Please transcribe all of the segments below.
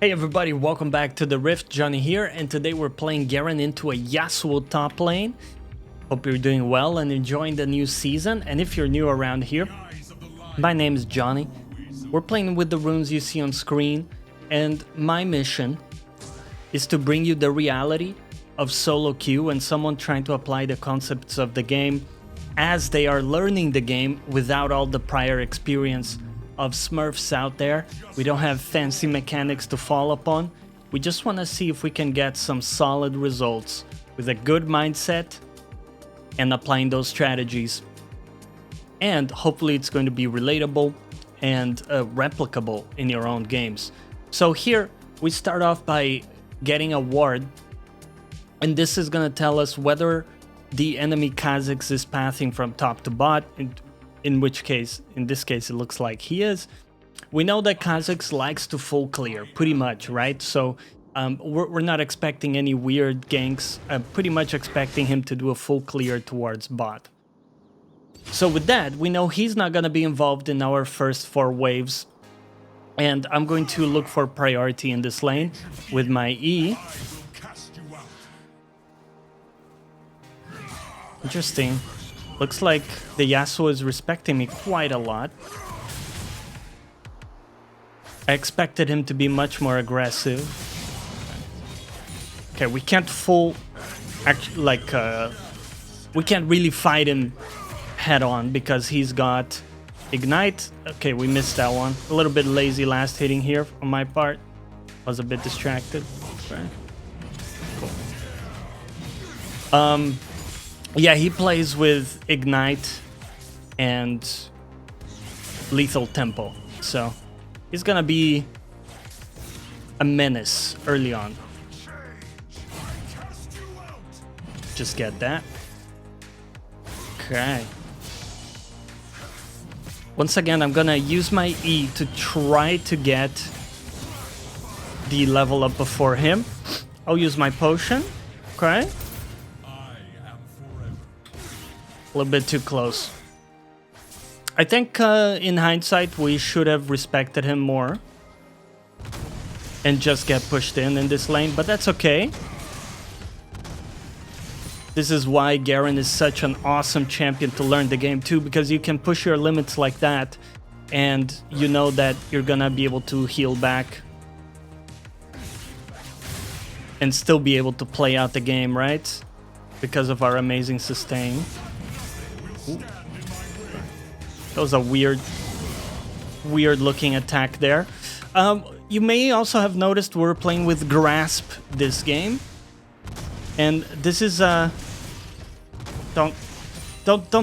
Hey everybody, welcome back to the Rift. Johnny here, and today we're playing Garen into a Yasuo top lane. Hope you're doing well and enjoying the new season. And if you're new around here, my name is Johnny. We're playing with the runes you see on screen, and my mission is to bring you the reality of solo queue and someone trying to apply the concepts of the game as they are learning the game without all the prior experience of smurfs out there. We don't have fancy mechanics to fall upon. We just want to see if we can get some solid results with a good mindset and applying those strategies. And hopefully it's going to be relatable and replicable in your own games. So here we start off by getting a ward, and this is going to tell us whether the enemy Kha'Zix is pathing from top to bot, in this case it looks like he is. We know that Kha'Zix likes to full clear pretty much, right? So we're not expecting any weird ganks. I'm pretty much expecting him to do a full clear towards bot. So with that, we know he's not going to be involved in our first 4 waves, and I'm going to look for priority in this lane with my E. Interesting. Looks like the Yasuo is respecting me quite a lot. I expected him to be much more aggressive. Okay, we can't we can't really fight him head on because he's got Ignite. Okay, we missed that one. A little bit lazy last hitting here on my part. I was a bit distracted. Okay. Cool. Yeah, he plays with Ignite and Lethal Tempo, so he's gonna be a menace early on. Just get that. Okay. Once again, I'm gonna use my E to try to get the level up before him. I'll use my potion. Okay. A little bit too close. I think in hindsight we should have respected him more and just get pushed in this lane, but that's okay. This is why Garen is such an awesome champion to learn the game too, because you can push your limits like that and you know that you're gonna be able to heal back and still be able to play out the game, right? Because of our amazing sustain. Ooh. That was a weird looking attack there. You may also have noticed we're playing with Grasp this game, and this is don't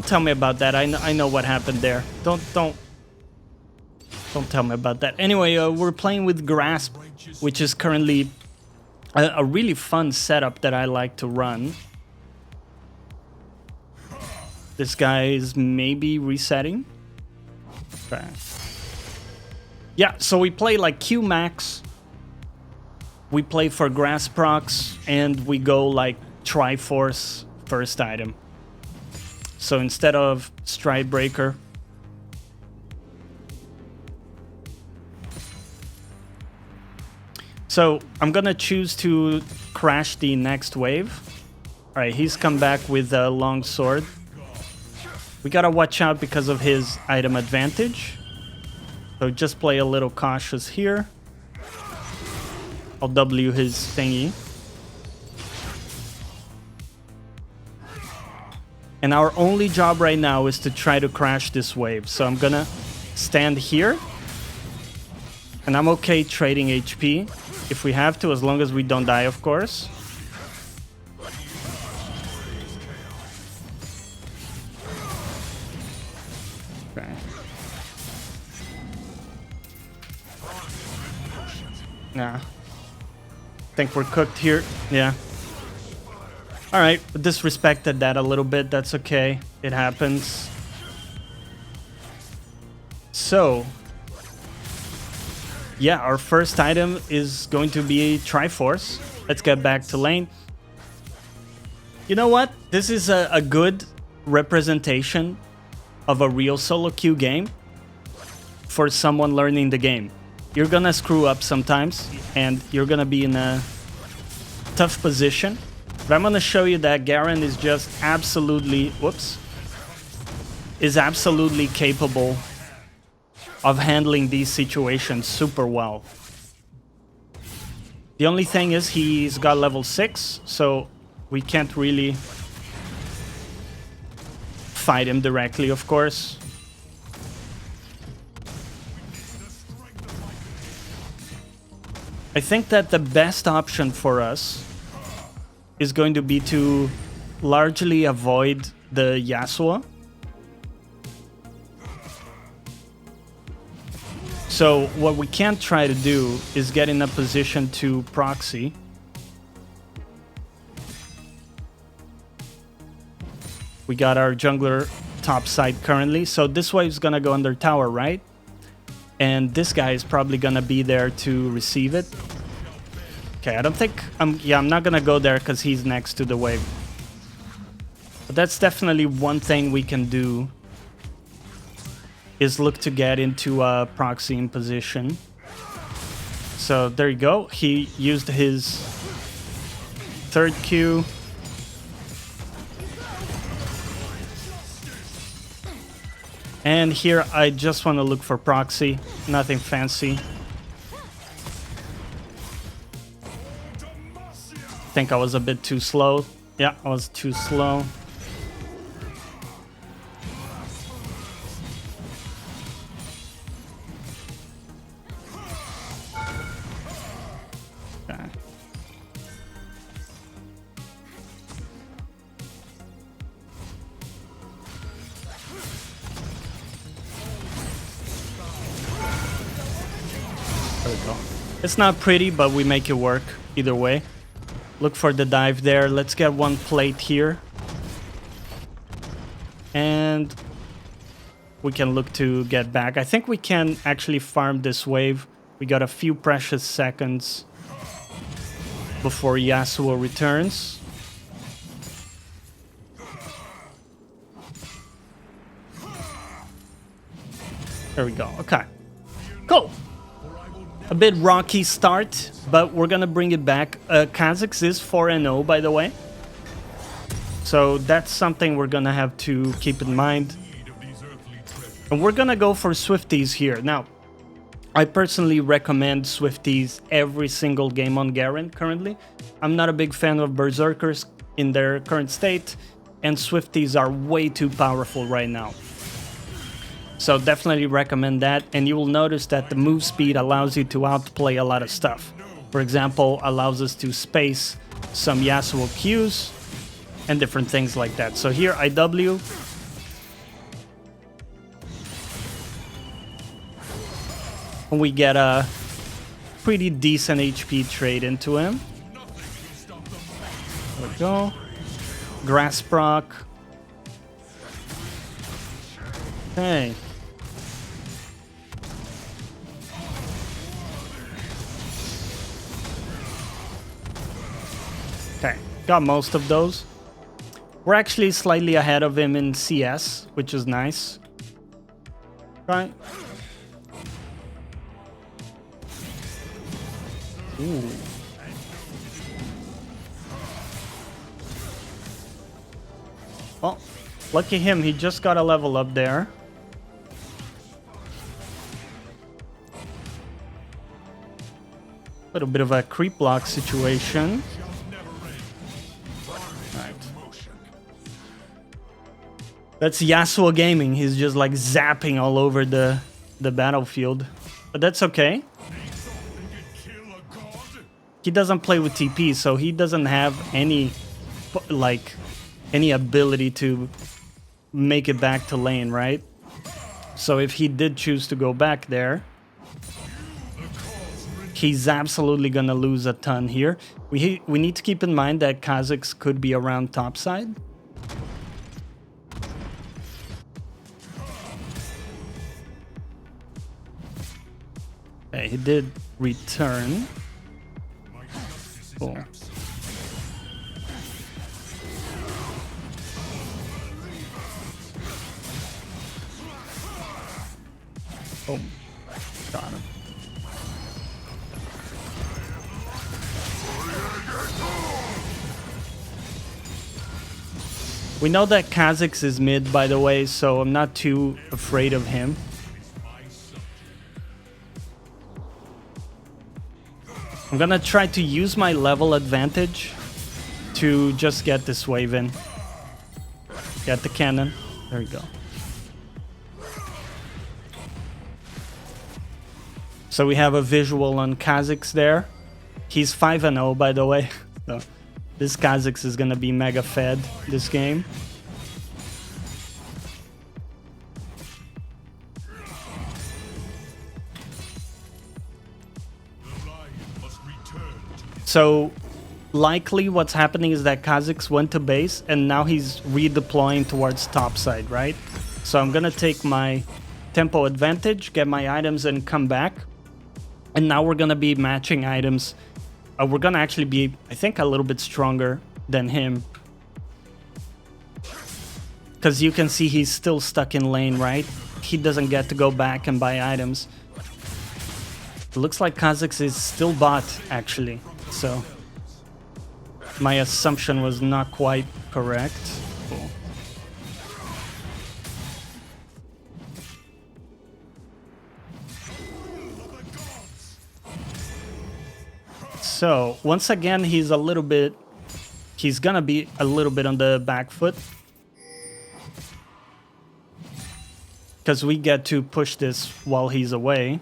tell me about that. I know what happened there. Don't tell me about that. Anyway, we're playing with Grasp, which is currently a really fun setup that I like to run. This guy is maybe resetting. Okay. Yeah, so we play like Q max. We play for grass procs, and we go like Triforce first item. So instead of Stride Breaker, so I'm gonna choose to crash the next wave. All right, he's come back with a long sword. We gotta watch out because of his item advantage. So just play a little cautious here. I'll W his thingy. And our only job right now is to try to crash this wave. So I'm gonna stand here. And I'm okay trading HP if we have to, as long as we don't die, of course. Nah. Think we're cooked here. Yeah. Alright, disrespected that a little bit. That's okay. It happens. So, yeah, our first item is going to be Triforce. Let's get back to lane. You know what? This is a good representation of a real solo queue game for someone learning the game. you're gonna screw up sometimes, and you're gonna be in a tough position. But I'm gonna show you that Garen is just absolutely, is absolutely capable of handling these situations super well. The only thing is he's got level 6, so we can't really fight him directly, of course. I think that the best option for us is going to be to largely avoid the Yasuo. So what we can't try to do is get in a position to proxy. We got our jungler top side currently, so this wave's gonna go under tower, right? And this guy is probably gonna be there to receive it. Okay, I don't think I'm not gonna go there because he's next to the wave. But that's definitely one thing we can do, is look to get into a proxying position. So there you go. He used his third Q. And here I just want to look for proxy, nothing fancy. I think I was a bit too slow. Yeah, I was too slow. Okay. There we go. It's not pretty, but we make it work either way. Look for the dive there. Let's get one plate here. And we can look to get back. I think we can actually farm this wave. We got a few precious seconds before Yasuo returns. There we go. Okay. Cool. A bit rocky start, but we're gonna bring it back. Kha'Zix is 4-0, by the way. So that's something we're gonna have to keep in mind. And we're gonna go for Swifties here. Now, I personally recommend Swifties every single game on Garen currently. I'm not a big fan of Berserkers in their current state, and Swifties are way too powerful right now. So definitely recommend that, and you will notice that the move speed allows you to outplay a lot of stuff. For example, allows us to space some Yasuo Qs and different things like that. So here IW. And we get a pretty decent HP trade into him. There we go. Grass proc. Okay. Okay, got most of those. We're actually slightly ahead of him in CS, which is nice. Right. Ooh. Well, lucky him, he just got a level up there. Little bit of a creep block situation. Right. That's Yasuo Gaming. He's just like zapping all over the battlefield. But that's okay. He doesn't play with TP, so he doesn't have any ability to make it back to lane, right? So if he did choose to go back there, he's absolutely gonna lose a ton here. We need to keep in mind that Kha'Zix could be around topside. Okay, he did return. Cool. Oh, got him. We know that Kha'Zix is mid, by the way, so I'm not too afraid of him. I'm gonna try to use my level advantage to just get this wave in. Get the cannon. There we go. So we have a visual on Kha'Zix there. He's 5-0, by the way. So this Kha'Zix is gonna be mega fed this game. So likely what's happening is that Kha'Zix went to base and now he's redeploying towards top side, right? So I'm gonna take my tempo advantage, get my items and come back. And now we're gonna be matching items. We're gonna actually be, I think, a little bit stronger than him. Because you can see he's still stuck in lane, right? He doesn't get to go back and buy items. It looks like Kha'Zix is still bot, actually. So my assumption was not quite correct. Cool. So once again, he's gonna be a little bit on the back foot. Because we get to push this while he's away.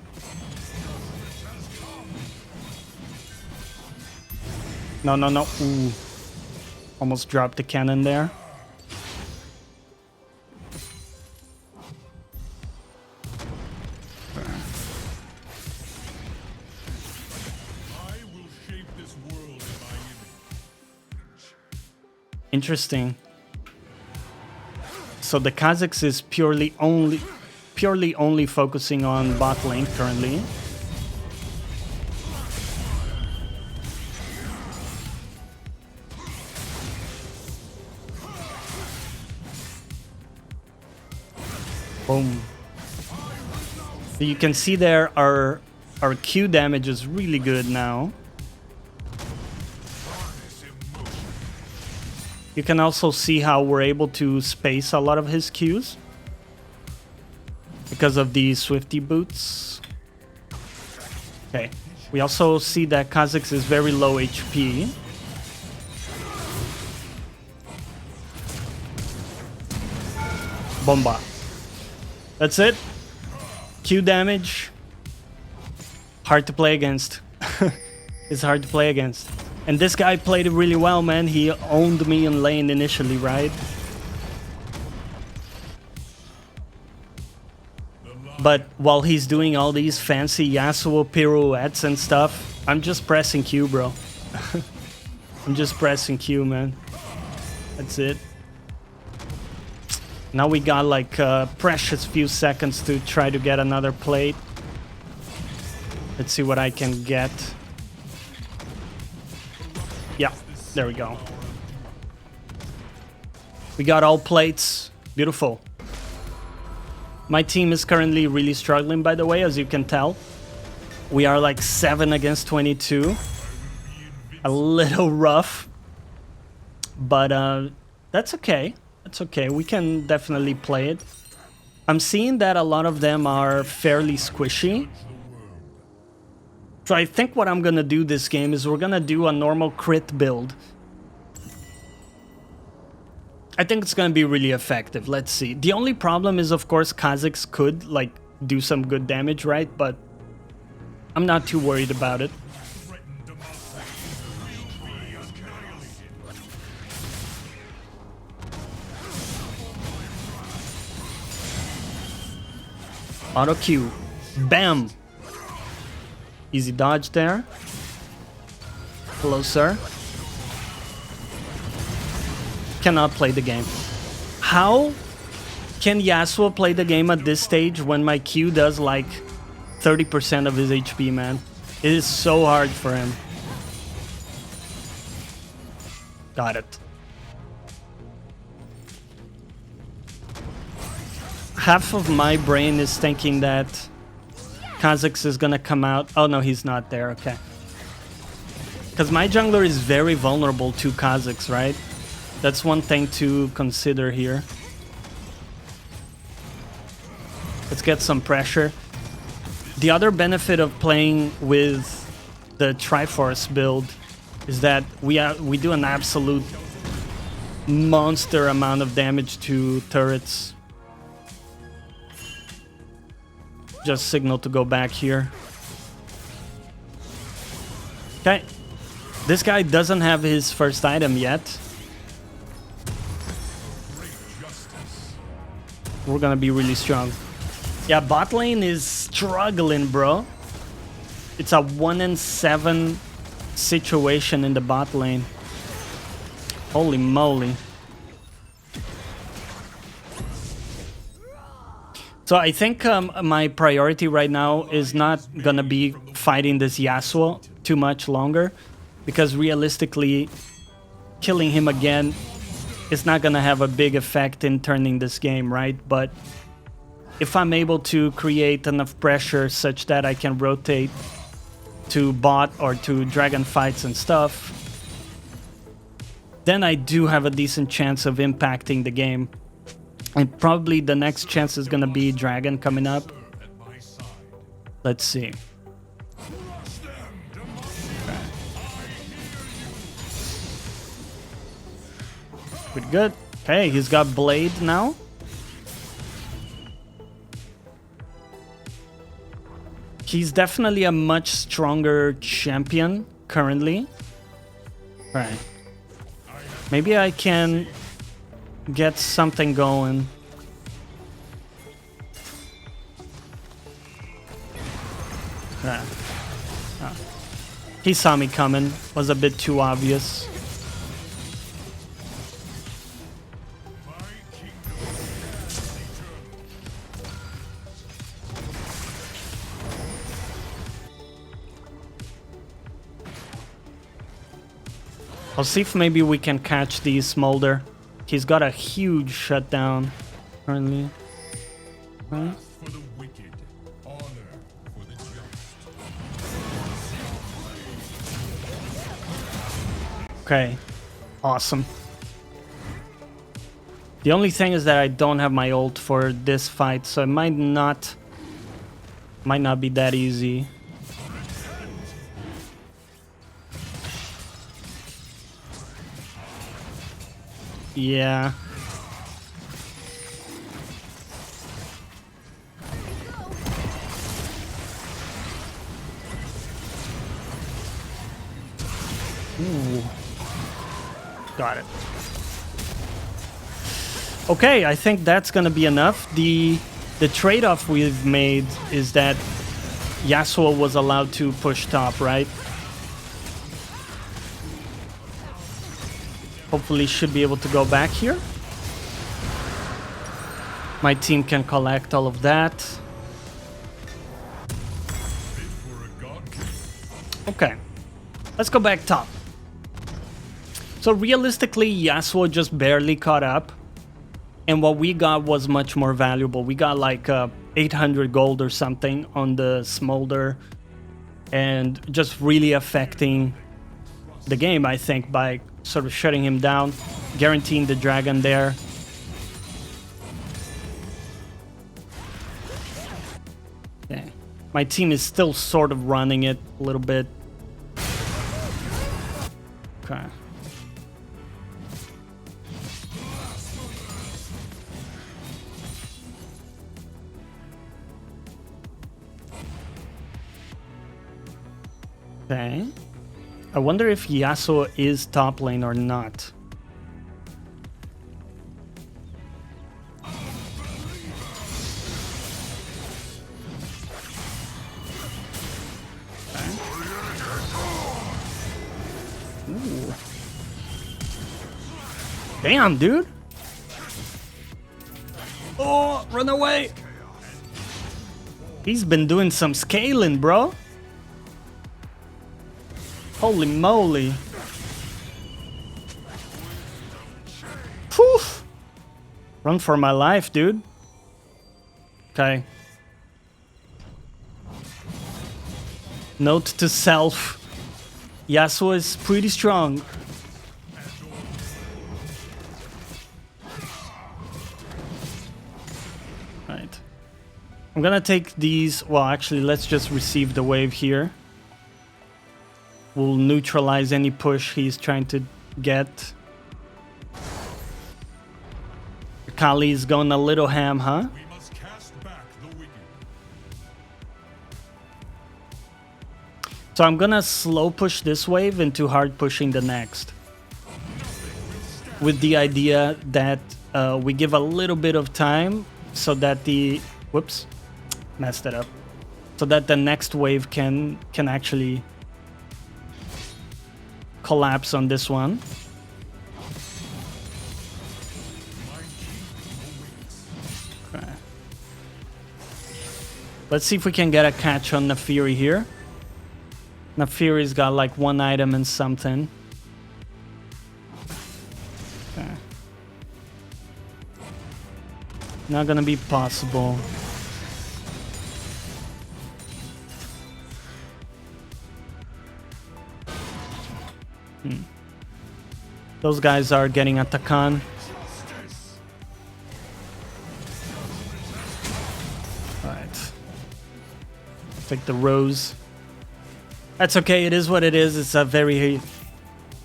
No, no, no. Ooh. Almost dropped the cannon there. Interesting. So the Kha'Zix is purely only focusing on bot lane currently. Boom. So you can see there our Q damage is really good now. You can also see how we're able to space a lot of his Qs because of the Swifty boots. Okay. We also see that Kha'Zix is very low HP. Bomba. That's it. Q damage. Hard to play against. It's hard to play against. And this guy played it really well, man. He owned me in lane initially, right? But while he's doing all these fancy Yasuo pirouettes and stuff, I'm just pressing Q, bro. I'm just pressing Q, man. That's it. Now we got like a precious few seconds to try to get another plate. Let's see what I can get. Yeah, there we go. We got all plates. Beautiful. My team is currently really struggling, by the way, as you can tell. We are like 7 against 22. A little rough. But that's okay. That's okay. We can definitely play it. I'm seeing that a lot of them are fairly squishy. So I think what I'm gonna do this game is we're gonna do a normal crit build. I think it's gonna be really effective. Let's see. The only problem is, of course, Kha'Zix could like do some good damage, right? But I'm not too worried about it. Auto Q. Bam! Easy dodge there. Hello, sir. Cannot play the game. How can Yasuo play the game at this stage when my Q does like 30% of his HP, man? It is so hard for him. Got it. Half of my brain is thinking that Kha'Zix is gonna come out. Oh no, he's not there. Okay. Because my jungler is very vulnerable to Kha'Zix, right? That's one thing to consider here. Let's get some pressure. The other benefit of playing with the Triforce build is that we do an absolute monster amount of damage to turrets. Just signal to go back here. Okay. This guy doesn't have his first item yet. We're gonna be really strong. Yeah, bot lane is struggling, bro. It's a 1-in-7 situation in the bot lane. Holy moly. So I think my priority right now is not gonna be fighting this Yasuo too much longer, because realistically, killing him again is not gonna have a big effect in turning this game, right? But if I'm able to create enough pressure such that I can rotate to bot or to dragon fights and stuff, then I do have a decent chance of impacting the game. And probably the next chance is gonna be dragon coming up. Let's see. Pretty good. Okay, he's got blade now. He's definitely a much stronger champion currently. Right. Maybe I can get something going. Right. Oh. He saw me coming. Was a bit too obvious. I'll see if maybe we can catch the Smolder. He's got a huge shutdown currently. Right? For the wicked, honor for the just. Okay, awesome. The only thing is that I don't have my ult for this fight, so it might not be that easy. Yeah. Ooh. Got it. Okay, I think that's gonna be enough. The trade-off we've made is that Yasuo was allowed to push top, right? Hopefully should be able to go back here. My team can collect all of that. Okay, let's go back top. So realistically, Yasuo just barely caught up. And what we got was much more valuable. We got like 800 gold or something on the Smolder. And just really affecting the game, I think, by sort of shutting him down, guaranteeing the dragon there. Okay. My team is still sort of running it a little bit. Okay. Okay. I wonder if Yasuo is top lane or not. Okay. Ooh. Damn, dude. Oh, run away. He's been doing some scaling, bro. Holy moly. Whew. Run for my life, dude. Okay. Note to self. Yasuo is pretty strong. I'm gonna take these. Well, actually, let's just receive the wave here. We'll neutralize any push he's trying to get. Kali's going a little ham, huh? We must cast back the wicked. So I'm gonna slow push this wave into hard pushing the next. With the idea that we give a little bit of time so that the... Whoops. Messed it up. So that the next wave can actually collapse on this one. Okay. Let's see if we can get a catch on Nafiri here. Nafiri's got like one item and something. Okay. Not gonna be possible. Those guys are getting a Takan. Alright. Take the Rose. That's okay, it is what it is. It's a very,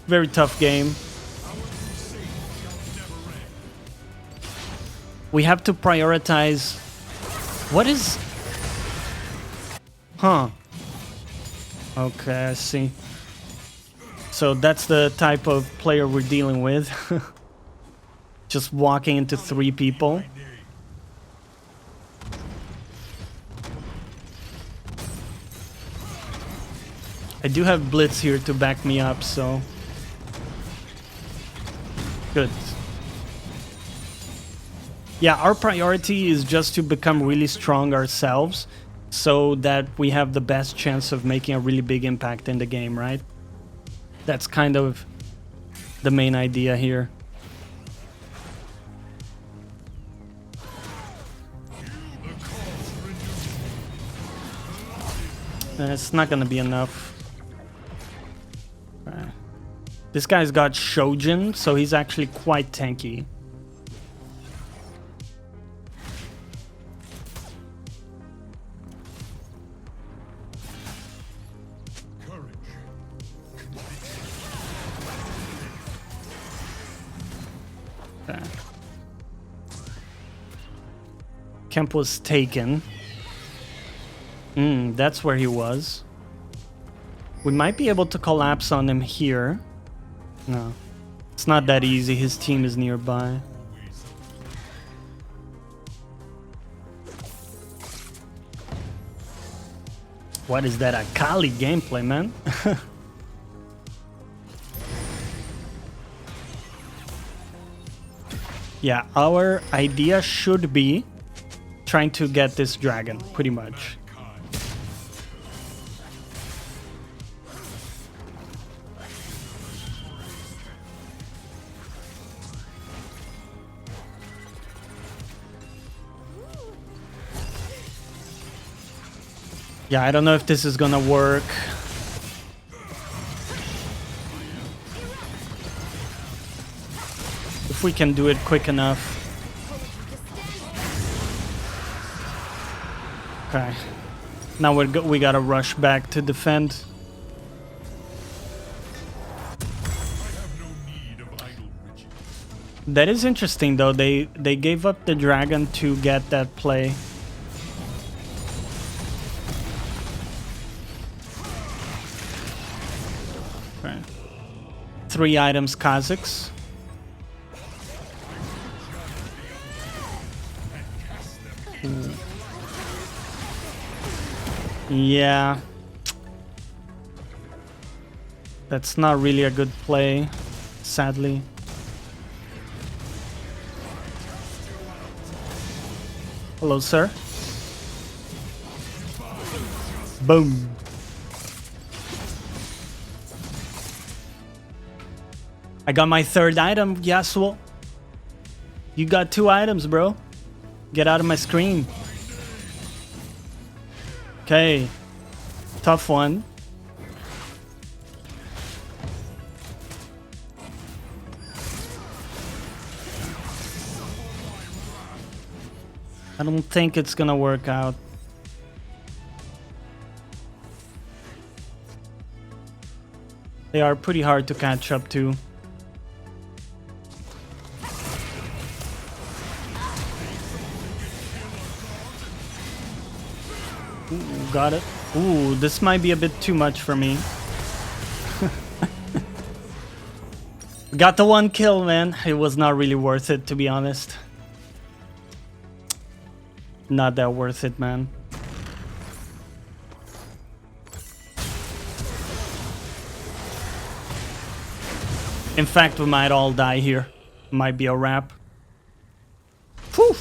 very tough game. We have to prioritize... What is... Huh. Okay, I see. So that's the type of player we're dealing with. Just walking into 3 people. I do have Blitz here to back me up, so... Good. Yeah, our priority is just to become really strong ourselves so that we have the best chance of making a really big impact in the game, right? That's kind of the main idea here. It's not gonna be enough. Okay. This guy's got Shojin, so he's actually quite tanky. Kemp was taken. That's where he was. We might be able to collapse on him here. No. It's not that easy. His team is nearby. What is that? A Kali gameplay, man? Yeah, our idea should be trying to get this dragon, pretty much. Yeah, I don't know if this is gonna work. If we can do it quick enough. Okay. Now we gotta rush back to defend. That is interesting though. They gave up the dragon to get that play. Okay. 3 items Kazakhs. Yeah. That's not really a good play, sadly. Hello, sir. Boom. I got my 3rd item, Yasuo. You got 2 items, bro. Get out of my screen. Okay. Tough one. I don't think it's gonna work out. They are pretty hard to catch up to. Ooh, got it. Ooh, this might be a bit too much for me. Got the one kill, man. It was not really worth it, to be honest. Not that worth it, man. In fact, we might all die here. Might be a wrap. Whew.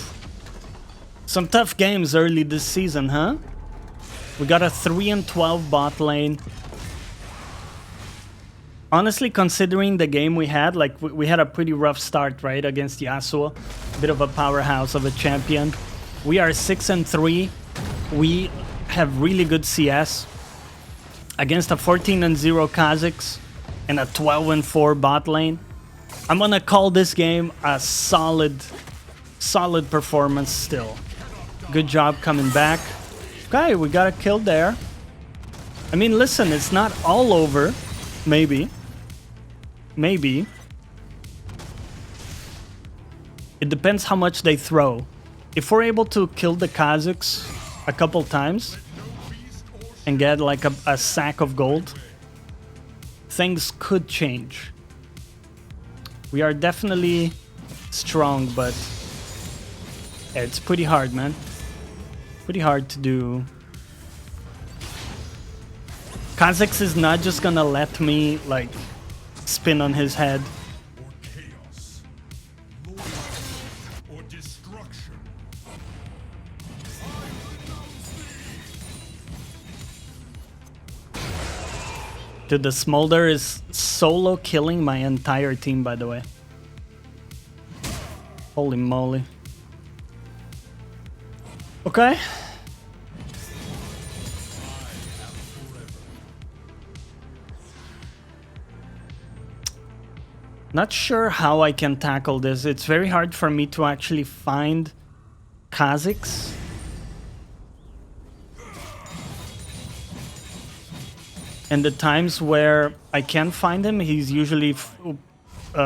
Some tough games early this season, huh? We got a 3-12 bot lane. Honestly, considering the game we had, like, we had a pretty rough start, right, against Yasuo. Bit of a powerhouse of a champion. We are 6-3. We have really good CS. Against a 14-0 Kha'Zix and a 12-4 bot lane. I'm gonna call this game a solid performance still. Good job coming back. Okay, we got a kill there. I mean, listen, it's not all over. Maybe. Maybe. It depends how much they throw. If we're able to kill the Kha'Zix a couple times and get like a sack of gold, things could change. We are definitely strong, but yeah, it's pretty hard, man. Pretty hard to do. Kha'Zix is not just gonna let me, like, spin on his head. Or chaos. Or destruction. Dude, the Smolder is solo killing my entire team, by the way. Holy moly. Okay. Not sure how I can tackle this. It's very hard for me to actually find Kha'Zix. And the times where I can find him, he's usually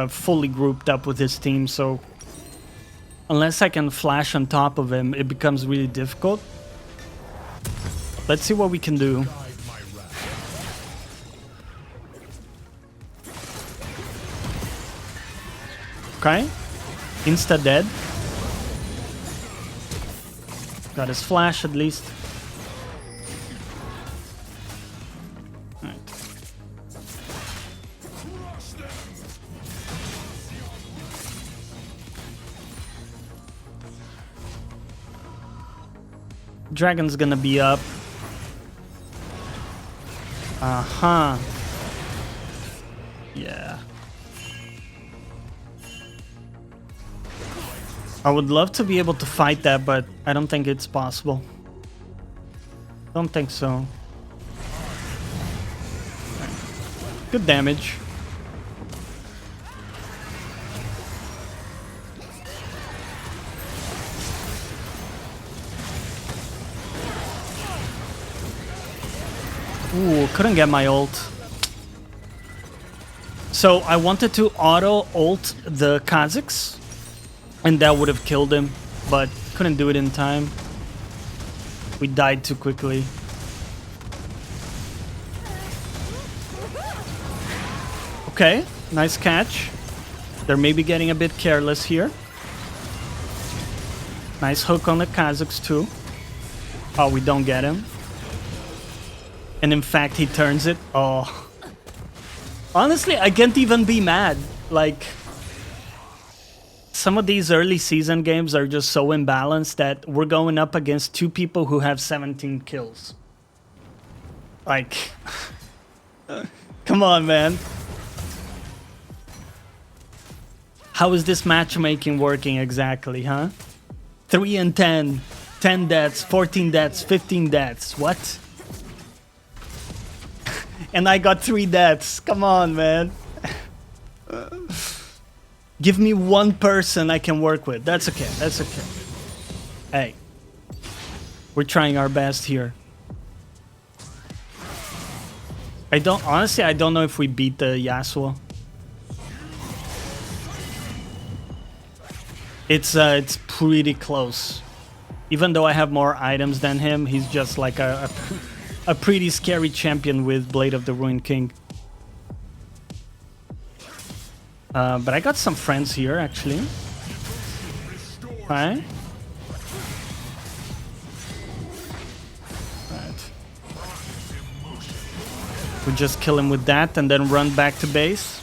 fully grouped up with his team, so unless I can flash on top of him, it becomes really difficult. Let's see what we can do. Okay, insta dead. Got his flash at least. Alright. Dragon's gonna be up. Uh-huh. Yeah. I would love to be able to fight that, but I don't think it's possible. Don't think so. Good damage. Ooh, couldn't get my ult. So I wanted to auto ult the Kha'Zix, and that would have killed him, but couldn't do it in time. We died too quickly. Okay, nice catch. They're maybe getting a bit careless here. Nice hook on the Kha'Zix too. Oh, we don't get him. And in fact, he turns it. Oh. Honestly, I can't even be mad. Like, some of these early season games are just so imbalanced that we're going up against two people who have 17 kills. Like, come on, man. How is this matchmaking working exactly, huh? 3 and 10, 10 deaths, 14 deaths, 15 deaths. What? And I got 3 deaths. Come on, man. Give me one person I can work with. That's okay. That's okay. Hey, We're trying our best here. Honestly, I don't know if we beat the Yasuo. It's pretty close. Even though I have more items than him, he's just like a pretty scary champion with Blade of the Ruined King. But I got some friends here, actually. Right? Right. We just kill him with that and then run back to base.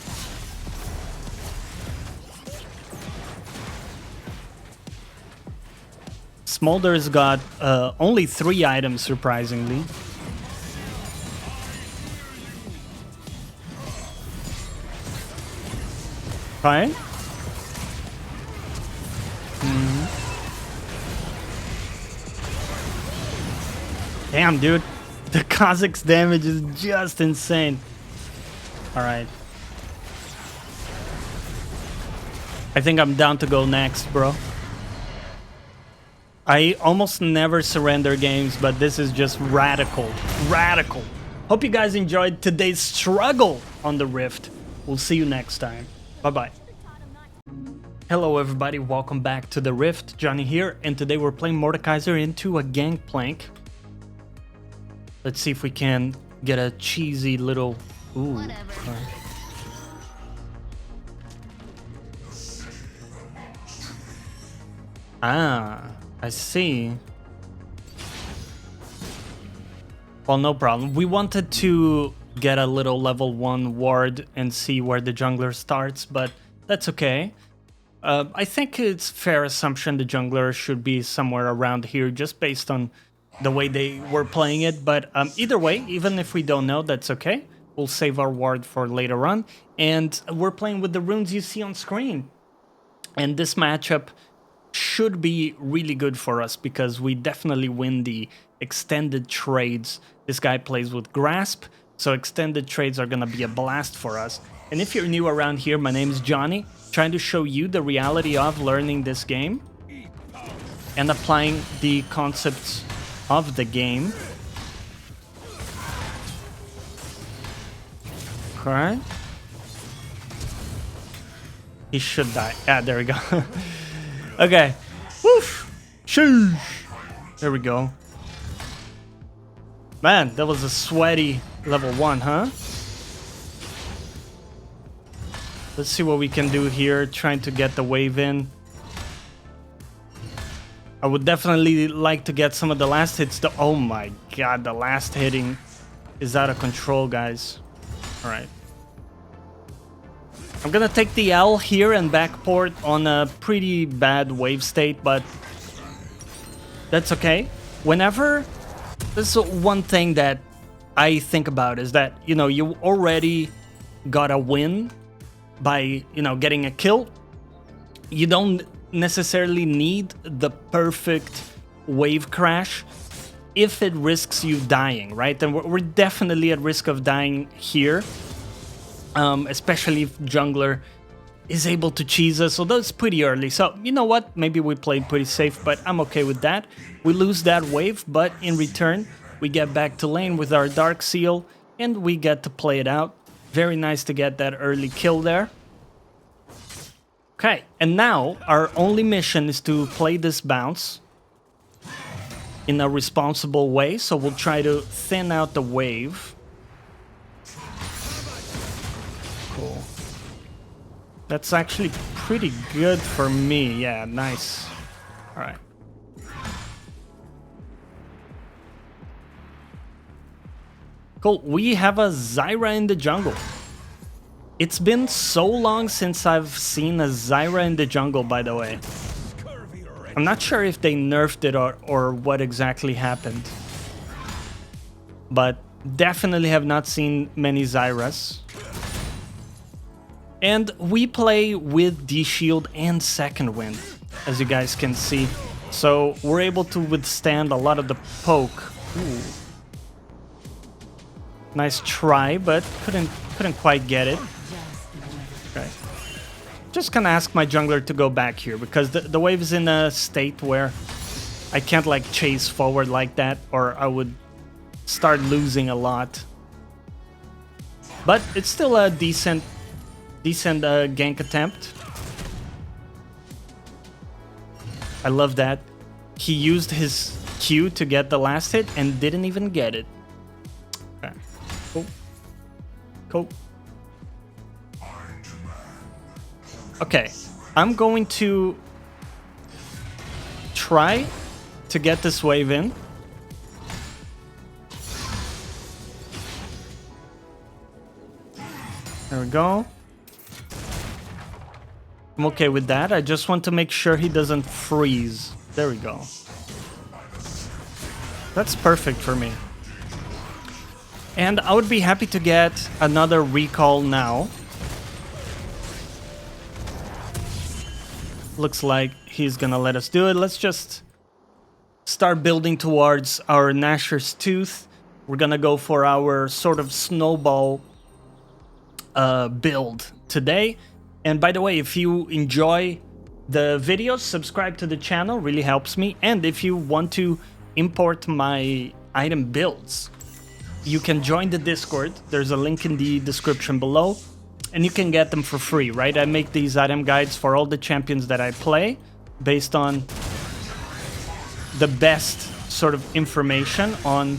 Smolder's got only 3 items, surprisingly. Right? Damn, dude. The Kazakh's damage is just insane. Alright. I think I'm down to go next, bro. I almost never surrender games, but this is just radical. Radical. Hope you guys enjoyed today's struggle on the Rift. We'll see you next time. Bye-bye. Hello everybody, welcome back to the Rift. Johnny here, and today we're playing Mordekaiser into a Gangplank. Let's see if we can get a cheesy little... Ooh. Right. Ah, I see. Well, no problem. We wanted to get a little level 1 ward and see where the jungler starts, but that's okay. I think it's fair assumption the jungler should be somewhere around here just based on the way they were playing it. But either way, even if we don't know, that's okay. We'll save our ward for later on. And we're playing with the runes you see on screen. And this matchup should be really good for us because we definitely win the extended trades. This guy plays with Grasp, so extended trades are going to be a blast for us. And if you're new around here, my name is Johnny, trying to show you the reality of learning this game and applying the concepts of the game. Okay. He should die. Ah, there we go. Okay. Woof. Sheesh. There we go. Man, that was a sweaty level 1, huh? Let's see what we can do here, trying to get the wave in. I would definitely like to get some of the last hits. Oh my god, the last hitting is out of control, guys. Alright. I'm gonna take the L here and backport on a pretty bad wave state, but that's okay. Whenever... This is one thing that I think about is that, you know, you already got a win by, you know, getting a kill. You don't necessarily need the perfect wave crash if it risks you dying, right? And we're definitely at risk of dying here, especially if jungler is able to cheese us, so that's pretty early. So, you know what? Maybe we played pretty safe, but I'm okay with that. We lose that wave, but in return, we get back to lane with our Dark Seal, and we get to play it out. Very nice to get that early kill there. Okay, and now our only mission is to play this bounce in a responsible way, so we'll try to thin out the wave. Cool. That's actually pretty good for me. Yeah, nice. All right. Cool. We have a Zyra in the jungle. It's been so long since I've seen a Zyra in the jungle, by the way. I'm not sure if they nerfed it or what exactly happened. But definitely have not seen many Zyras. And we play with D-Shield and Second Wind, as you guys can see. So we're able to withstand a lot of the poke. Ooh. Nice try, but couldn't quite get it. Okay. Just gonna ask my jungler to go back here, because the wave is in a state where I can't like chase forward like that, or I would start losing a lot. But it's still a decent gank attempt. I love that. He used his Q to get the last hit and didn't even get it. Okay. Cool. Cool. Okay. I'm going to try to get this wave in. There we go. I'm okay with that. I just want to make sure he doesn't freeze. There we go. That's perfect for me. And I would be happy to get another recall now. Looks like he's gonna let us do it. Let's just start building towards our Nashor's Tooth. We're gonna go for our sort of snowball build today. And by the way, if you enjoy the videos, subscribe to the channel, really helps me. And if you want to import my item builds, you can join the Discord. There's a link in the description below, and you can get them for free, right? I make these item guides for all the champions that I play based on the best sort of information on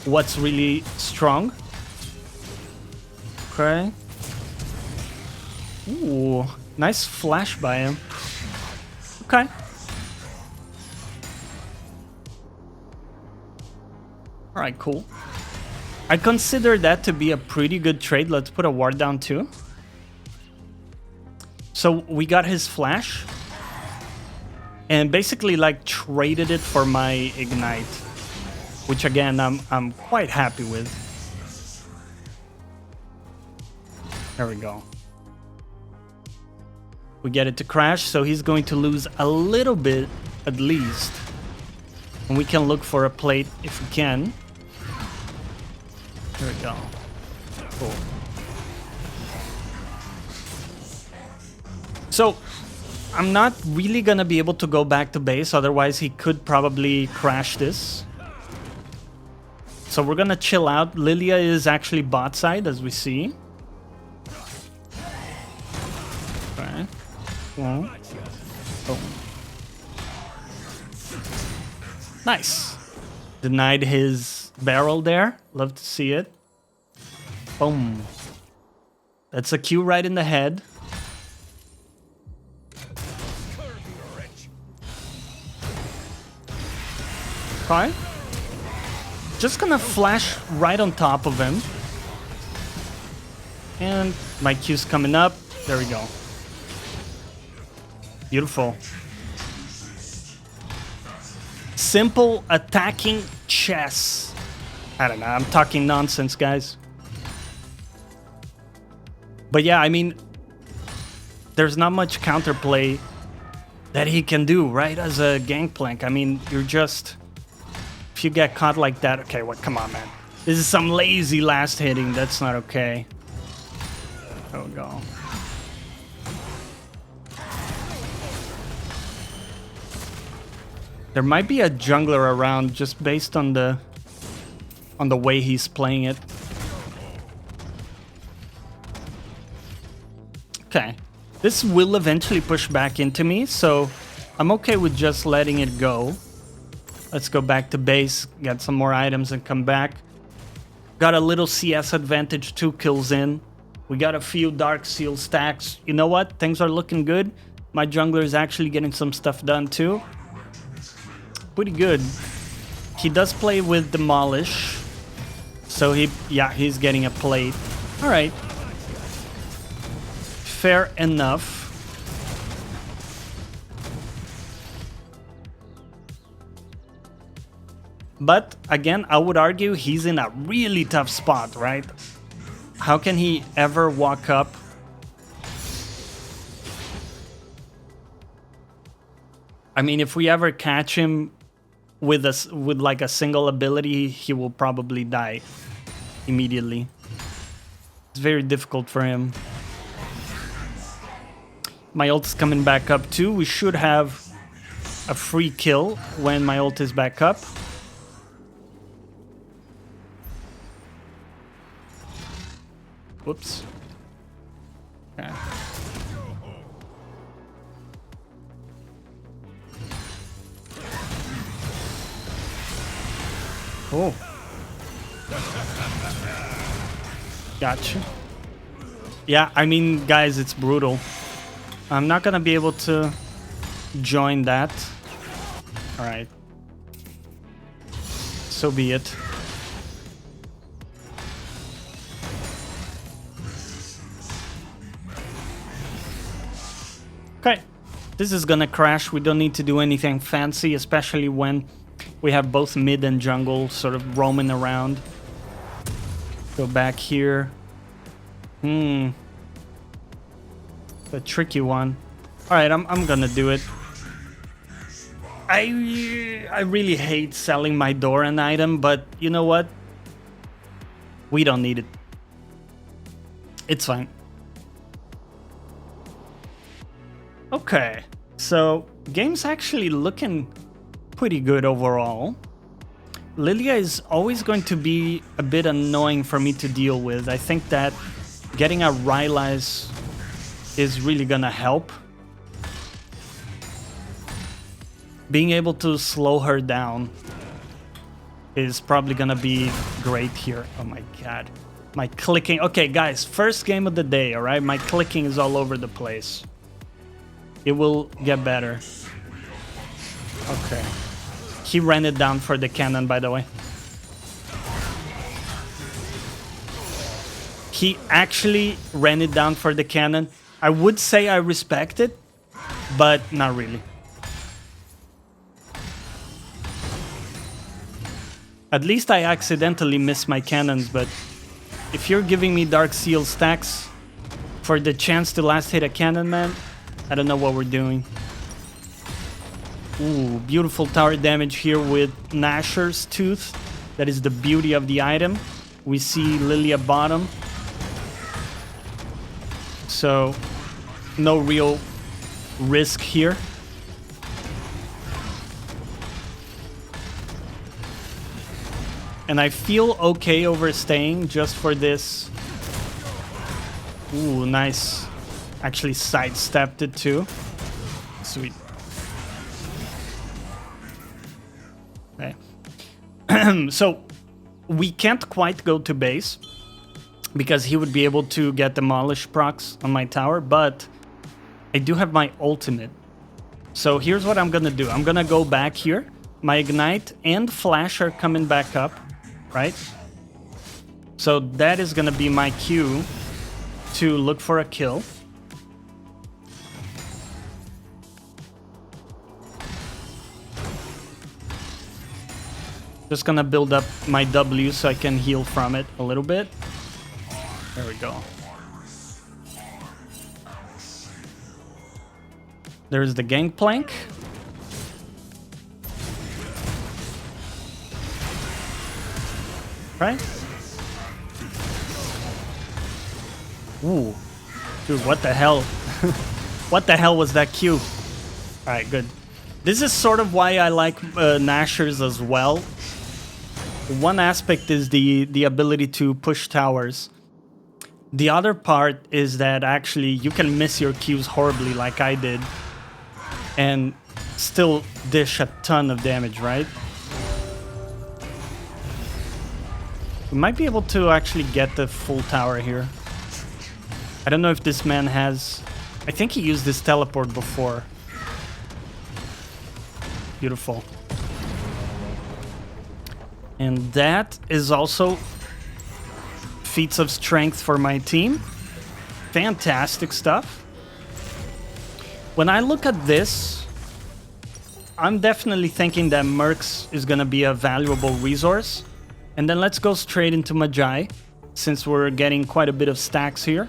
what's really strong. Okay. Ooh, nice flash by him. Okay. Alright, cool. I consider that to be a pretty good trade. Let's put a ward down too. So we got his flash. And basically like traded it for my ignite. Which again, I'm quite happy with. There we go. We get it to crash, so he's going to lose a little bit, at least. And we can look for a plate if we can. There we go. Cool. So, I'm not really gonna be able to go back to base, otherwise he could probably crash this. So we're gonna chill out. Lilia is actually bot side, as we see. Okay. Oh. Nice. Denied his barrel there. Love to see it. Boom. That's a Q right in the head. Okay. Just gonna flash right on top of him. And my Q's coming up. There we go. Beautiful. Simple attacking chess. I don't know, I'm talking nonsense, guys. But yeah, I mean, there's not much counterplay that he can do, right? As a Gangplank. I mean, you're just... If you get caught like that... Okay, what? Come on, man. This is some lazy last hitting. That's not okay. There we go. There might be a jungler around just based on the way he's playing it. Okay. This will eventually push back into me, so I'm okay with just letting it go. Let's go back to base, get some more items and come back. Got a little CS advantage, 2 kills in. We got a few Dark Seal stacks. You know what? Things are looking good. My jungler is actually getting some stuff done too. Pretty good. He does play with Demolish. So he's getting a plate. Alright. Fair enough. But again, I would argue he's in a really tough spot, right? How can he ever walk up? I mean, if we ever catch him with like a single ability, he will probably die immediately. It's very difficult for him. My ult's coming back up too. We should have a free kill when my ult is back up. Whoops. Okay. Oh. Gotcha. Yeah, I mean, guys, it's brutal. I'm not gonna be able to join that. Alright. So be it. Okay. This is gonna crash. We don't need to do anything fancy, especially when we have both mid and jungle sort of roaming around. Go back here. A tricky one. Alright, I'm gonna do it. I really hate selling my Doran item, but you know what? We don't need it. It's fine. Okay, so game's actually looking pretty good overall. Lilia is always going to be a bit annoying for me to deal with. I think that getting a Rylai's is really gonna help. Being able to slow her down is probably gonna be great here. Oh my god. My clicking. Okay, guys, first game of the day, alright? My clicking is all over the place. It will get better. Okay. He ran it down for the cannon, by the way. He actually ran it down for the cannon. I would say I respect it, but not really. At least I accidentally missed my cannons, but if you're giving me Dark Seal stacks for the chance to last hit a cannon, man, I don't know what we're doing. Ooh, beautiful tower damage here with Nashor's Tooth. That is the beauty of the item. We see Lilia bottom. So, no real risk here. And I feel okay overstaying just for this. Ooh, nice. Actually sidestepped it too. Sweet. Okay. So, we can't quite go to base because he would be able to get Demolish procs on my tower, but I do have my ultimate. So here's what I'm gonna do. I'm gonna go back here. My Ignite and Flash are coming back up, right? So that is gonna be my cue to look for a kill. Just gonna build up my W so I can heal from it a little bit. There we go. There's the Gangplank. Right? Ooh. Dude, what the hell? What the hell was that Q? Alright, good. This is sort of why I like Nashor's as well. One aspect is the ability to push towers. The other part is that actually you can miss your Qs horribly like I did and still dish a ton of damage, right? We might be able to actually get the full tower here. I don't know if this man has... I think he used this teleport before. Beautiful. And that is also feats of strength for my team. Fantastic stuff. When I look at this, I'm definitely thinking that Mercs is going to be a valuable resource. And then let's go straight into Magi, since we're getting quite a bit of stacks here.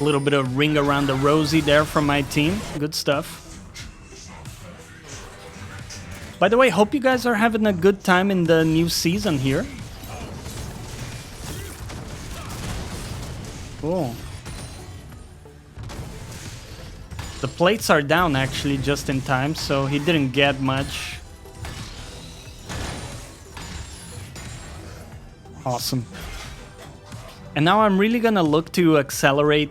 A little bit of ring around the rosy there from my team. Good stuff. By the way, hope you guys are having a good time in the new season here. Cool. The plates are down actually just in time, so he didn't get much. Awesome. And now I'm really gonna look to accelerate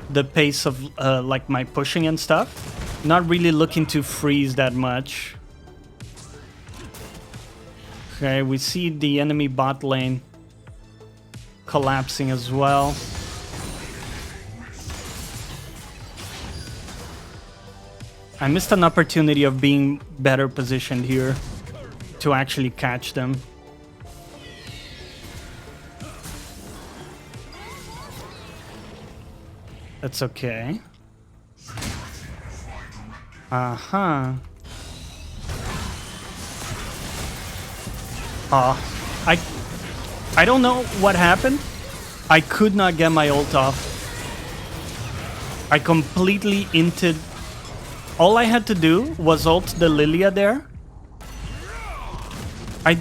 the pace of like my pushing and stuff. Not really looking to freeze that much. Okay, we see the enemy bot lane collapsing as well. I missed an opportunity of being better positioned here to actually catch them. That's okay. Uh-huh. I don't know what happened. I could not get my ult off. I completely inted. All I had to do was ult the Lilia there. I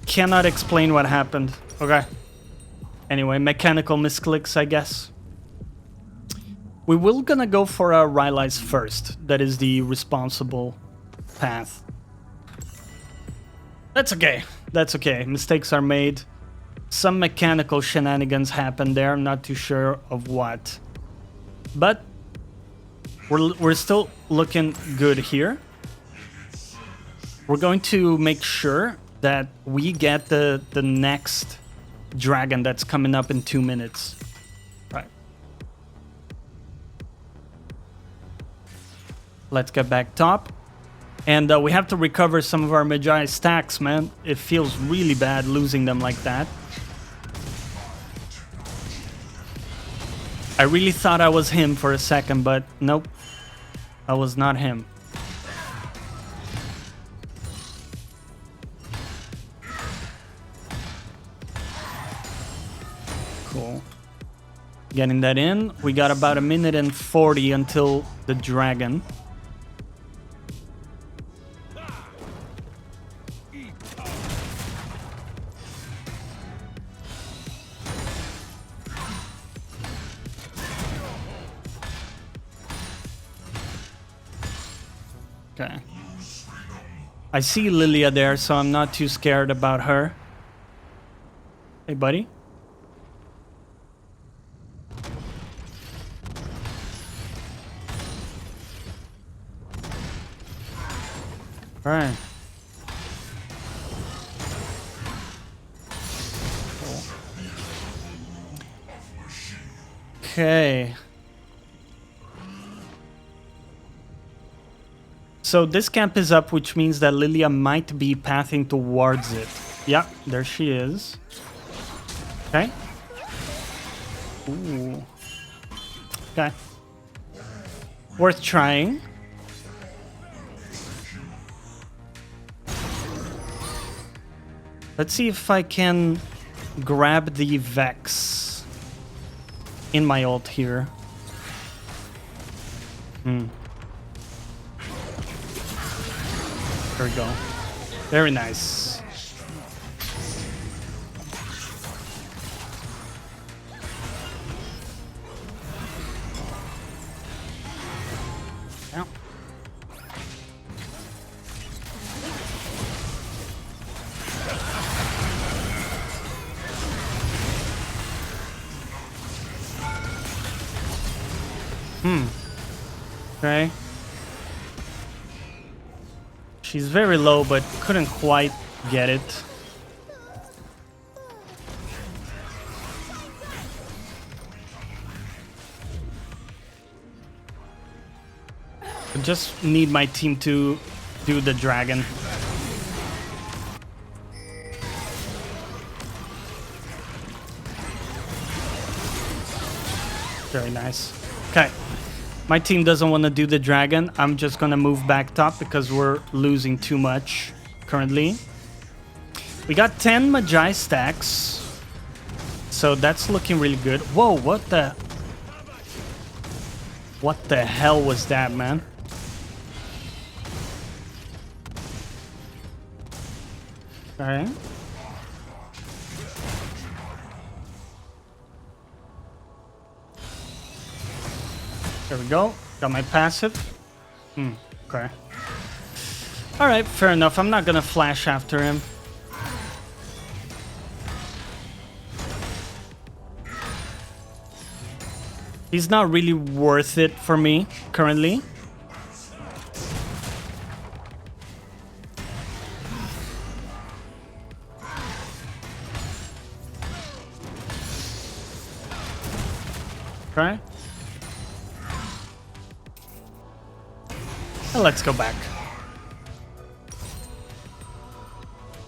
cannot explain what happened. Okay. Anyway, mechanical misclicks, I guess. We will gonna go for a Rylai's first. That is the responsible path. That's okay. That's okay. Mistakes are made. Some mechanical shenanigans happen there. I'm not too sure of what. But we're still looking good here. We're going to make sure that we get the next dragon that's coming up in 2 minutes. Right. Let's get back top. And we have to recover some of our Magi stacks, man. It feels really bad losing them like that. I really thought I was him for a second, but nope. I was not him. Cool. Getting that in. We got about 1 minute and 40 until the dragon. Okay. I see Lilia there, so I'm not too scared about her. Hey, buddy. All right. Cool. Okay. So this camp is up, which means that Lilia might be pathing towards it. Yeah, there she is. Okay. Ooh. Okay. Worth trying. Let's see if I can grab the Vex in my ult here. There we go. Very nice. Yeah. Okay. She's very low, but couldn't quite get it. I just need my team to do the dragon. Very nice. Okay. My team doesn't want to do the dragon. I'm just going to move back top because we're losing too much currently. We got 10 Magi stacks. So that's looking really good. Whoa, what the hell was that, man? Alright. There we go. Got my passive. Okay. Alright, fair enough. I'm not gonna flash after him. He's not really worth it for me currently. Okay. Well, let's go back.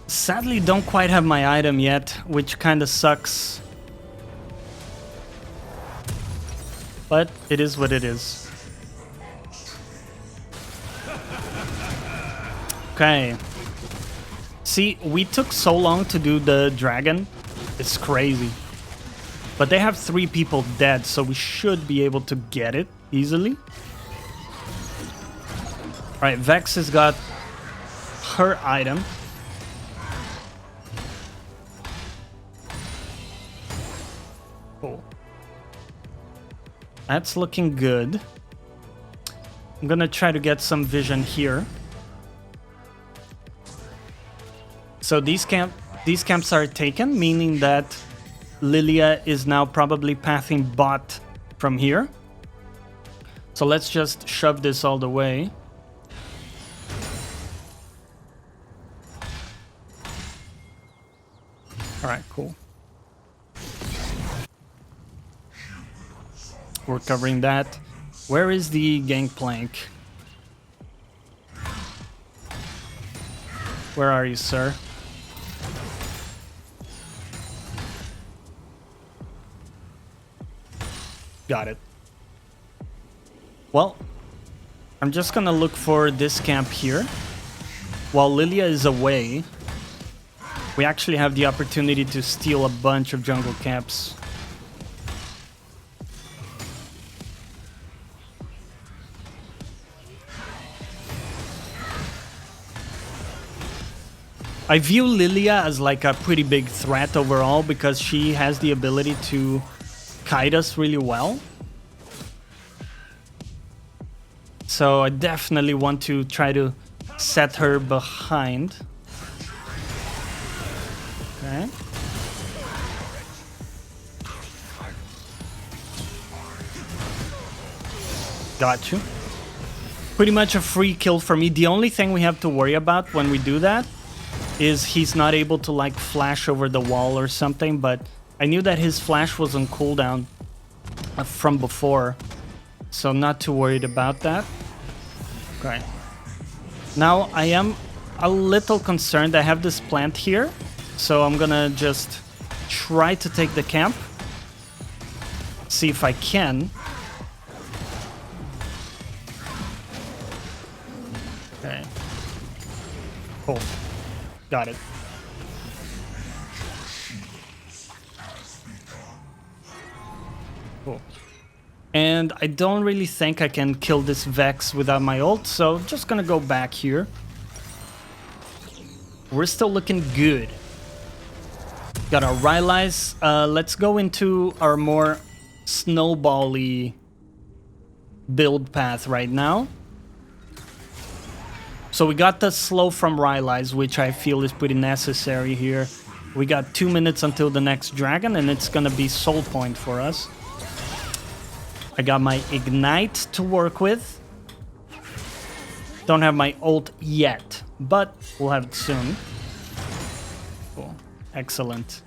Sadly, don't quite have my item yet, which kind of sucks. But it is what it is. Okay. See, we took so long to do the dragon. It's crazy. But they have 3 people dead, so we should be able to get it easily. Alright, Vex has got her item. Cool. That's looking good. I'm gonna try to get some vision here. So these camps are taken, meaning that Lilia is now probably pathing bot from here. So let's just shove this all the way. Alright, cool. We're covering that. Where is the Gangplank? Where are you, sir? Got it. Well, I'm just gonna look for this camp here. While Lilia is away, we actually have the opportunity to steal a bunch of jungle camps. I view Lilia as like a pretty big threat overall because she has the ability to kite us really well. So I definitely want to try to set her behind. Okay. Got you. Pretty much a free kill for me. The only thing we have to worry about when we do that is he's not able to like flash over the wall or something, but I knew that his flash was on cooldown from before, so not too worried about that. Okay. Now I am a little concerned. I have this plant here, so I'm gonna just try to take the camp. See if I can. Okay. Cool. Got it. Cool. And I don't really think I can kill this Vex without my ult, so just gonna go back here. We're still looking good. Got our Rylai's. Let's go into our more snowball-y build path right now. So we got the slow from Rylai's, which I feel is pretty necessary here. We got 2 minutes until the next dragon, and it's gonna be soul point for us. I got my ignite to work with. Don't have my ult yet, but we'll have it soon. Cool. Excellent.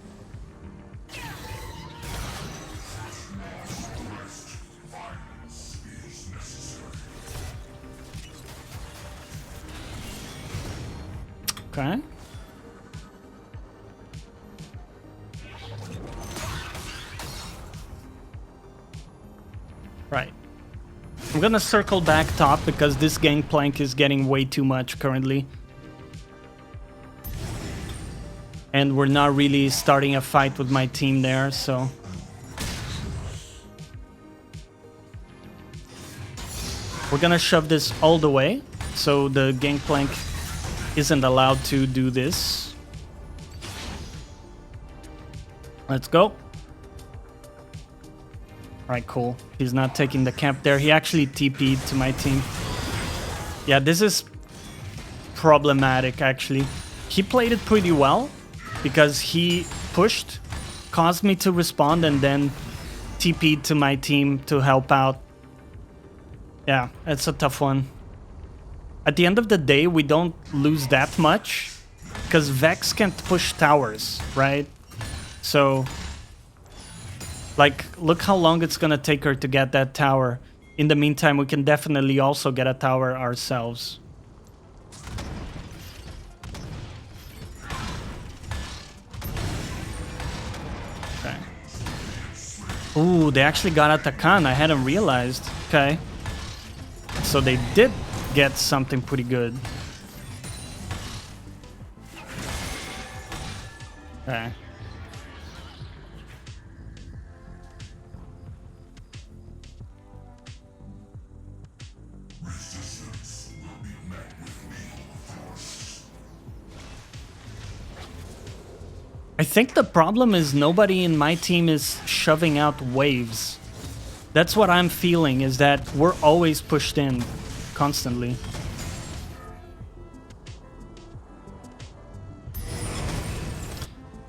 Okay. Right. I'm gonna circle back top because this Gangplank is getting way too much currently. And we're not really starting a fight with my team there, so... We're gonna shove this all the way, so the Gangplank isn't allowed to do this. Let's go. Alright, cool. He's not taking the camp there. He actually TP'd to my team. Yeah, this is problematic, actually. He played it pretty well because he pushed, caused me to respond, and then TP'd to my team to help out. Yeah, it's a tough one. At the end of the day, we don't lose that much because Vex can't push towers, right? So, like, look how long it's gonna take her to get that tower. In the meantime, we can definitely also get a tower ourselves. Okay. Ooh, they actually got Atakan. I hadn't realized. Okay. So they did get something pretty good. Okay. I think the problem is nobody in my team is shoving out waves. That's what I'm feeling, is that we're always pushed in constantly.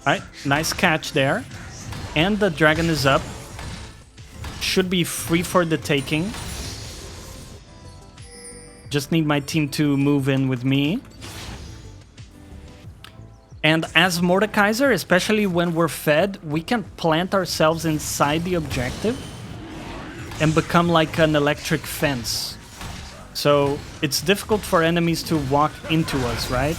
Alright, nice catch there. And the dragon is up. Should be free for the taking. Just need my team to move in with me. And as Mordekaiser, especially when we're fed, we can plant ourselves inside the objective and become like an electric fence. So it's difficult for enemies to walk into us, right?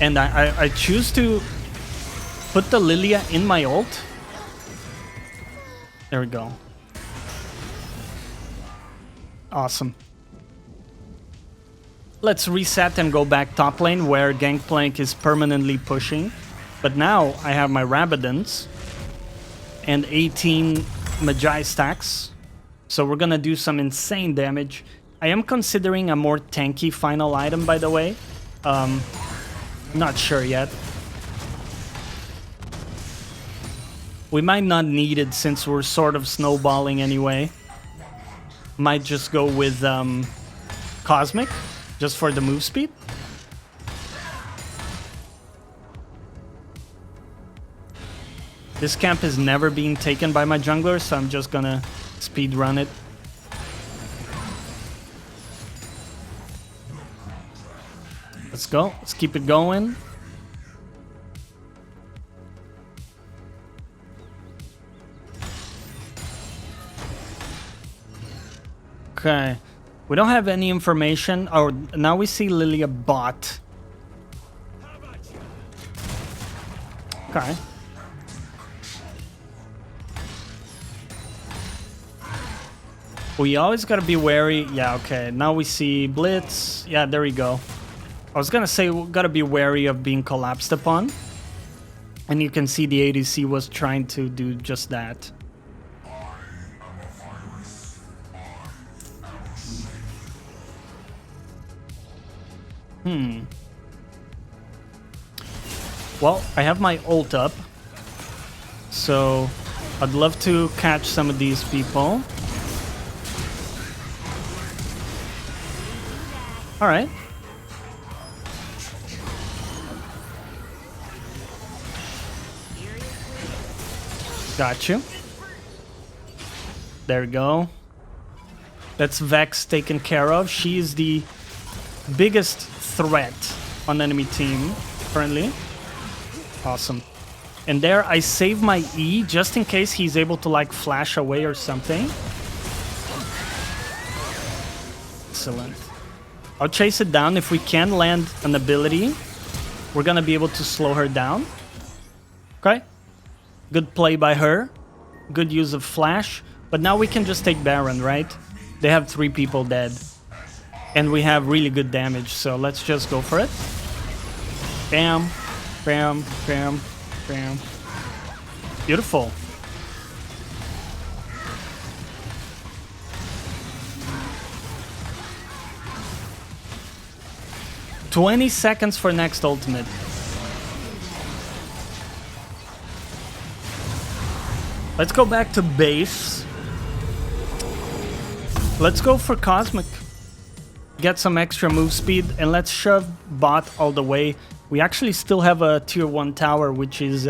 And I choose to put the Lilia in my ult. There we go. Awesome. Let's reset and go back top lane where Gangplank is permanently pushing. But now I have my Rabadons and 18 Magi stacks. So we're gonna do some insane damage. I am considering a more tanky final item, by the way. Not sure yet. We might not need it since we're sort of snowballing anyway. Might just go with Cosmic, just for the move speed. This camp is never being taken by my jungler, so I'm just gonna speed run it. Let's go. Let's keep it going. Okay. We don't have any information. Oh, now we see Lilia bot. Okay. We always gotta be wary. Yeah, okay. Now we see Blitz. Yeah, there we go. I was gonna say we gotta be wary of being collapsed upon. And you can see the ADC was trying to do just that. Well, I have my ult up. So I'd love to catch some of these people. Alright. Got you. There we go. That's Vex taken care of. She is the biggest threat on enemy team currently. Awesome. And there I save my E just in case he's able to like flash away or something. Excellent. I'll chase it down. If we can land an ability, we're gonna be able to slow her down. Okay. Good play by her. Good use of flash. But now we can just take Baron, right? They have 3 people dead. And we have really good damage, so let's just go for it. Bam, bam, bam, bam. Beautiful. 20 seconds for next ultimate. Let's go back to base. Let's go for Cosmic. Get some extra move speed, and let's shove bot all the way. We actually still have a tier 1 tower, which is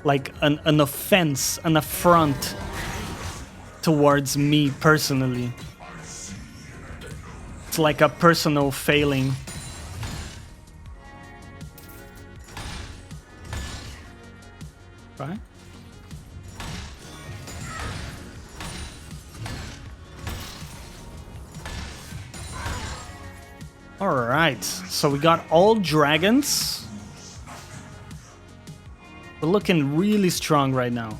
like an offense, an affront towards me personally. It's like a personal failing. Right? Alright, so we got all dragons. We're looking really strong right now.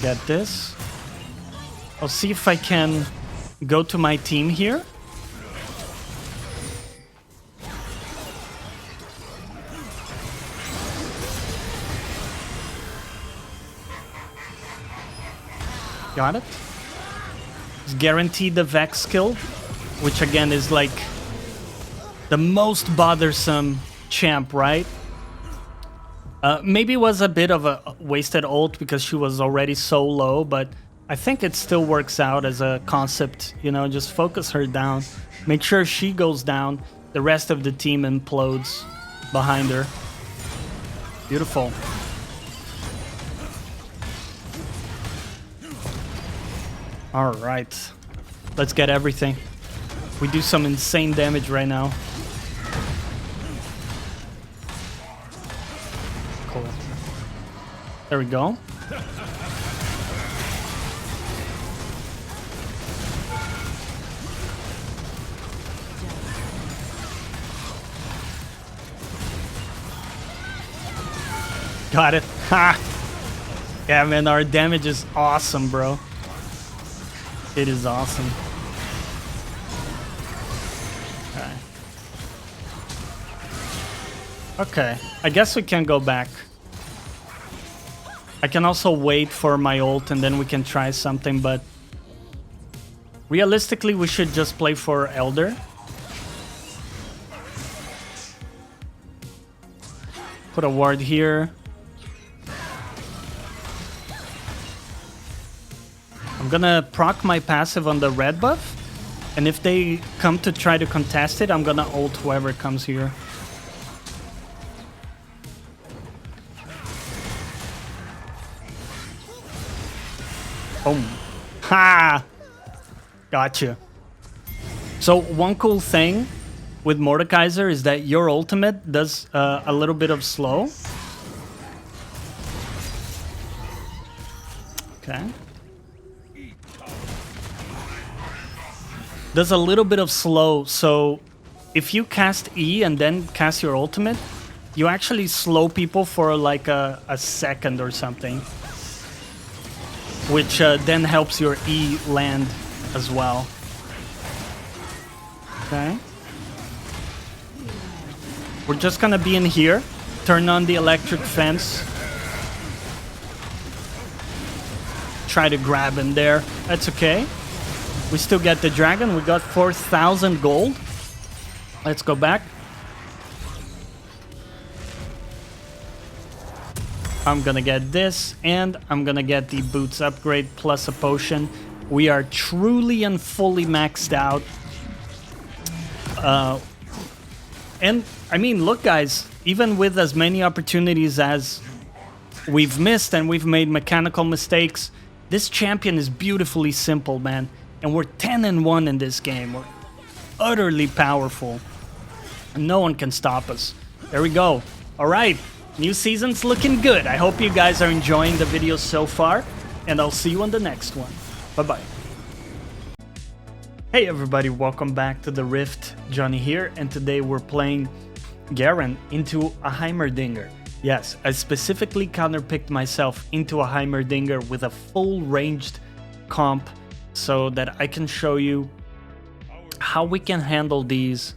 Get this. I'll see if I can go to my team here. Got it. It's guaranteed the Vex skill, which again is like the most bothersome champ, right? Maybe it was a bit of a wasted ult because she was already so low, but I think it still works out as a concept, you know, just focus her down. Make sure she goes down, the rest of the team implodes behind her. Beautiful. Alright, let's get everything. We do some insane damage right now. Cool. There we go. Got it. Ha! Yeah, man, our damage is awesome, bro. It is awesome. Okay. Okay, I guess we can go back. I can also wait for my ult and then we can try something, but realistically we should just play for Elder. Put a ward here. I'm gonna proc my passive on the red buff, and if they come to try to contest it, I'm gonna ult whoever comes here. Boom. Ha! Gotcha. So one cool thing with Mordekaiser is that your ultimate does a little bit of slow. Okay. Does a little bit of slow, so if you cast E and then cast your ultimate, you actually slow people for like a second or something. Which then helps your E land as well. Okay. We're just gonna be in here, turn on the electric fence. Try to grab him there, that's okay. We still get the dragon. We got 4,000 gold. Let's go back. I'm gonna get this, and I'm gonna get the boots upgrade plus a potion. We are truly and fully maxed out. And I mean, look guys, even with as many opportunities as we've missed and we've made mechanical mistakes, this champion is beautifully simple, man. And we're 10-1 in this game. We're utterly powerful. And no one can stop us. There we go. Alright, new season's looking good. I hope you guys are enjoying the videos so far. And I'll see you on the next one. Bye-bye. Hey everybody, welcome back to the Rift. Johnny here. And today we're playing Garen into a Heimerdinger. Yes, I specifically counterpicked myself into a Heimerdinger with a full ranged comp, so that I can show you how we can handle these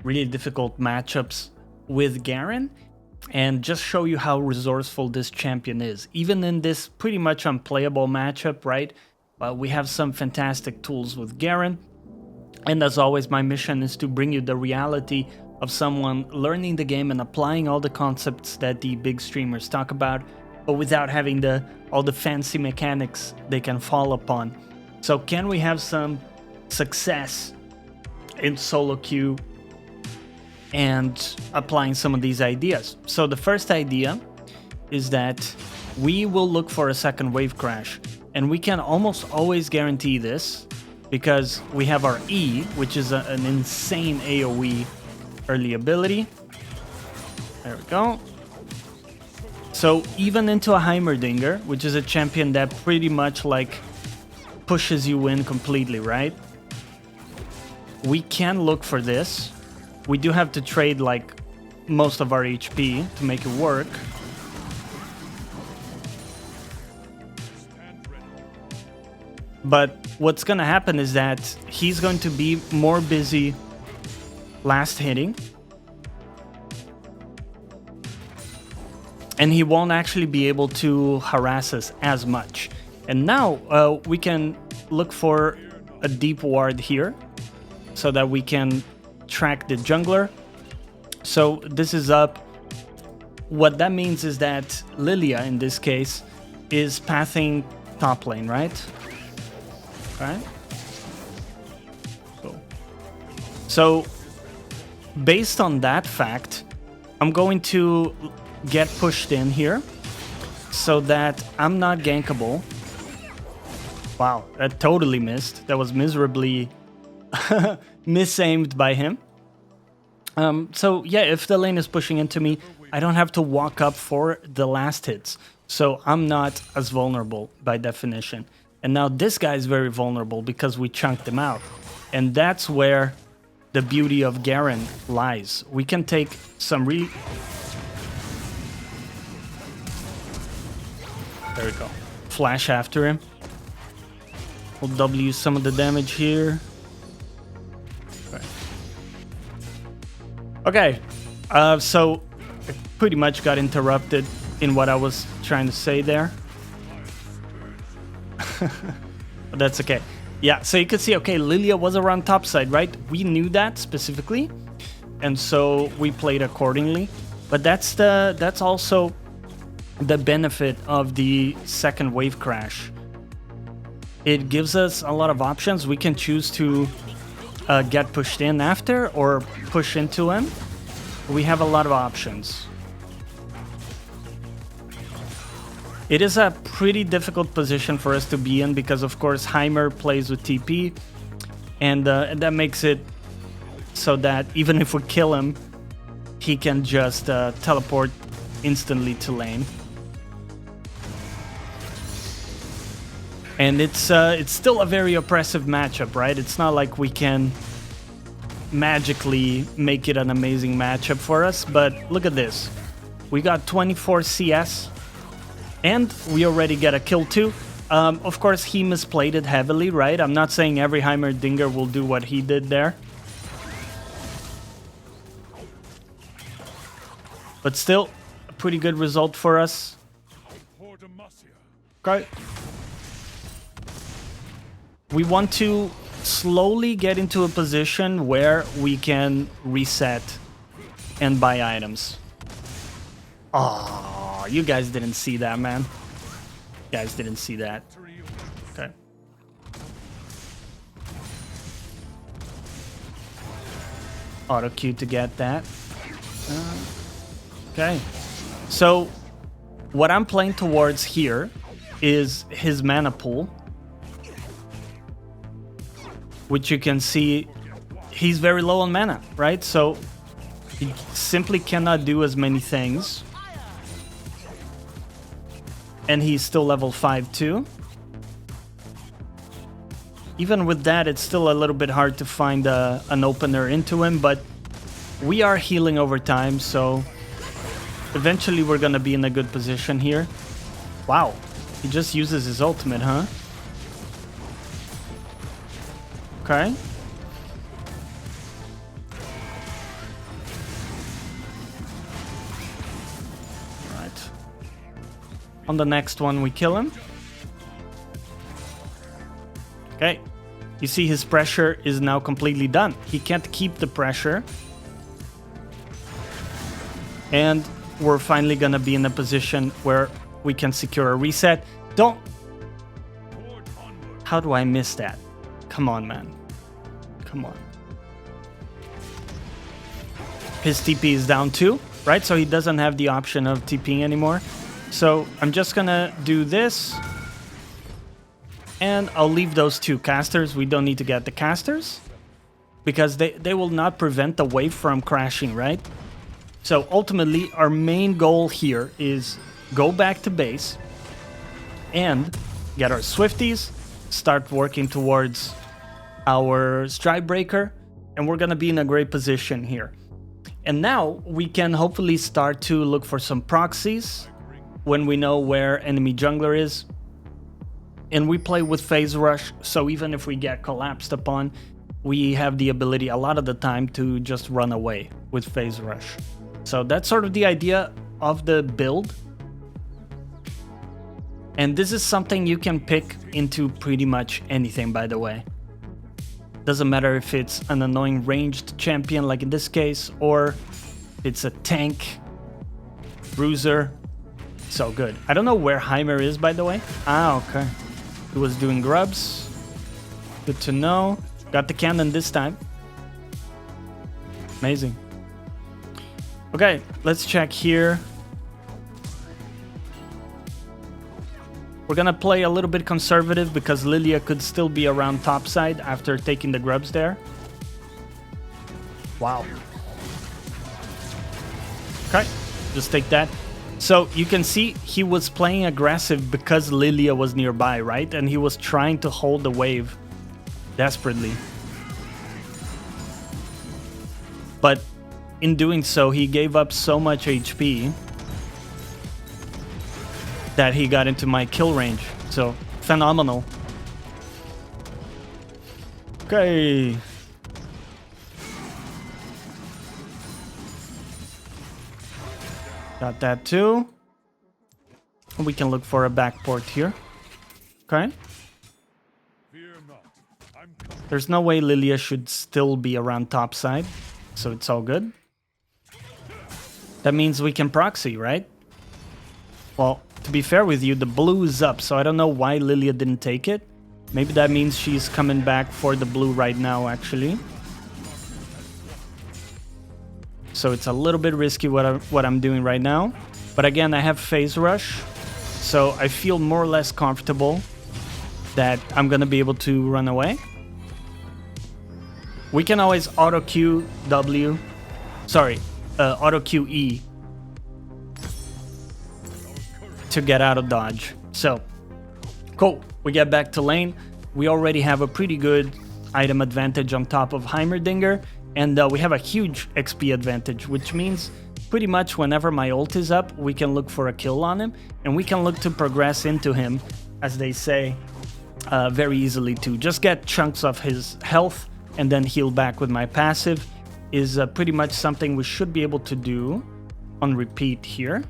really difficult matchups with Garen. and just show you how resourceful this champion is. Even in this pretty much unplayable matchup, right? We have some fantastic tools with Garen. And as always, my mission is to bring you the reality of someone learning the game and applying all the concepts that the big streamers talk about, but without having all the fancy mechanics they can fall upon. So can we have some success in solo queue and applying some of these ideas? So the first idea is that we will look for a second wave crash, and we can almost always guarantee this because we have our E, which is an insane AoE early ability. There we go. So even into a Heimerdinger, which is a champion that pretty much like pushes you in completely, right? We can look for this. We do have to trade like most of our HP to make it work. But what's gonna happen is that he's going to be more busy last hitting, and he won't actually be able to harass us as much. And now we can look for a deep ward here so that we can track the jungler. So this is up. What that means is that Lilia, in this case, is pathing top lane, right? Right? Cool. So based on that fact, I'm going to get pushed in here so that I'm not gankable. Wow, that totally missed. That was miserably misaimed by him. So yeah, if the lane is pushing into me, I don't have to walk up for the last hits. So I'm not as vulnerable by definition. And now this guy is very vulnerable because we chunked him out. And that's where the beauty of Garen lies. We can take some really... There we go. Flash after him. We'll W some of the damage here. Okay. So I pretty much got interrupted in what I was trying to say there. That's okay. Yeah, so you can see, okay, Lilia was around top side, right? We knew that specifically, and so we played accordingly. But that's also the benefit of the second wave crash. It gives us a lot of options. We can choose to get pushed in after or push into him. We have a lot of options. It is a pretty difficult position for us to be in because, of course, Heimer plays with TP, and that makes it so that even if we kill him, he can just teleport instantly to lane. And it's still a very oppressive matchup, right? It's not like we can magically make it an amazing matchup for us, but look at this. We got 24 CS. And we already get a kill too. Of course, he misplayed it heavily, right? I'm not saying every Heimerdinger will do what he did there. But still, a pretty good result for us. Okay. We want to slowly get into a position where we can reset and buy items. Oh, you guys didn't see that, man. You guys didn't see that. Okay. Auto Q to get that. Okay. So, what I'm playing towards here is his mana pool, which you can see he's very low on mana, right? So, he simply cannot do as many things. And he's still level 5 too. Even with that, it's still a little bit hard to find an opener into him, but we are healing over time, so eventually we're gonna be in a good position here. Wow, he just uses his ultimate, huh? Okay. On the next one, we kill him. Okay. You see his pressure is now completely done. He can't keep the pressure. And we're finally going to be in a position where we can secure a reset. Don't... How do I miss that? Come on, man. Come on. His TP is down too, right? So he doesn't have the option of TPing anymore. So I'm just going to do this. And I'll leave those two casters. We don't need to get the casters. Because they will not prevent the wave from crashing, right? So ultimately, our main goal here is go back to base. And get our Swifties. Start working towards our Stride Breaker. And we're going to be in a great position here. And now we can hopefully start to look for some proxies. When we know where enemy jungler is. And we play with phase rush, so even if we get collapsed upon, we have the ability a lot of the time to just run away with phase rush. So that's sort of the idea of the build. And this is something you can pick into pretty much anything, by the way. Doesn't matter if it's an annoying ranged champion, like in this case, or it's a tank, bruiser. So good. I don't know where Heimer is, by the way. Ah, okay. He was doing grubs. Good to know. Got the cannon this time. Amazing. Okay, let's check here. We're gonna play a little bit conservative because Lilia could still be around topside after taking the grubs there. Wow. Okay, just take that. So you can see he was playing aggressive because Lilia was nearby, right? And he was trying to hold the wave desperately. But in doing so, he gave up so much HP that he got into my kill range. So phenomenal. Okay. Got that too. We can look for a backport here. Okay. There's no way Lilia should still be around topside, so it's all good. That means we can proxy, right? Well, to be fair with you, the blue is up, so I don't know why Lilia didn't take it. Maybe that means she's coming back for the blue right now, actually. So it's a little bit risky what I'm doing right now. But again, I have phase rush, so I feel more or less comfortable that I'm going to be able to run away. We can always auto Q W. Sorry, auto Q E to get out of dodge. So, cool. We get back to lane. We already have a pretty good item advantage on top of Heimerdinger. And we have a huge XP advantage, which means pretty much whenever my ult is up, we can look for a kill on him. And we can look to progress into him, as they say, very easily too. Just get chunks of his health and then heal back with my passive is pretty much something we should be able to do on repeat here.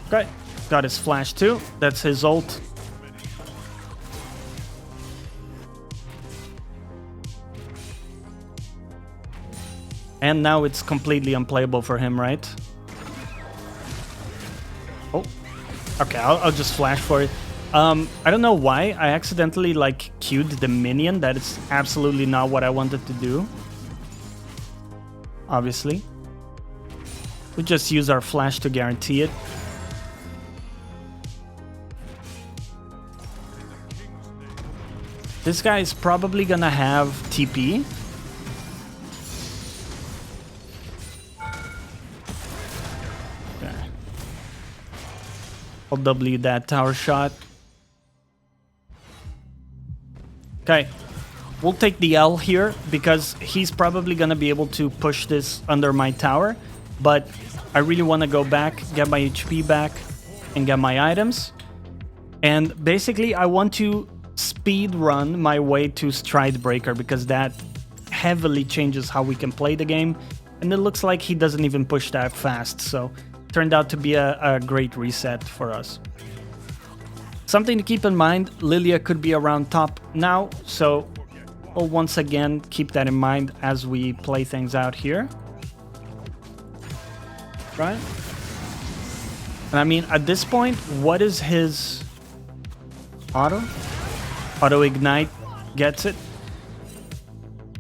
Okay, got his flash too. That's his ult. And now it's completely unplayable for him, right? Oh, okay, I'll just flash for it. I don't know why I accidentally like queued the minion. That is absolutely not what I wanted to do. Obviously. We just use our flash to guarantee it. This guy is probably gonna have TP. I'll W that tower shot. Okay, we'll take the L here because he's probably gonna be able to push this under my tower, but I really want to go back, get my HP back, and get my items. And basically, I want to speed run my way to Stride Breaker because that heavily changes how we can play the game. And it looks like he doesn't even push that fast, so turned out to be a great reset for us. Something to keep in mind, Lilia could be around top now, so we'll once again keep that in mind as we play things out here. Right? And I mean, at this point, what is his auto? Auto ignite gets it.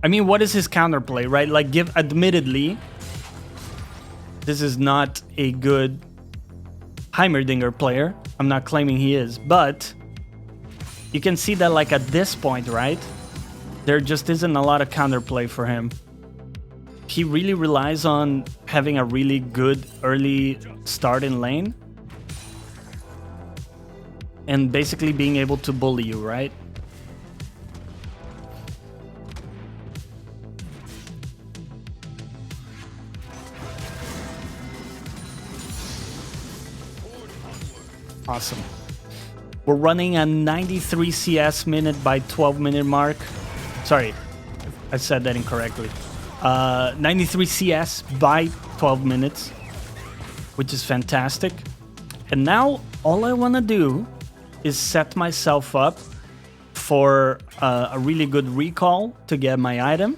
I mean, what is his counterplay, right? Like, admittedly, this is not a good Heimerdinger player. I'm not claiming he is, but you can see that, like, at this point, right? There just isn't a lot of counterplay for him. He really relies on having a really good early start in lane and basically being able to bully you, right? Awesome. We're running a 93 CS minute by 12-minute mark. Sorry, I said that incorrectly. 93 CS by 12 minutes, which is fantastic. And now all I want to do is set myself up for a really good recall to get my item.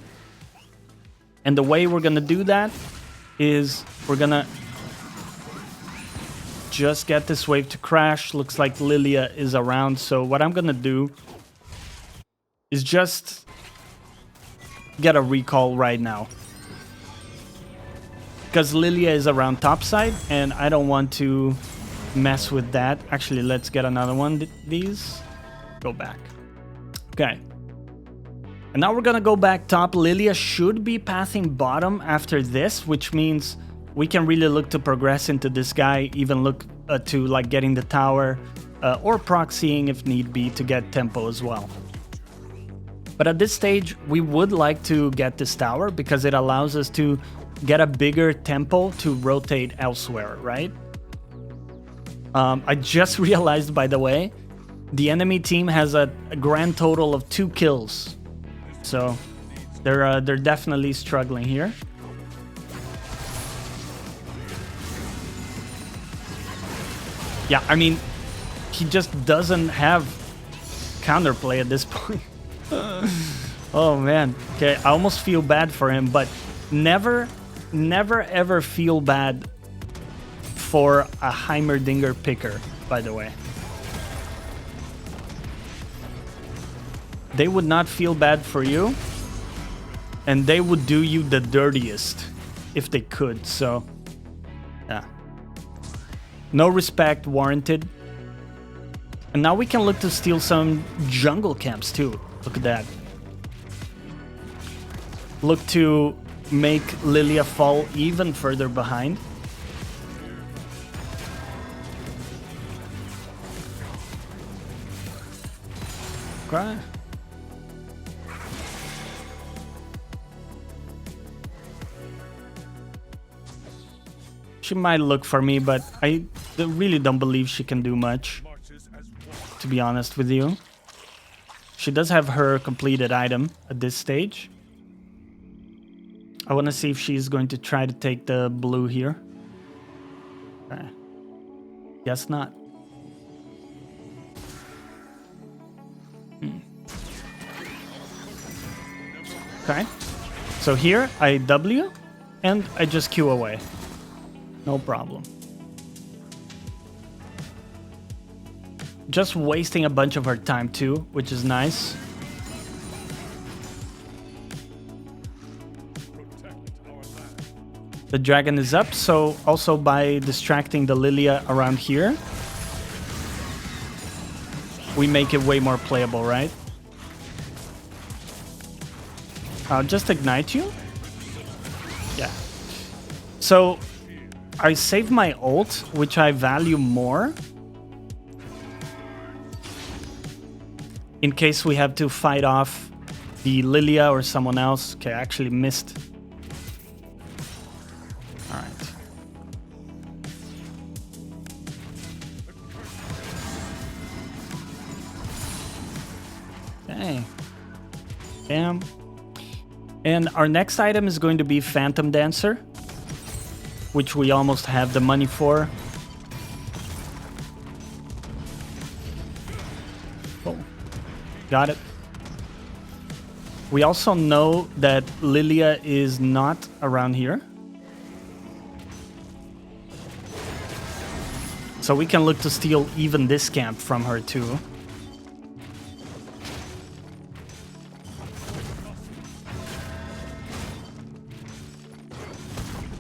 And the way we're going to do that is we're going to just get this wave to crash. Looks like Lilia is around, so what I'm going to do is just get a recall right now. Because Lilia is around topside, and I don't want to mess with that. Actually, let's get another one. These. Go back. Okay. And now we're gonna go back top. Lilia should be pathing bottom after this, which means we can really look to progress into this guy, even look to like getting the tower or proxying if need be to get tempo as well. But at this stage, we would like to get this tower because it allows us to get a bigger tempo to rotate elsewhere, right? I just realized, by the way, the enemy team has a grand total of 2 kills. So they're definitely struggling here. Yeah, I mean, he just doesn't have counterplay at this point. Oh man. Okay, I almost feel bad for him, but never ever feel bad for a Heimerdinger picker, by the way. They would not feel bad for you, and they would do you the dirtiest if they could, so yeah. No respect warranted. And now we can look to steal some jungle camps too. Look at that. Look to make Lilia fall even further behind. Okay. She might look for me, but I really don't believe she can do much, to be honest with you. She does have her completed item at this stage. I want to see if she's going to try to take the blue here. Okay. Guess not. Okay. So here I W and I just Q away. No problem. Just wasting a bunch of her time too, which is nice. The dragon is up, so also by distracting the Lilia around here, we make it way more playable, right? I'll just ignite you. Yeah. So I save my ult, which I value more, in case we have to fight off the Lilia or someone else. Okay, I actually missed. All right. Okay. Damn. And our next item is going to be Phantom Dancer, which we almost have the money for. Oh, got it. We also know that Lilia is not around here. So we can look to steal even this camp from her too.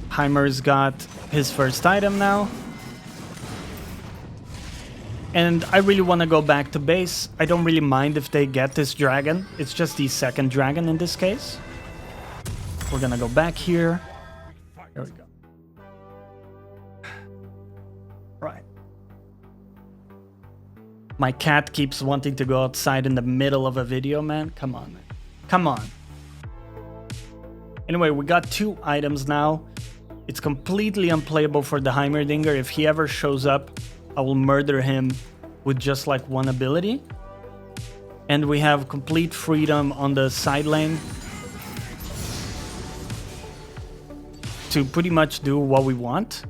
Heimer's got his first item now. And I really want to go back to base. I don't really mind if they get this dragon. It's just the second dragon in this case. We're gonna go back here. There we go. Right. My cat keeps wanting to go outside in the middle of a video, man. Come on, man. Come on. Anyway, we got 2 items now. It's completely unplayable for the Heimerdinger. If he ever shows up, I will murder him with just like 1 ability. And we have complete freedom on the side lane to pretty much do what we want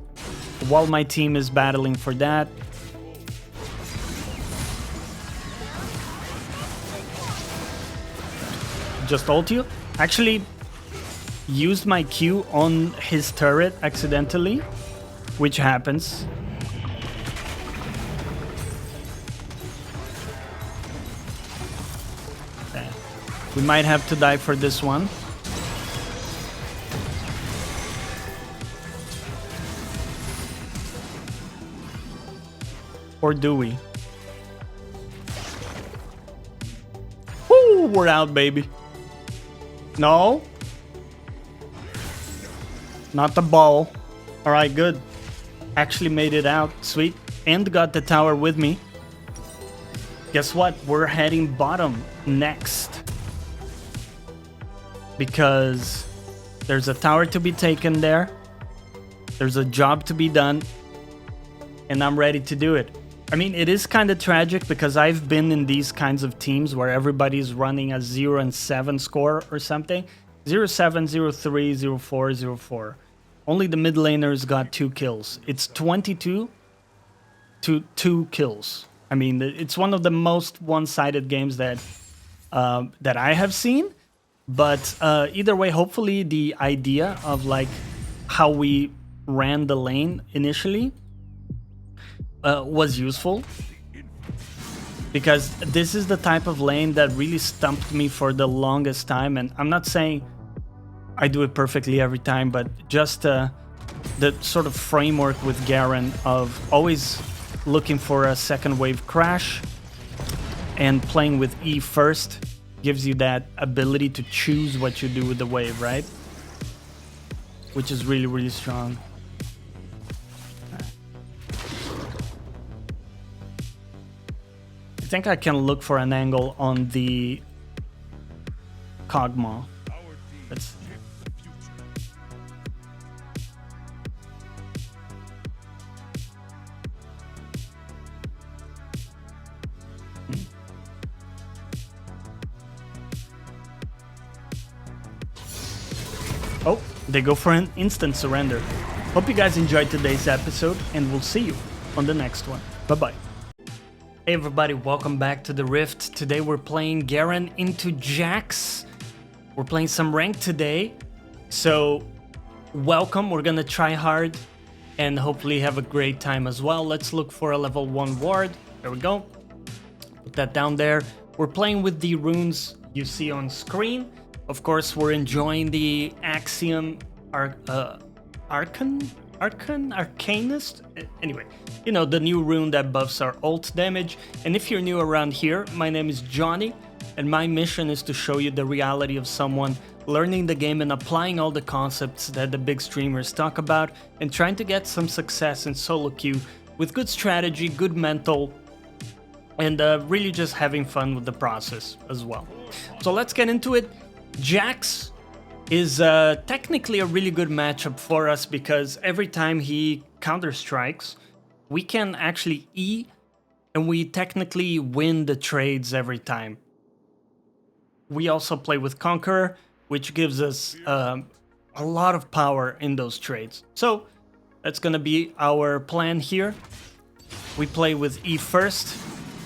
while my team is battling for that. Just ult you. Actually, used my Q on his turret accidentally, which happens. Okay. We might have to die for this one. Or do we? Woo, we're out, baby. No. Not the ball. Alright, good. Actually made it out. Sweet. And got the tower with me. Guess what? We're heading bottom next. Because there's a tower to be taken there. There's a job to be done. And I'm ready to do it. I mean, it is kind of tragic because I've been in these kinds of teams where everybody's running a 0-7 score or something. 0-7, 0-3, 0-4, 0-4. Only the mid laners got 2 kills. It's 22 to 2 kills. I mean, it's one of the most one-sided games that that I have seen. But either way, hopefully the idea of like how we ran the lane initially was useful. Because this is the type of lane that really stumped me for the longest time. And I'm not saying I do it perfectly every time, but just the sort of framework with Garen of always looking for a second wave crash and playing with E first gives you that ability to choose what you do with the wave, right? Which is really, really strong. I think I can look for an angle on the Kog'Maw. Let's... Oh, they go for an instant surrender. Hope you guys enjoyed today's episode, and we'll see you on the next one. Bye-bye. Hey everybody, welcome back to the Rift. Today we're playing Garen into Jax. We're playing some rank today. So, welcome. We're gonna try hard and hopefully have a great time as well. Let's look for a level 1 ward. There we go. Put that down there. We're playing with the runes you see on screen. Of course, we're enjoying the Axiom Arcanist? Anyway, you know, the new rune that buffs our ult damage. And if you're new around here, my name is Johnny, and my mission is to show you the reality of someone learning the game and applying all the concepts that the big streamers talk about and trying to get some success in solo queue with good strategy, good mental, and really just having fun with the process as well. So let's get into it. Jax is technically a really good matchup for us because every time he counter-strikes, we can actually E and we technically win the trades every time. We also play with Conqueror, which gives us a lot of power in those trades. So that's gonna be our plan here. We play with E first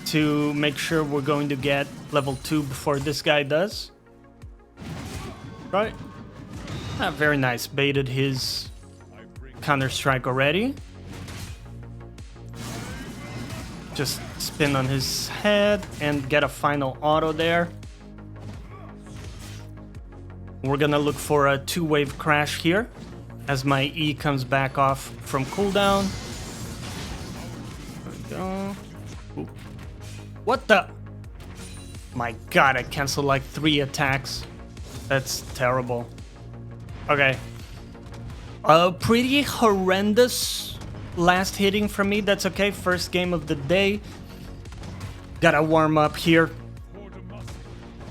to make sure we're going to get level 2 before this guy does. Right? Ah, very nice. Baited his counter-strike already. Just spin on his head and get a final auto there. We're gonna look for a 2-wave crash here as my E comes back off from cooldown. There we go. Ooh. What the? My god, I canceled like 3 attacks. That's terrible. Okay. Pretty horrendous last hitting from me. That's okay. First game of the day. Gotta warm up here.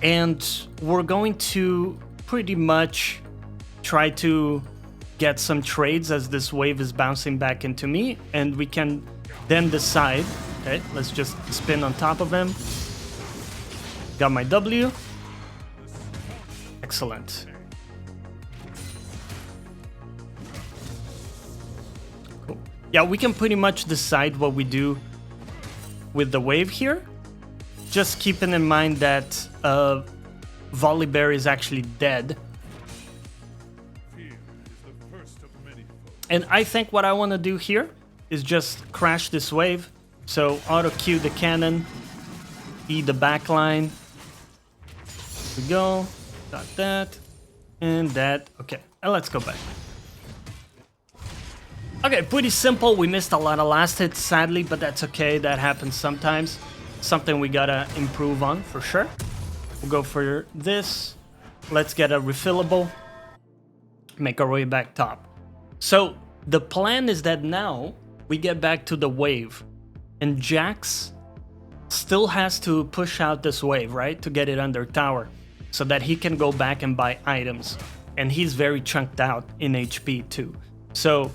And we're going to pretty much try to get some trades as this wave is bouncing back into me. And we can then decide. Okay, let's just spin on top of him. Got my W. Excellent. Cool. Yeah, we can pretty much decide what we do with the wave here. Just keeping in mind that Volibear is actually dead. And I think what I want to do here is just crash this wave. So auto Q the cannon, E the backline. Here we go. Got that. And that. Okay, and let's go back. Okay, pretty simple. We missed a lot of last hits, sadly, but that's okay. That happens sometimes. Something we gotta improve on for sure. We'll go for this. Let's get a refillable. Make our way back top. So the plan is that now we get back to the wave. And Jax still has to push out this wave, right? To get it under tower. So that he can go back and buy items. And he's very chunked out in HP too. So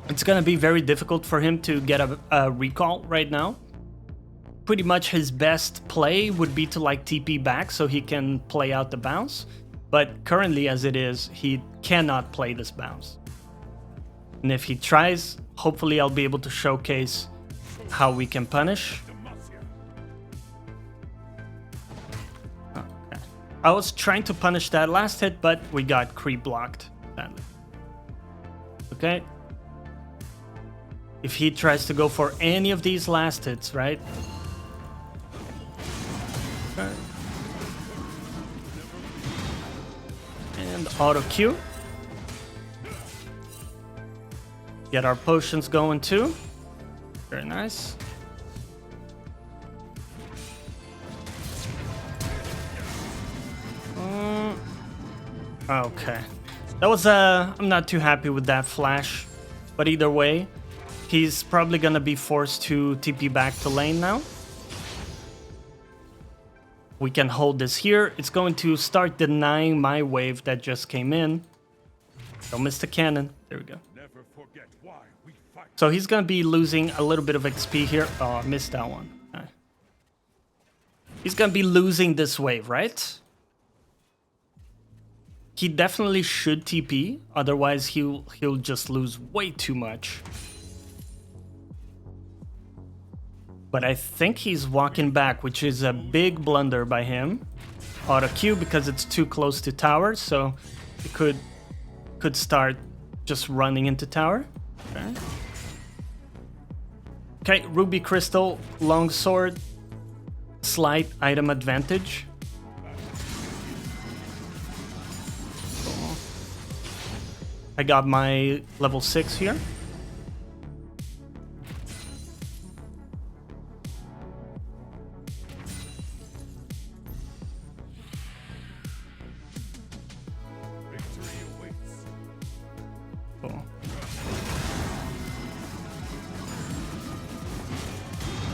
it's gonna be very difficult for him to get a recall right now. Pretty much his best play would be to like TP back so he can play out the bounce. But currently as it is, he cannot play this bounce. And if he tries, hopefully I'll be able to showcase how we can punish. Okay. I was trying to punish that last hit, but we got creep blocked, sadly. Okay. If he tries to go for any of these last hits, right? Okay. And auto Q. Get our potions going too. Very nice. Okay. That was I'm not too happy with that flash. But either way, he's probably gonna be forced to TP back to lane now. We can hold this here. It's going to start denying my wave that just came in. Don't miss the cannon. There we go. So he's going to be losing a little bit of XP here. Oh, I missed that one. Right. He's going to be losing this wave, right? He definitely should TP. Otherwise, he'll just lose way too much. But I think he's walking back, which is a big blunder by him. Auto Q because it's too close to tower, so he could start just running into tower. Okay. Okay, Ruby Crystal, Longsword, slight item advantage. Cool. I got my level 6 here. Cool.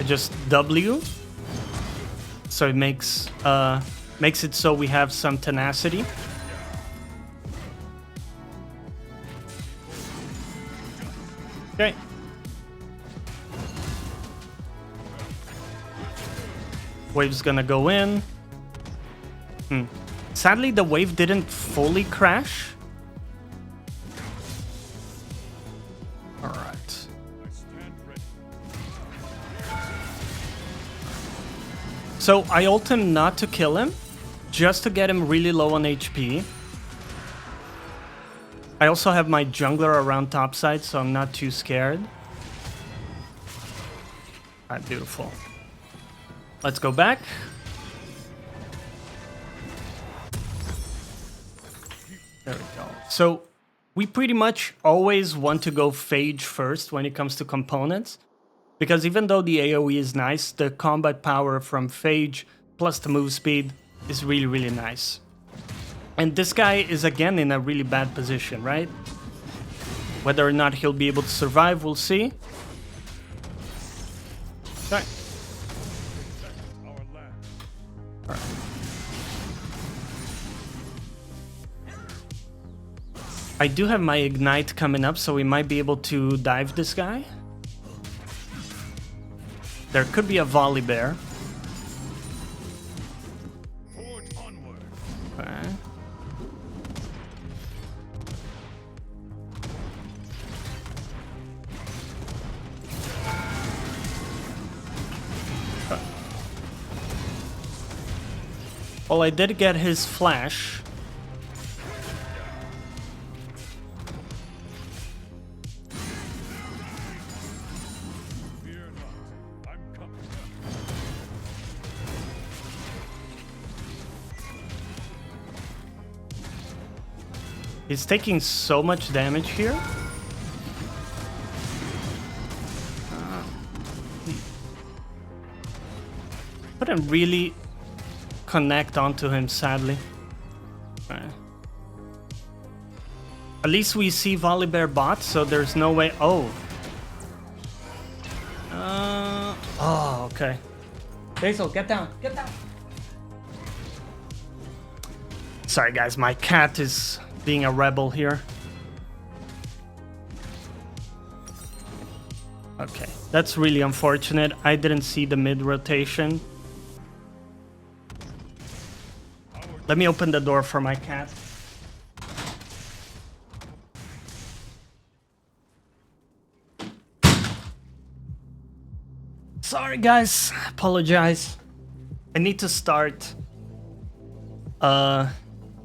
Just W, so it makes it so we have some tenacity. Okay. Wave's gonna go in. Sadly, the wave didn't fully crash. Alright. So I ult him not to kill him, just to get him really low on HP. I also have my jungler around topside, so I'm not too scared. Alright, beautiful. Let's go back. There we go. So we pretty much always want to go Phage first when it comes to components. Because even though the AoE is nice, the combat power from Phage plus the move speed is really, really nice. And this guy is again in a really bad position, right? Whether or not he'll be able to survive, we'll see. Okay. Alright. I do have my Ignite coming up, so we might be able to dive this guy. There could be a Volibear. Okay. Well, I did get his flash. He's taking so much damage here. Couldn't really connect onto him, sadly. Okay. At least we see Volibear bot, so there's no way. Oh. Oh, okay. Basil, get down. Get down. Sorry, guys. My cat is being a rebel here. Okay. That's really unfortunate. I didn't see the mid rotation. Let me open the door for my cat. Sorry guys, apologize. I need to start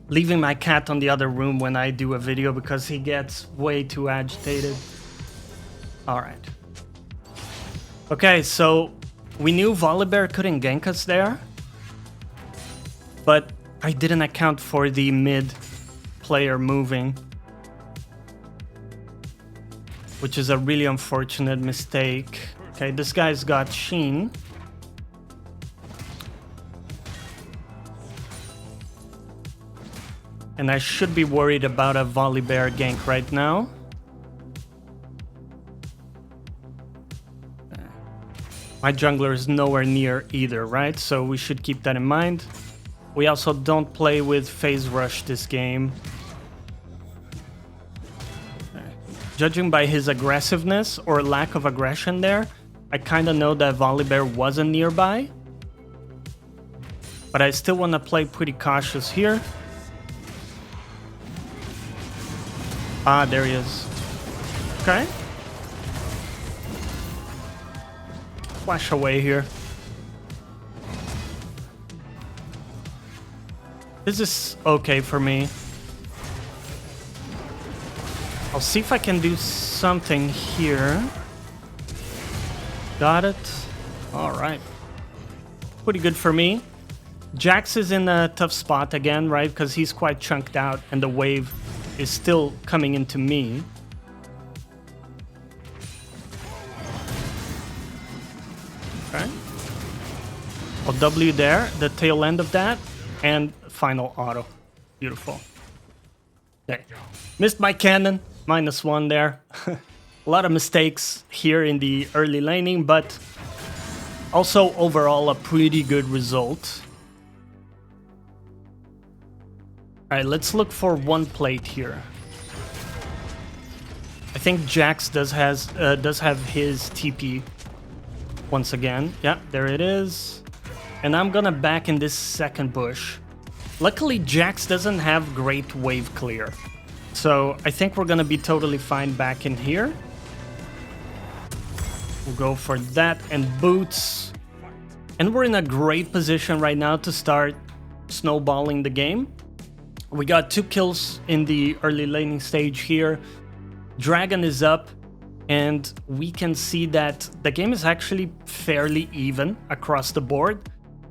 leaving my cat on the other room when I do a video because he gets way too agitated. Alright. Okay, so we knew Volibear couldn't gank us there, but I didn't account for the mid player moving, which is a really unfortunate mistake. Okay, this guy's got Sheen. And I should be worried about a Volibear gank right now. My jungler is nowhere near either, right? So we should keep that in mind. We also don't play with phase rush this game. Judging by his aggressiveness or lack of aggression there, I kind of know that Volibear wasn't nearby. But I still want to play pretty cautious here. Ah, there he is. Okay. Flash away here. This is okay for me. I'll see if I can do something here. Got it. Alright. Pretty good for me. Jax is in a tough spot again, right? Because he's quite chunked out and the wave is still coming into me. Okay. I'll W there, the tail end of that, and final auto. Beautiful. Okay. Missed my cannon. -1 there. A lot of mistakes here in the early laning, but also overall a pretty good result. Alright, let's look for one plate here. I think Jax does have his TP once again. Yeah, there it is. And I'm gonna back in this second bush. Luckily, Jax doesn't have great wave clear. So I think we're gonna be totally fine back in here. We'll go for that and boots. And we're in a great position right now to start snowballing the game. We got 2 kills in the early laning stage here. Dragon is up, and we can see that the game is actually fairly even across the board.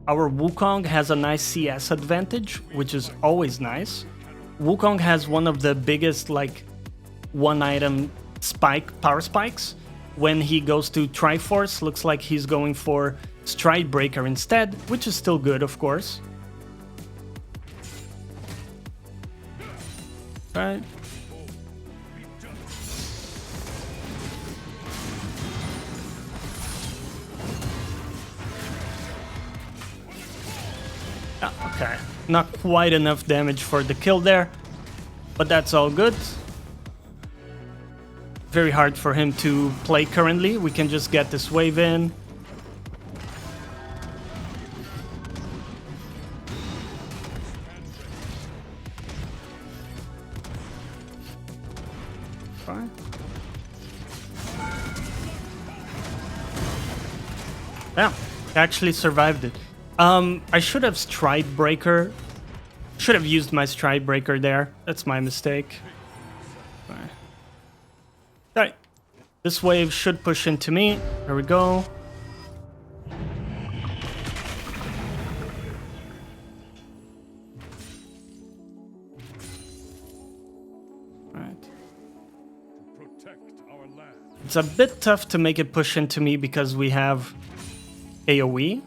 Our Wukong has a nice CS advantage, which is always nice. Wukong has one of the biggest, like, one-item power spikes. When he goes to Triforce, looks like he's going for Stride Breaker instead, which is still good, of course. Right. Okay, not quite enough damage for the kill there, but that's all good. Very hard for him to play currently. We can just get this wave in. Fine. Yeah, actually survived it. I should have Stride Breaker. Should have used my Stride Breaker there. That's my mistake. Alright. This wave should push into me. There we go. Alright. It's a bit tough to make it push into me because we have AoE.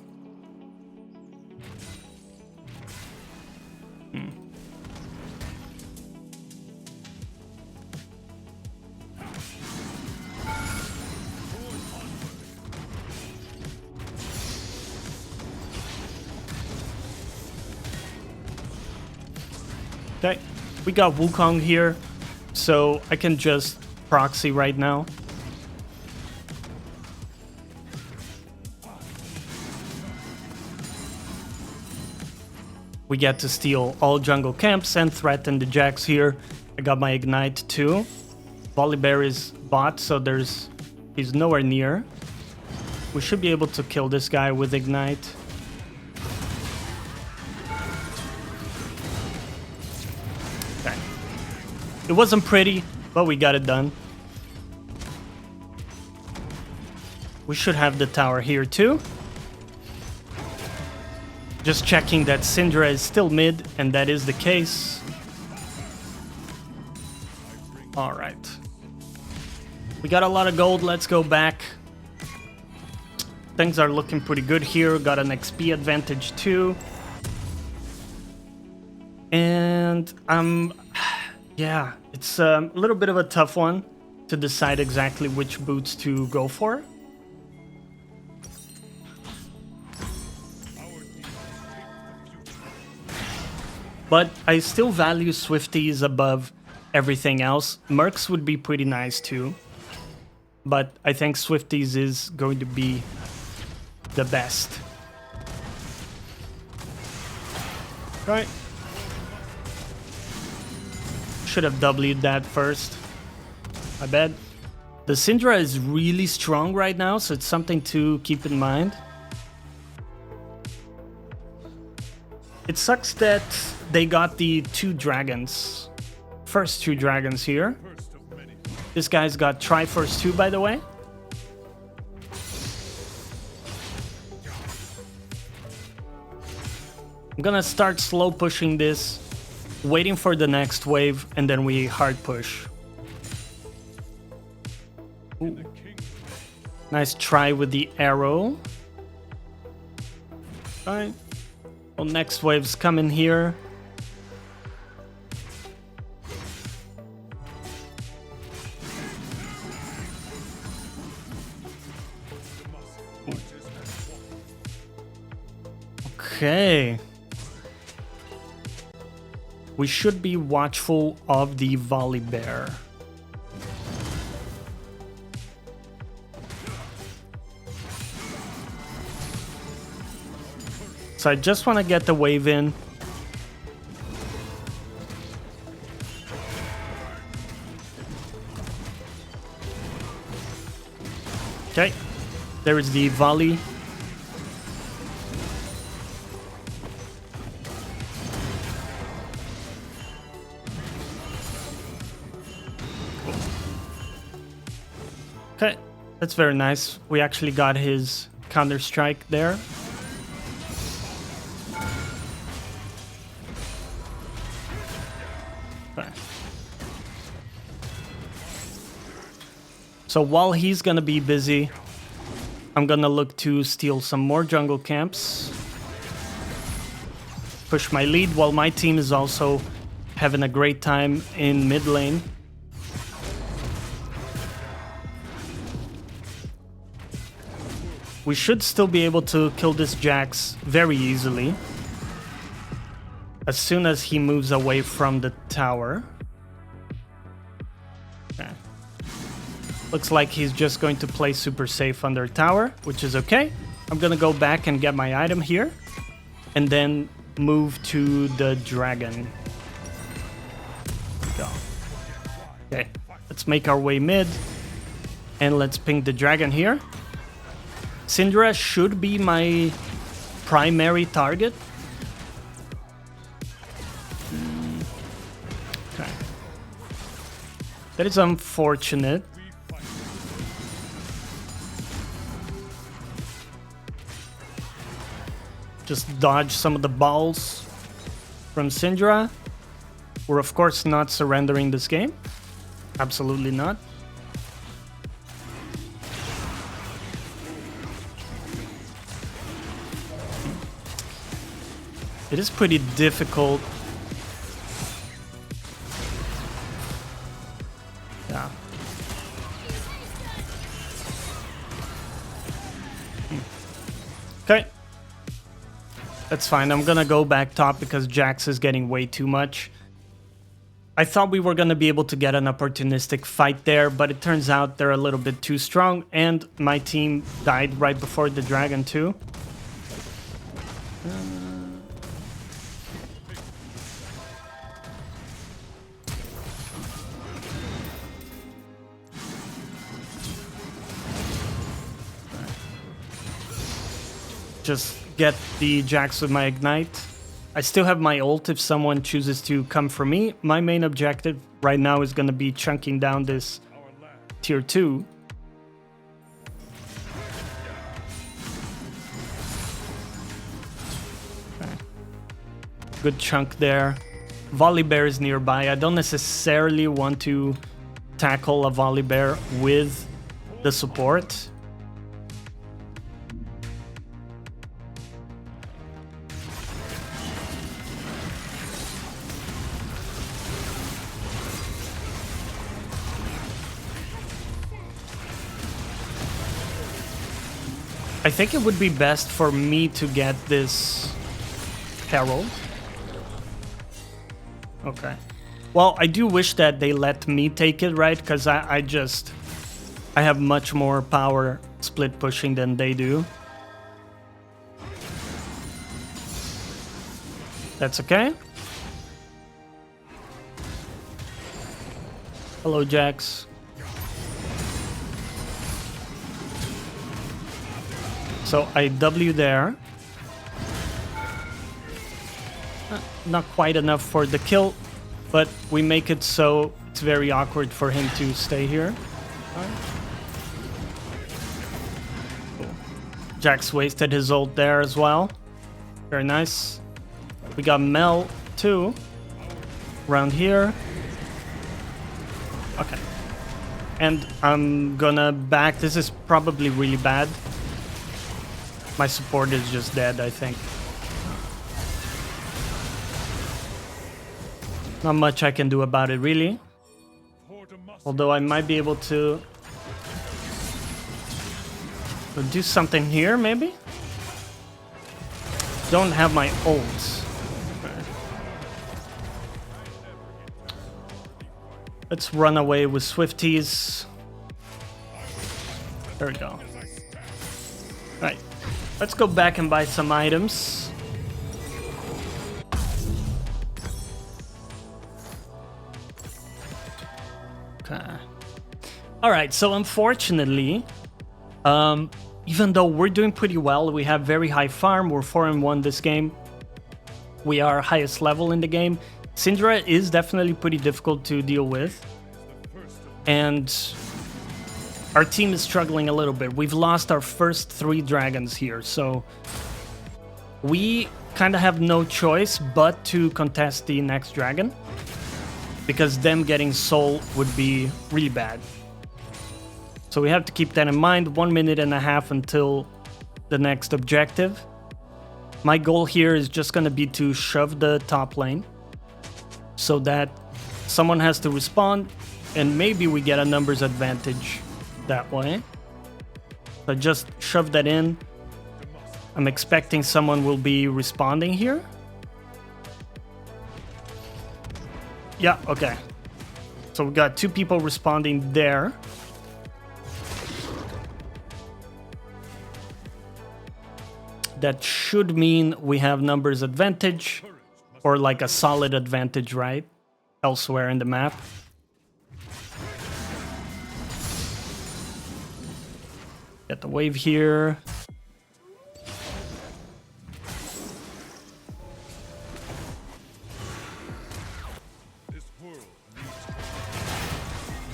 Okay, we got Wukong here, so I can just proxy right now. We get to steal all jungle camps and threaten the Jax here. I got my Ignite too. Volibear is bot, so he's nowhere near. We should be able to kill this guy with Ignite. Okay. It wasn't pretty, but we got it done. We should have the tower here too. Just checking that Syndra is still mid, and that is the case. Alright. We got a lot of gold, let's go back. Things are looking pretty good here, got an XP advantage too. And yeah, it's a little bit of a tough one to decide exactly which boots to go for. But I still value Swifties above everything else. Mercs would be pretty nice too. But I think Swifties is going to be the best. Right. Should have W'd that first. I bet. The Syndra is really strong right now, so it's something to keep in mind. It sucks that they got the first two dragons here. This guy's got Triforce too, by the way. I'm gonna start slow pushing this, waiting for the next wave, and then we hard push. Ooh. Nice try with the arrow. Alright. Well, next wave's coming here. Okay. We should be watchful of the Volibear. So I just want to get the wave in. Okay, there is the volley. Okay, that's very nice. We actually got his counter-strike there. Okay. So while he's gonna be busy, I'm gonna look to steal some more jungle camps. Push my lead while my team is also having a great time in mid lane. We should still be able to kill this Jax very easily as soon as he moves away from the tower. Okay. Looks like he's just going to play super safe under tower, which is okay. I'm gonna go back and get my item here and then move to the dragon. Go. Okay, let's make our way mid and let's ping the dragon here. Syndra should be my primary target. Okay. That is unfortunate. Just dodge some of the balls from Syndra. We're of course not surrendering this game. Absolutely not. It is pretty difficult. Yeah. Okay. That's fine. I'm gonna go back top because Jax is getting way too much. I thought we were gonna be able to get an opportunistic fight there, but it turns out they're a little bit too strong, and my team died right before the dragon too. Just get the Jax with my ignite. I still have my ult if someone chooses to come for me. My main objective right now is going to be chunking down this tier 2. Okay. Good chunk there. Volibear is nearby. I don't necessarily want to tackle a Volibear with the support. I think it would be best for me to get this Herald. Okay. Well, I do wish that they let me take it, right? Because I have much more power split pushing than they do. That's okay. Hello, Jax. So I W there. Not quite enough for the kill, but we make it so it's very awkward for him to stay here. Cool. Jax wasted his ult there as well. Very nice. We got Mel too. Around here. Okay. And I'm gonna back. This is probably really bad. My support is just dead, I think. Not much I can do about it, really. Although I might be able to do something here, maybe? Don't have my ult. Let's run away with Swifties. There we go. Right. Let's go back and buy some items. Okay. Alright, so unfortunately, Even though we're doing pretty well, we have very high farm, we're 4-1 this game. We are highest level in the game. Syndra is definitely pretty difficult to deal with. And our team is struggling a little bit. We've lost our first 3 dragons here, so we kind of have no choice but to contest the next dragon, because them getting soul would be really bad. So we have to keep that in mind. 1.5 minutes until the next objective. My goal here is just going to be to shove the top lane so that someone has to respond, and maybe we get a numbers advantage that way. So just shove that in. I'm expecting someone will be responding here. Yeah, okay. So we got 2 people responding there. That should mean we have numbers advantage, or like a solid advantage, right? Elsewhere in the map. Get the wave here.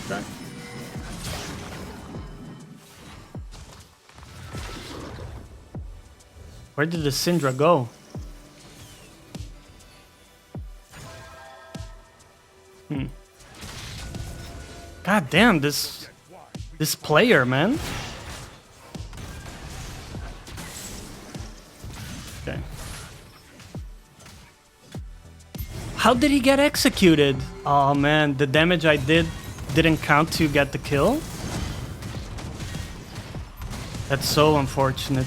Okay. Where did the Syndra go? God damn, this player, man. Okay. How did he get executed? Oh man, the damage I didn't count to get the kill. That's so unfortunate.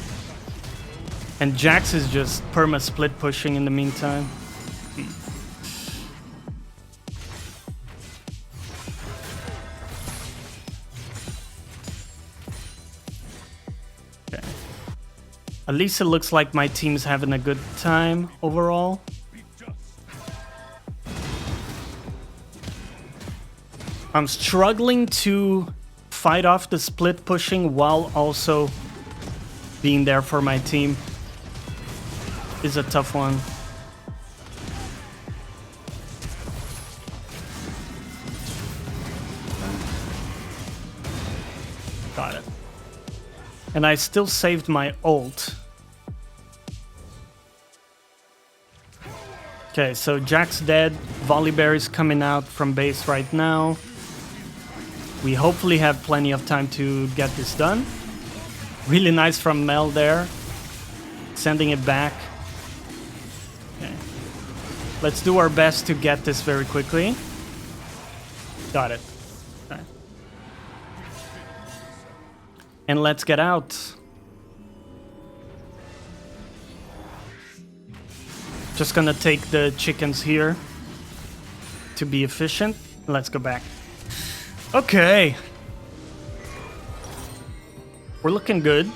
And Jax is just perma-split pushing in the meantime. Okay. At least it looks like my team's having a good time overall. I'm struggling to fight off the split pushing while also being there for my team. Is a tough one. Got it. And I still saved my ult. Okay, so Jack's dead. Volibear's coming out from base right now. We hopefully have plenty of time to get this done. Really nice from Mel there. Sending it back. Okay. Let's do our best to get this very quickly. Got it. Okay. And let's get out. Just gonna take the chickens here to be efficient. Let's go back. Okay. We're looking good.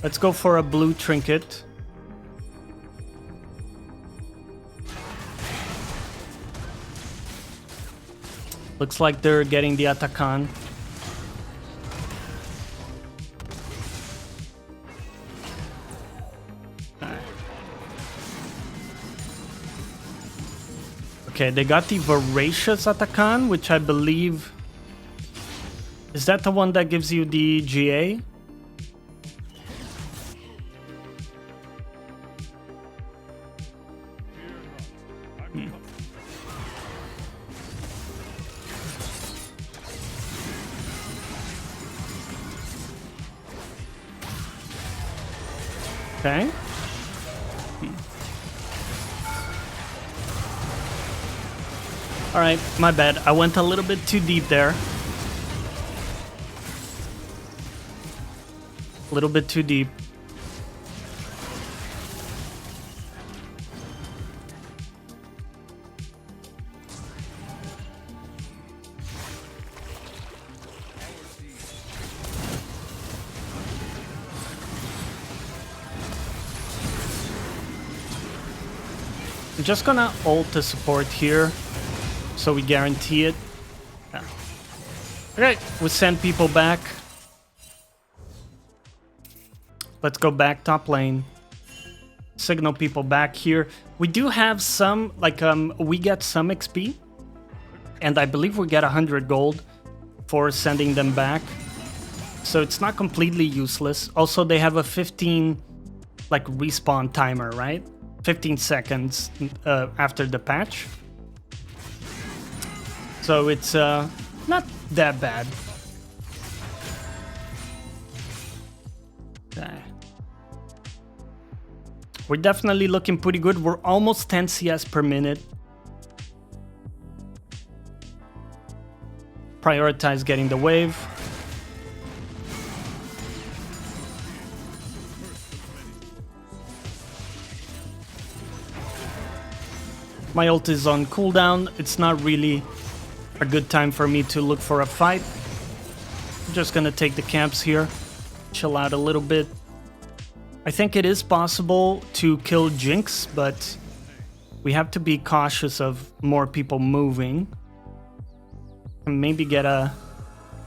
Let's go for a blue trinket. Looks like they're getting the Atakan. Okay, they got the Voracious Atakan, which I believe... Is that the one that gives you the GA? Okay. Alright, my bad. I went a little bit too deep there. A little bit too deep. I'm just gonna ult the support here, so we guarantee it. Yeah. Okay, we send people back. Let's go back top lane. Signal people back here. We do have some, like, we get some XP. And I believe we get 100 gold for sending them back. So it's not completely useless. Also, they have a 15, like, respawn timer, right? 15 seconds after the patch. So it's not that bad. Okay. We're definitely looking pretty good. We're almost 10 CS per minute. Prioritize getting the wave. My ult is on cooldown. It's not really a good time for me to look for a fight. I'm just gonna take the camps here. Chill out a little bit. I think it is possible to kill Jinx, but we have to be cautious of more people moving. And maybe get a